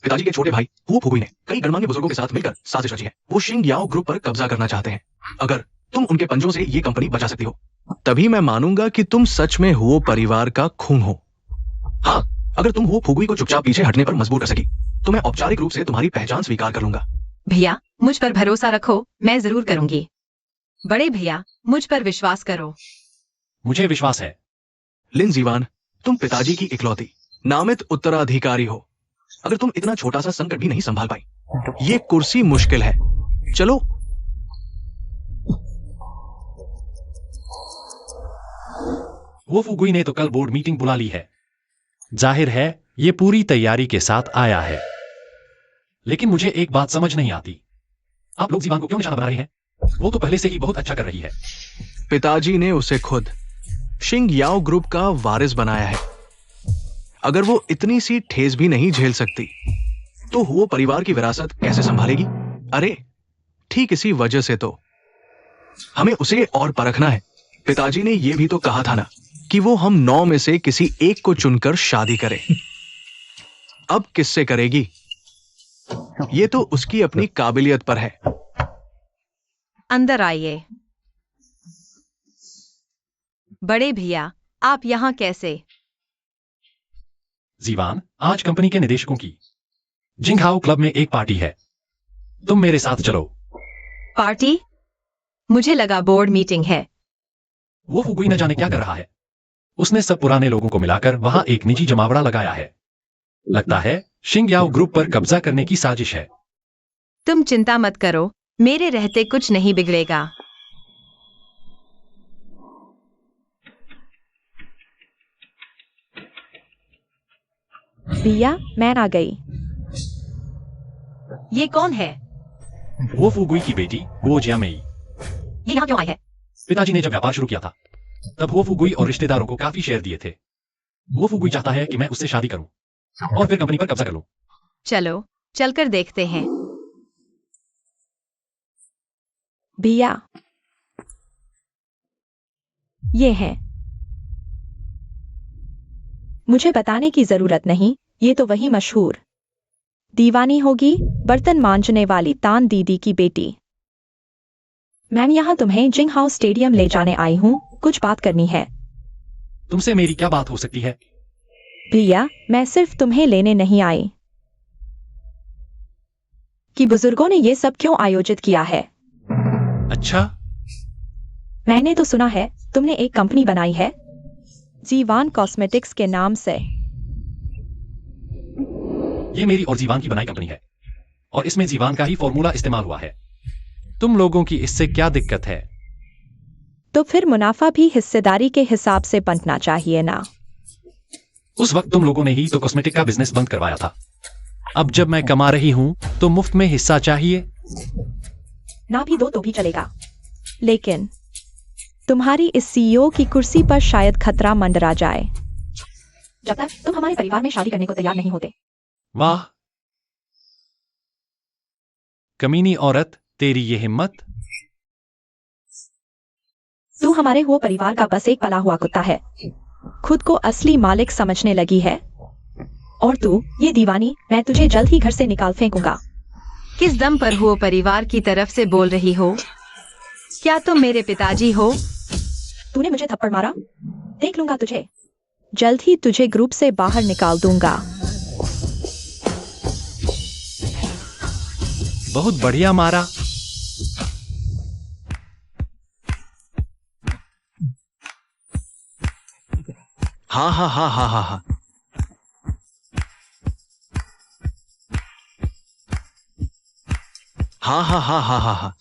पिताजी के छोटे भाई हु फुगुई ने कई गणमान्य बुजुर्गों के साथ मिलकर साजिश रची है। वो शिंग याओ ग्रुप पर कब्जा करना चाहते हैं। अगर तुम उनके पंजों से ये कंपनी बचा सकती हो, तभी मैं मानूंगा कि तुम सच में हुओ परिवार का खून हो। हाँ, अगर तुम हुओ फुगुई को चुपचाप पीछे हटने पर मजबूर कर सकी, तो मैं औपचारिक रूप से तुम्हारी पहचान स्वीकार कर लूंगा। भैया, मुझ पर भरोसा रखो, मैं जरूर करूंगी। बड़े भैया, मुझ पर विश्वास करो। मुझे विश्वास है। लिन जीवान, तुम पिताजी की इकलौती नामित उत्तराधिकारी हो। अगर तुम इतना छोटा सा संकट भी नहीं संभाल पाई, ये कुर्सी मुश्किल है। चलो। वो फुगुई ने तो कल बोर्ड मीटिंग बुला ली है। जाहिर है ये पूरी तैयारी के साथ आया है। लेकिन मुझे एक बात समझ नहीं आती, आप लोग जीवान को क्यों निशाना बना रहे हैं? वो तो पहले से ही बहुत अच्छा कर रही है। पिताजी ने उसे खुद शिंग याओ ग्रुप का वारिस बनाया है। अगर वो इतनी सी ठेस भी नहीं झेल सकती, तो वो परिवार की विरासत कैसे संभालेगी? अरे, ठीक इसी वजह से तो हमें उसे और परखना है। पिताजी ने ये भी तो कहा था ना कि वो हम 9 में से किसी एक को चुनकर शादी करे। अब किससे करेगी, ये तो उसकी अपनी काबिलियत पर है। अंदर आइए। बड़े भैया, आप यहाँ कैसे? जीवान, आज कंपनी के निदेशकों की जिंगहाओ क्लब में एक पार्टी है, तुम मेरे साथ चलो। पार्टी? मुझे लगा बोर्ड मीटिंग है। वो फुगुई न जाने क्या कर रहा है। उसने सब पुराने लोगों को मिलाकर वहां एक निजी जमावड़ा लगाया है। लगता है शिंग याओ ग्रुप पर कब्जा करने की साजिश है। तुम चिंता मत करो, मेरे रहते कुछ नहीं बिगड़ेगा। भैया, मैं आ गई। ये कौन है? वो फुगुई की बेटी वो जियामेई। ये यहाँ क्यों आई है? पिताजी ने जब व्यापार शुरू किया था, तब वो फुगुई और रिश्तेदारों को काफी शेयर दिए थे। वो फुगुई चाहता है कि मैं उससे शादी करूं और फिर कंपनी पर कब्जा कर लूं। चलो, चलकर देखते हैं। भैया, ये है। मुझे बताने की जरूरत नहीं, ये तो वही मशहूर दीवानी होगी, बर्तन मांजने वाली तान दीदी की बेटी। मैं यहाँ तुम्हें जिंगहाओ स्टेडियम ले जाने आई हूँ, कुछ बात करनी है। तुमसे मेरी क्या बात हो सकती है? भैया, मैं सिर्फ तुम्हें लेने नहीं आई कि बुजुर्गों ने ये सब क्यों आयोजित किया है। अच्छा, मैंने तो सुना है तुमने एक कंपनी बनाई है जीवान कॉस्मेटिक्स के नाम से। ये मेरी और जीवान की बनाई कंपनी है और इसमें जीवान का ही फॉर्मूला इस्तेमाल हुआ है। तुम लोगों की इससे क्या दिक्कत है? तो फिर मुनाफा भी हिस्सेदारी के हिसाब से बंटना चाहिए ना। उस वक्त तुम लोगों ने ही तो कॉस्मेटिक का बिजनेस बंद करवाया था। अब जब मैं कमा रही हूं तो मुफ्त में हिस्सा चाहिए। ना भी दो तो भी चलेगा, लेकिन तुम्हारी इस सीईओ की कुर्सी पर शायद खतरा मंडरा जाए जब तक तुम हमारे परिवार में शादी करने को तैयार नहीं होते। वाह कमीनी औरत, तेरी ये हिम्मत। तू हमारे वो परिवार का बस एक पला हुआ कुत्ता है, खुद को असली मालिक समझने लगी है। और तू ये दीवानी, मैं तुझे जल्द ही घर से निकाल फेंकूंगा। किस दम पर हो परिवार की तरफ से बोल रही हो? क्या तुम मेरे पिताजी हो? तूने मुझे थप्पड़ मारा, देख लूंगा तुझे। जल्द ही तुझे ग्रुप से बाहर निकाल दूंगा। बहुत बढ़िया मारा। हाँ हाँ हाँ हाँ हाँ हाँ। हाँ हाँ हाँ हाँ हाँ हाँ।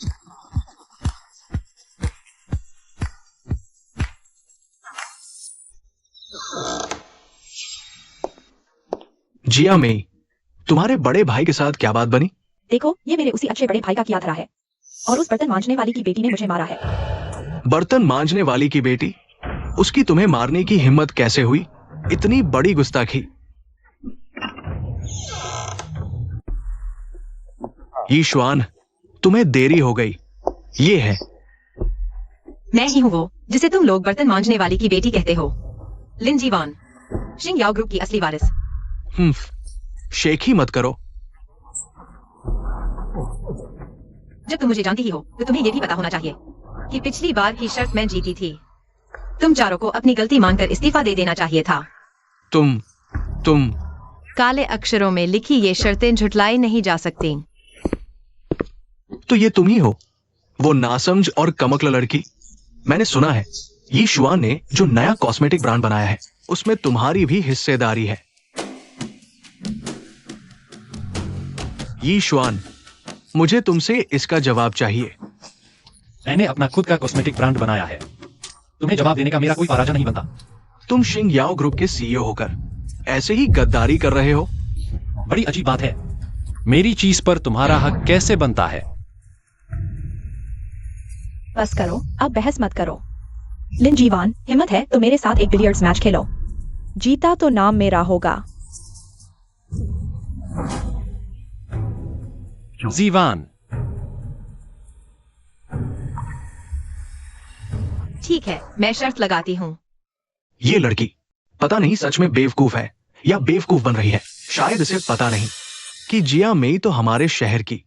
जिया मेई, तुम्हारे बड़े भाई के साथ क्या बात बनी? देखो, ये मेरे उसी अच्छे बड़े भाई का किया धरा है, और उस बर्तन मांजने वाली की बेटी ने मुझे मारा है। बर्तन मांजने वाली की बेटी? उसकी तुम्हें मारने की हिम्मत कैसे हुई? इतनी बड़ी गुस्ताखी। ईश्वान, तुम्हें देरी हो गई। ये है। मैं ही हूँ वो जिसे तुम लोग बर्तन मांजने वाली की बेटी कहते हो। लिन जीवान, शिंग याओ ग्रुप की असली वारिस। शेख ही मत करो। जब तुम मुझे जानती ही हो तो तुम्हें यह भी पता होना चाहिए कि पिछली बार की शर्त मैं जीती थी। तुम चारों को अपनी गलती मानकर इस्तीफा दे देना चाहिए था। तुम काले अक्षरों में लिखी ये शर्तें झुटलाई नहीं जा सकती। तो ये तुम ही हो, वो नासमझ और कमकला लड़की। मैंने सुना है ये शुआन ने जो नया कॉस्मेटिक ब्रांड बनाया है उसमें तुम्हारी भी हिस्सेदारी है। ये शुआन, मुझे तुमसे इसका जवाब चाहिए। मैंने अपना खुद का कॉस्मेटिक ब्रांड बनाया है। तुम्हें जवाब देने का मेरा कोई पराजा नहीं बनता। तुम शिंग याओ ग्रुप के सीईओ होकर ऐसे ही गद्दारी कर रहे हो? बड़ी अजीब बात है। मेरी चीज पर तुम्हारा हक कैसे बनता है? बस करो, अब बहस मत करो। लिन जीवान, हिम्मत है तो मेरे साथ एक बिलियर्ड्स मैच खेलो। जीता तो नाम मेरा होगा। जीवान, ठीक है, मैं शर्त लगाती हूँ। ये लड़की पता नहीं सच में बेवकूफ है या बेवकूफ बन रही है। शायद इसे पता नहीं कि जिया मेई तो हमारे शहर की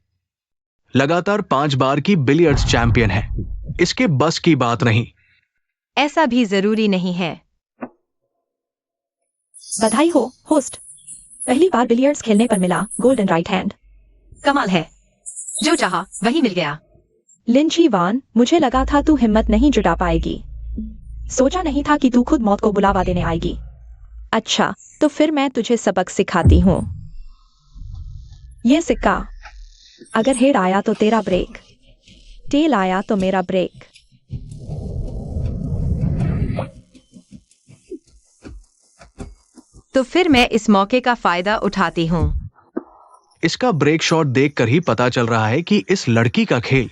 लगातार 5 बार की बिलियर्ड्स चैंपियन है। इसके बस की बात नहीं। ऐसा भी जरूरी नहीं है। बधाई हो होस्ट, पहली बार बिलियर्ड्स खेलने पर मिला गोल्डन राइट हैंड। कमाल है, जो चाहा वही मिल गया। लिन जीवान, मुझे लगा था तू हिम्मत नहीं जुटा पाएगी। सोचा नहीं था कि तू खुद मौत को बुलावा देने आएगी। अच्छा, तो फिर मैं तुझे सबक सिखाती हूँ। ये सिक्का, अगर हेड आया तो तेरा ब्रेक, टेल आया तो मेरा ब्रेक। तो फिर मैं इस मौके का फायदा उठाती हूँ। इसका ब्रेक शॉट देखकर ही पता चल रहा है कि इस लड़की का खेल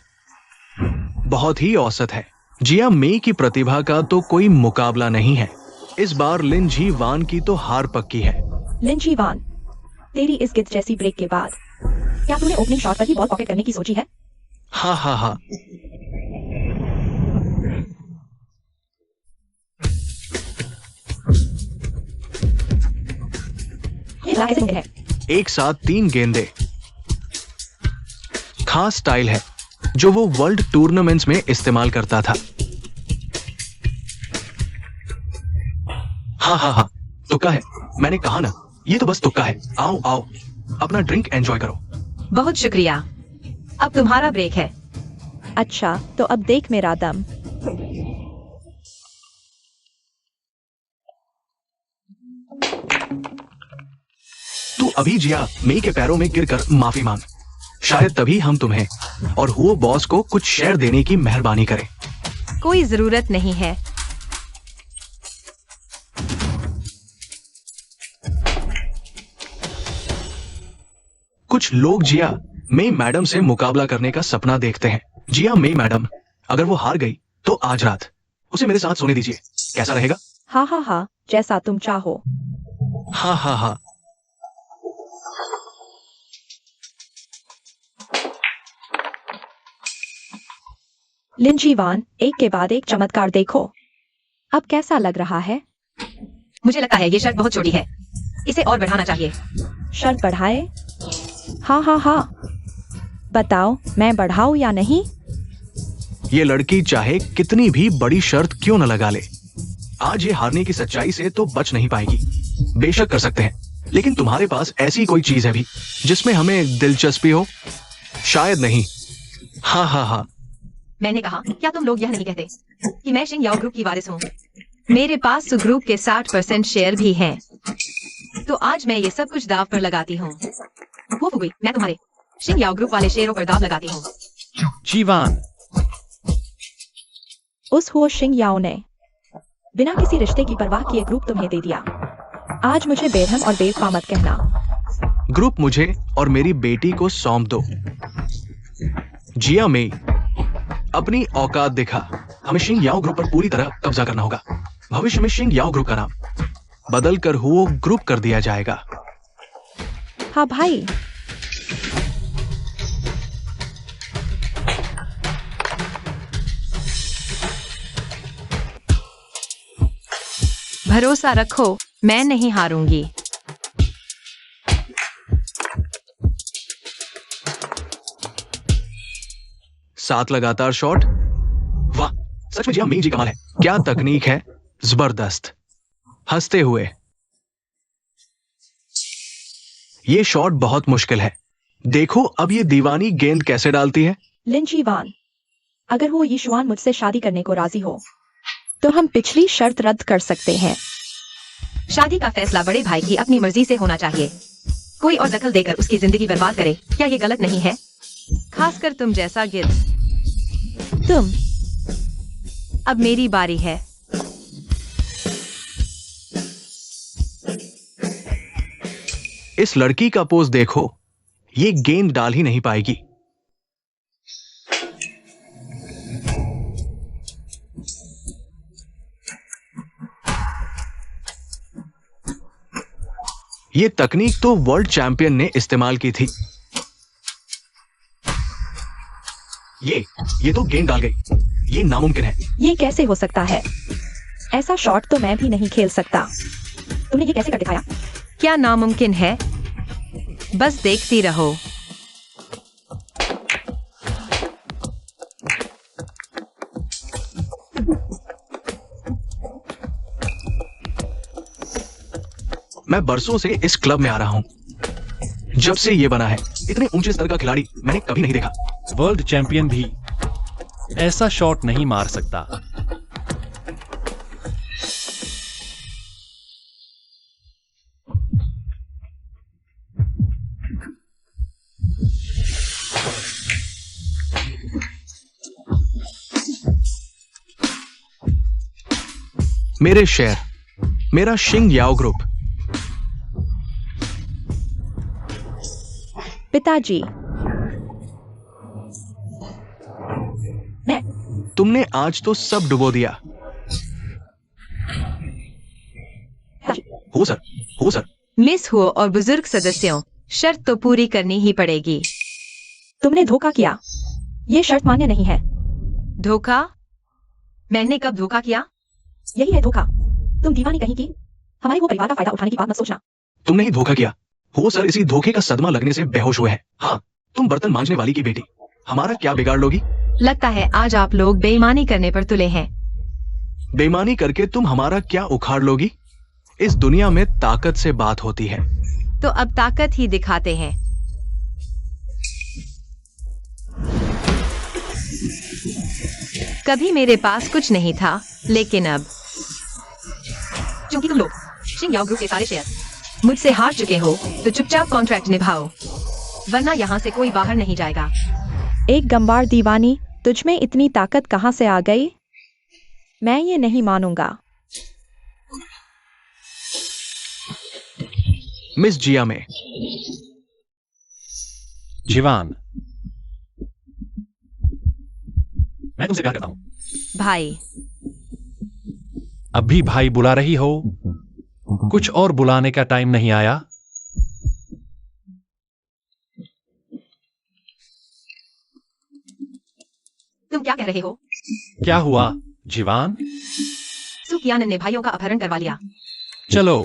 बहुत ही औसत है। जिया मेई की प्रतिभा का तो कोई मुकाबला नहीं है। इस बार लिन जी वान की तो हार पक्की है। लिन जीवान, तेरी इस गिद्ध जैसी ब्रेक के बाद क्या तूने ओपनिंग शॉट पर ही बॉल पॉकेट करने की सोची है? हाँ हाँ हाँ। ये इलाके से मुमकिन है। एक साथ 3 गेंदे, खास स्टाइल है जो वो वर्ल्ड टूर्नामेंट्स में इस्तेमाल करता था। हाँ हाँ हाँ, तुक्का है। मैंने कहा ना, ये तो बस तुक्का है। आओ आओ, अपना ड्रिंक एंजॉय करो। बहुत शुक्रिया। अब तुम्हारा ब्रेक है। अच्छा, तो अब देख मेरा दम। तू अभी जिया मेई के पैरों में गिरकर माफी मांग। शायद तभी हम तुम्हें और हुओ बॉस को कुछ शेयर देने की मेहरबानी करें। कोई जरूरत नहीं है। कुछ लोग जिया मेई मैडम से मुकाबला करने का सपना देखते हैं। जिया मेई मैडम, अगर वो हार गई तो आज रात उसे मेरे साथ सोने दीजिए। कैसा रहेगा? हाँ हाँ हाँ, जैसा तुम चाहो। हाँ हाँ हाँ। लिन जीवान, एक के बाद एक चमत्कार देखो। अब कैसा लग रहा है? मुझे लगता है ये शर्त बहुत छोटी है, इसे और बढ़ाना चाहिए। शर्त बढ़ाए? हाँ हाँ हाँ, बताओ मैं बढ़ाऊं या नहीं? ये लड़की चाहे कितनी भी बड़ी शर्त क्यों न लगा ले, आज ये हारने की सच्चाई से तो बच नहीं पाएगी। बेशक कर सकते हैं, लेकिन तुम्हारे पास ऐसी कोई चीज है भी जिसमें हमें दिलचस्पी हो? शायद नहीं। हाँ हाँ हाँ। मैंने कहा, क्या तुम लोग यह नहीं कहते कि मैं शिंग याओ ग्रुप की वारिस हूँ? मेरे पास सु ग्रुप के 60% शेयर भी हैं। तो आज मैं ये सब कुछ दाव पर लगाती हूँ। वो फुगुई, मैं तुम्हारे शिंग याओ ग्रुप वाले शेयरों पर दाव लगाती हूँ। जीवान, उस हुओ शिंग याओ ने बिना किसी रिश्ते की परवाह किए ग्रुप तुम्हें दे दिया। आज मुझे बेरहम और बेवफा मत कहना। ग्रुप मुझे और मेरी बेटी को सौंप दो। जिया मेई, अपनी औकात दिखा। हमें शिंग याओ ग्रुप पर पूरी तरह कब्जा करना होगा। भविष्य में शिंग याओ ग्रुप का नाम बदल कर हुओ ग्रुप कर दिया जाएगा। हाँ भाई। भरोसा रखो, मैं नहीं हारूंगी। सात लगातार शॉट। वाह, सच में जिया मेई जी कमाल है। क्या तकनीक है, जबरदस्त। हंसते हुए, ये शॉट बहुत मुश्किल है। देखो अब ये दीवानी गेंद कैसे डालती है। लिन जीवान, अगर वो यीशुआन मुझसे शादी करने को राजी हो तो हम पिछली शर्त रद्द कर सकते हैं। शादी का फैसला बड़े भाई की अपनी मर्जी से होना चाहिए। कोई और दखल देकर उसकी जिंदगी बर्बाद करे, क्या ये गलत नहीं है? खासकर तुम जैसा गिद्ध। तुम। अब मेरी बारी है। इस लड़की का पोज देखो, ये गेंद डाल ही नहीं पाएगी। ये तकनीक तो वर्ल्ड चैंपियन ने इस्तेमाल की थी। ये तो गेंद डाल गई। ये नामुमकिन है। ये कैसे हो सकता है? ऐसा शॉट तो मैं भी नहीं खेल सकता। तुमने ये कैसे कर दिखाया? क्या नामुमकिन है? बस देखती रहो। मैं बरसों से इस क्लब में आ रहा हूं। जब से ये बना है, इतने ऊंचे स्तर का खिलाड़ी मैंने कभी नहीं देखा। वर्ल्ड चैंपियन भी ऐसा शॉट नहीं मार सकता। मेरे शेयर, मेरा शिंग याओ ग्रुप। पिताजी, मैं। तुमने आज तो सब डुबो दिया। हो सर, हो सर। मिस हुओ और बुजुर्ग सदस्यों, शर्त तो पूरी करनी ही पड़ेगी। तुमने धोखा किया। ये शर्त मान्य नहीं है। धोखा? मैंने कब धोखा किया? यही है धोखा। तुम दीवानी कहीं की। हमारे वो परिवार का फायदा उठाने की बात मत सोचना। तुमने ही धोखा किया। हो सर, इसी धोखे का सदमा लगने से बेहोश हुए हैं। हाँ, तुम बर्तन मांजने वाली की बेटी, हमारा क्या बिगाड़ लोगी? लगता है आज आप लोग बेईमानी करने पर तुले हैं। बेईमानी करके तुम हमारा क्या उखाड़ लोगी? इस दुनिया में ताकत से बात होती है। तो अब ताकत ही दिखाते हैं। कभी मेरे पास कुछ नहीं था, लेकिन अब क्योंकि तुम लोग शिंग याओ ग्रुप के सारे शेयर मुझसे हार चुके हो, तो चुपचाप कॉन्ट्रैक्ट निभाओ, वरना यहाँ से कोई बाहर नहीं जाएगा। एक गंबार दीवानी, तुझमें इतनी ताकत कहां से आ गई? मैं ये नहीं मानूंगा। मिस जिया में। जीवान, मैं तुमसे प्यार करता हूं। भाई, अब भी भाई बुला रही हो? कुछ और बुलाने का टाइम नहीं आया? तुम क्या कह रहे हो? क्या हुआ जीवान? सुकियानन ने भाइयों का अपहरण करवा लिया। चलो।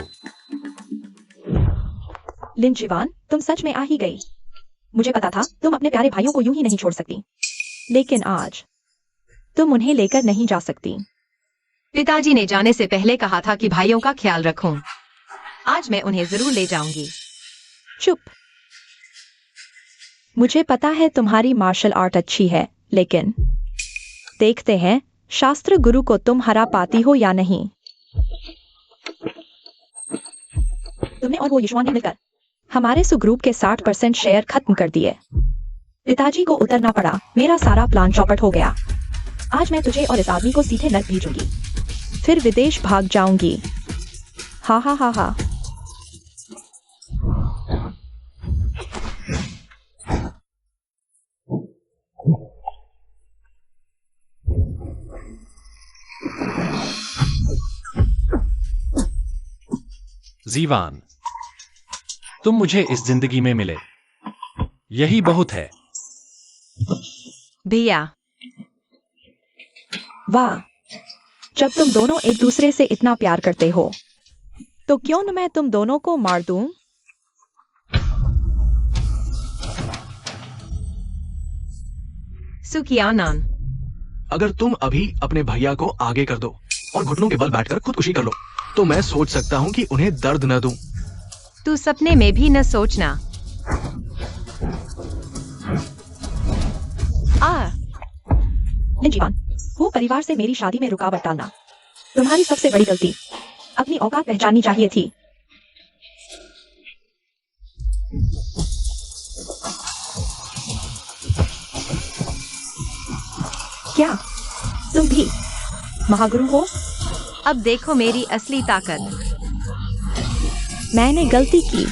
लिन जीवान, तुम सच में आ ही गई। मुझे पता था तुम अपने प्यारे भाइयों को यूं ही नहीं छोड़ सकती, लेकिन आज तुम उन्हें लेकर नहीं जा सकती। पिताजी ने जाने से पहले कहा था कि भाइयों का ख्याल रखूं। आज मैं उन्हें जरूर ले जाऊंगी। चुप। मुझे पता है तुम्हारी मार्शल आर्ट अच्छी है, लेकिन देखते हैं शास्त्र गुरु को तुम हरा पाती हो या नहीं। तुमने और वो यशवान ने मिलकर हमारे सुग्रुप के 60% शेयर खत्म कर दिए। पिताजी को उतरना पड़ा, मेरा सारा प्लान चौपट हो गया। आज मैं तुझे और इस आदमी को सीधे नर्क भेजूंगी, फिर विदेश भाग जाऊंगी। हा हा हा हा। जीवान, तुम मुझे इस जिंदगी में मिले, यही बहुत है। भैया, वाह, जब तुम दोनों एक दूसरे से इतना प्यार करते हो तो क्यों न मैं तुम दोनों को मार दूं? सुखियानन, अगर तुम अभी अपने भैया को आगे कर दो और घुटनों के बल बैठकर खुदकुशी कर लो, तो मैं सोच सकता हूँ कि उन्हें दर्द न दूं। तू सपने में भी न सोचना। जीवान, वो परिवार से मेरी शादी में रुकावट डालना तुम्हारी सबसे बड़ी गलती। अपनी औकात पहचाननी चाहिए थी। क्या तुम भी महागुरु हो? अब देखो मेरी असली ताकत। मैंने गलती की,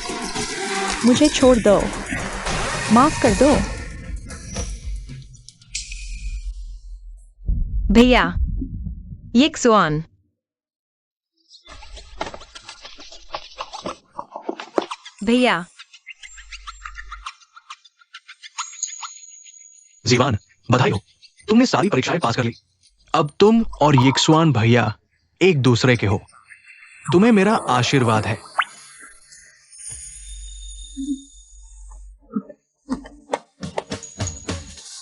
मुझे छोड़ दो, माफ कर दो। भैया, यिक्सुआन, भैया, जीवान, बधाई हो, तुमने सारी परीक्षाएं पास कर ली। अब तुम और यिक्सुआन भैया एक दूसरे के हो। तुम्हें मेरा आशीर्वाद है।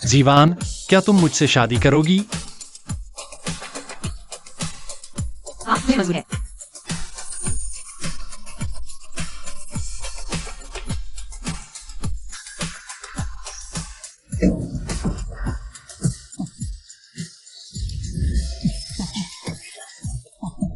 जीवान, क्या तुम मुझसे शादी करोगी? हाँ, मुझे मंजूर है।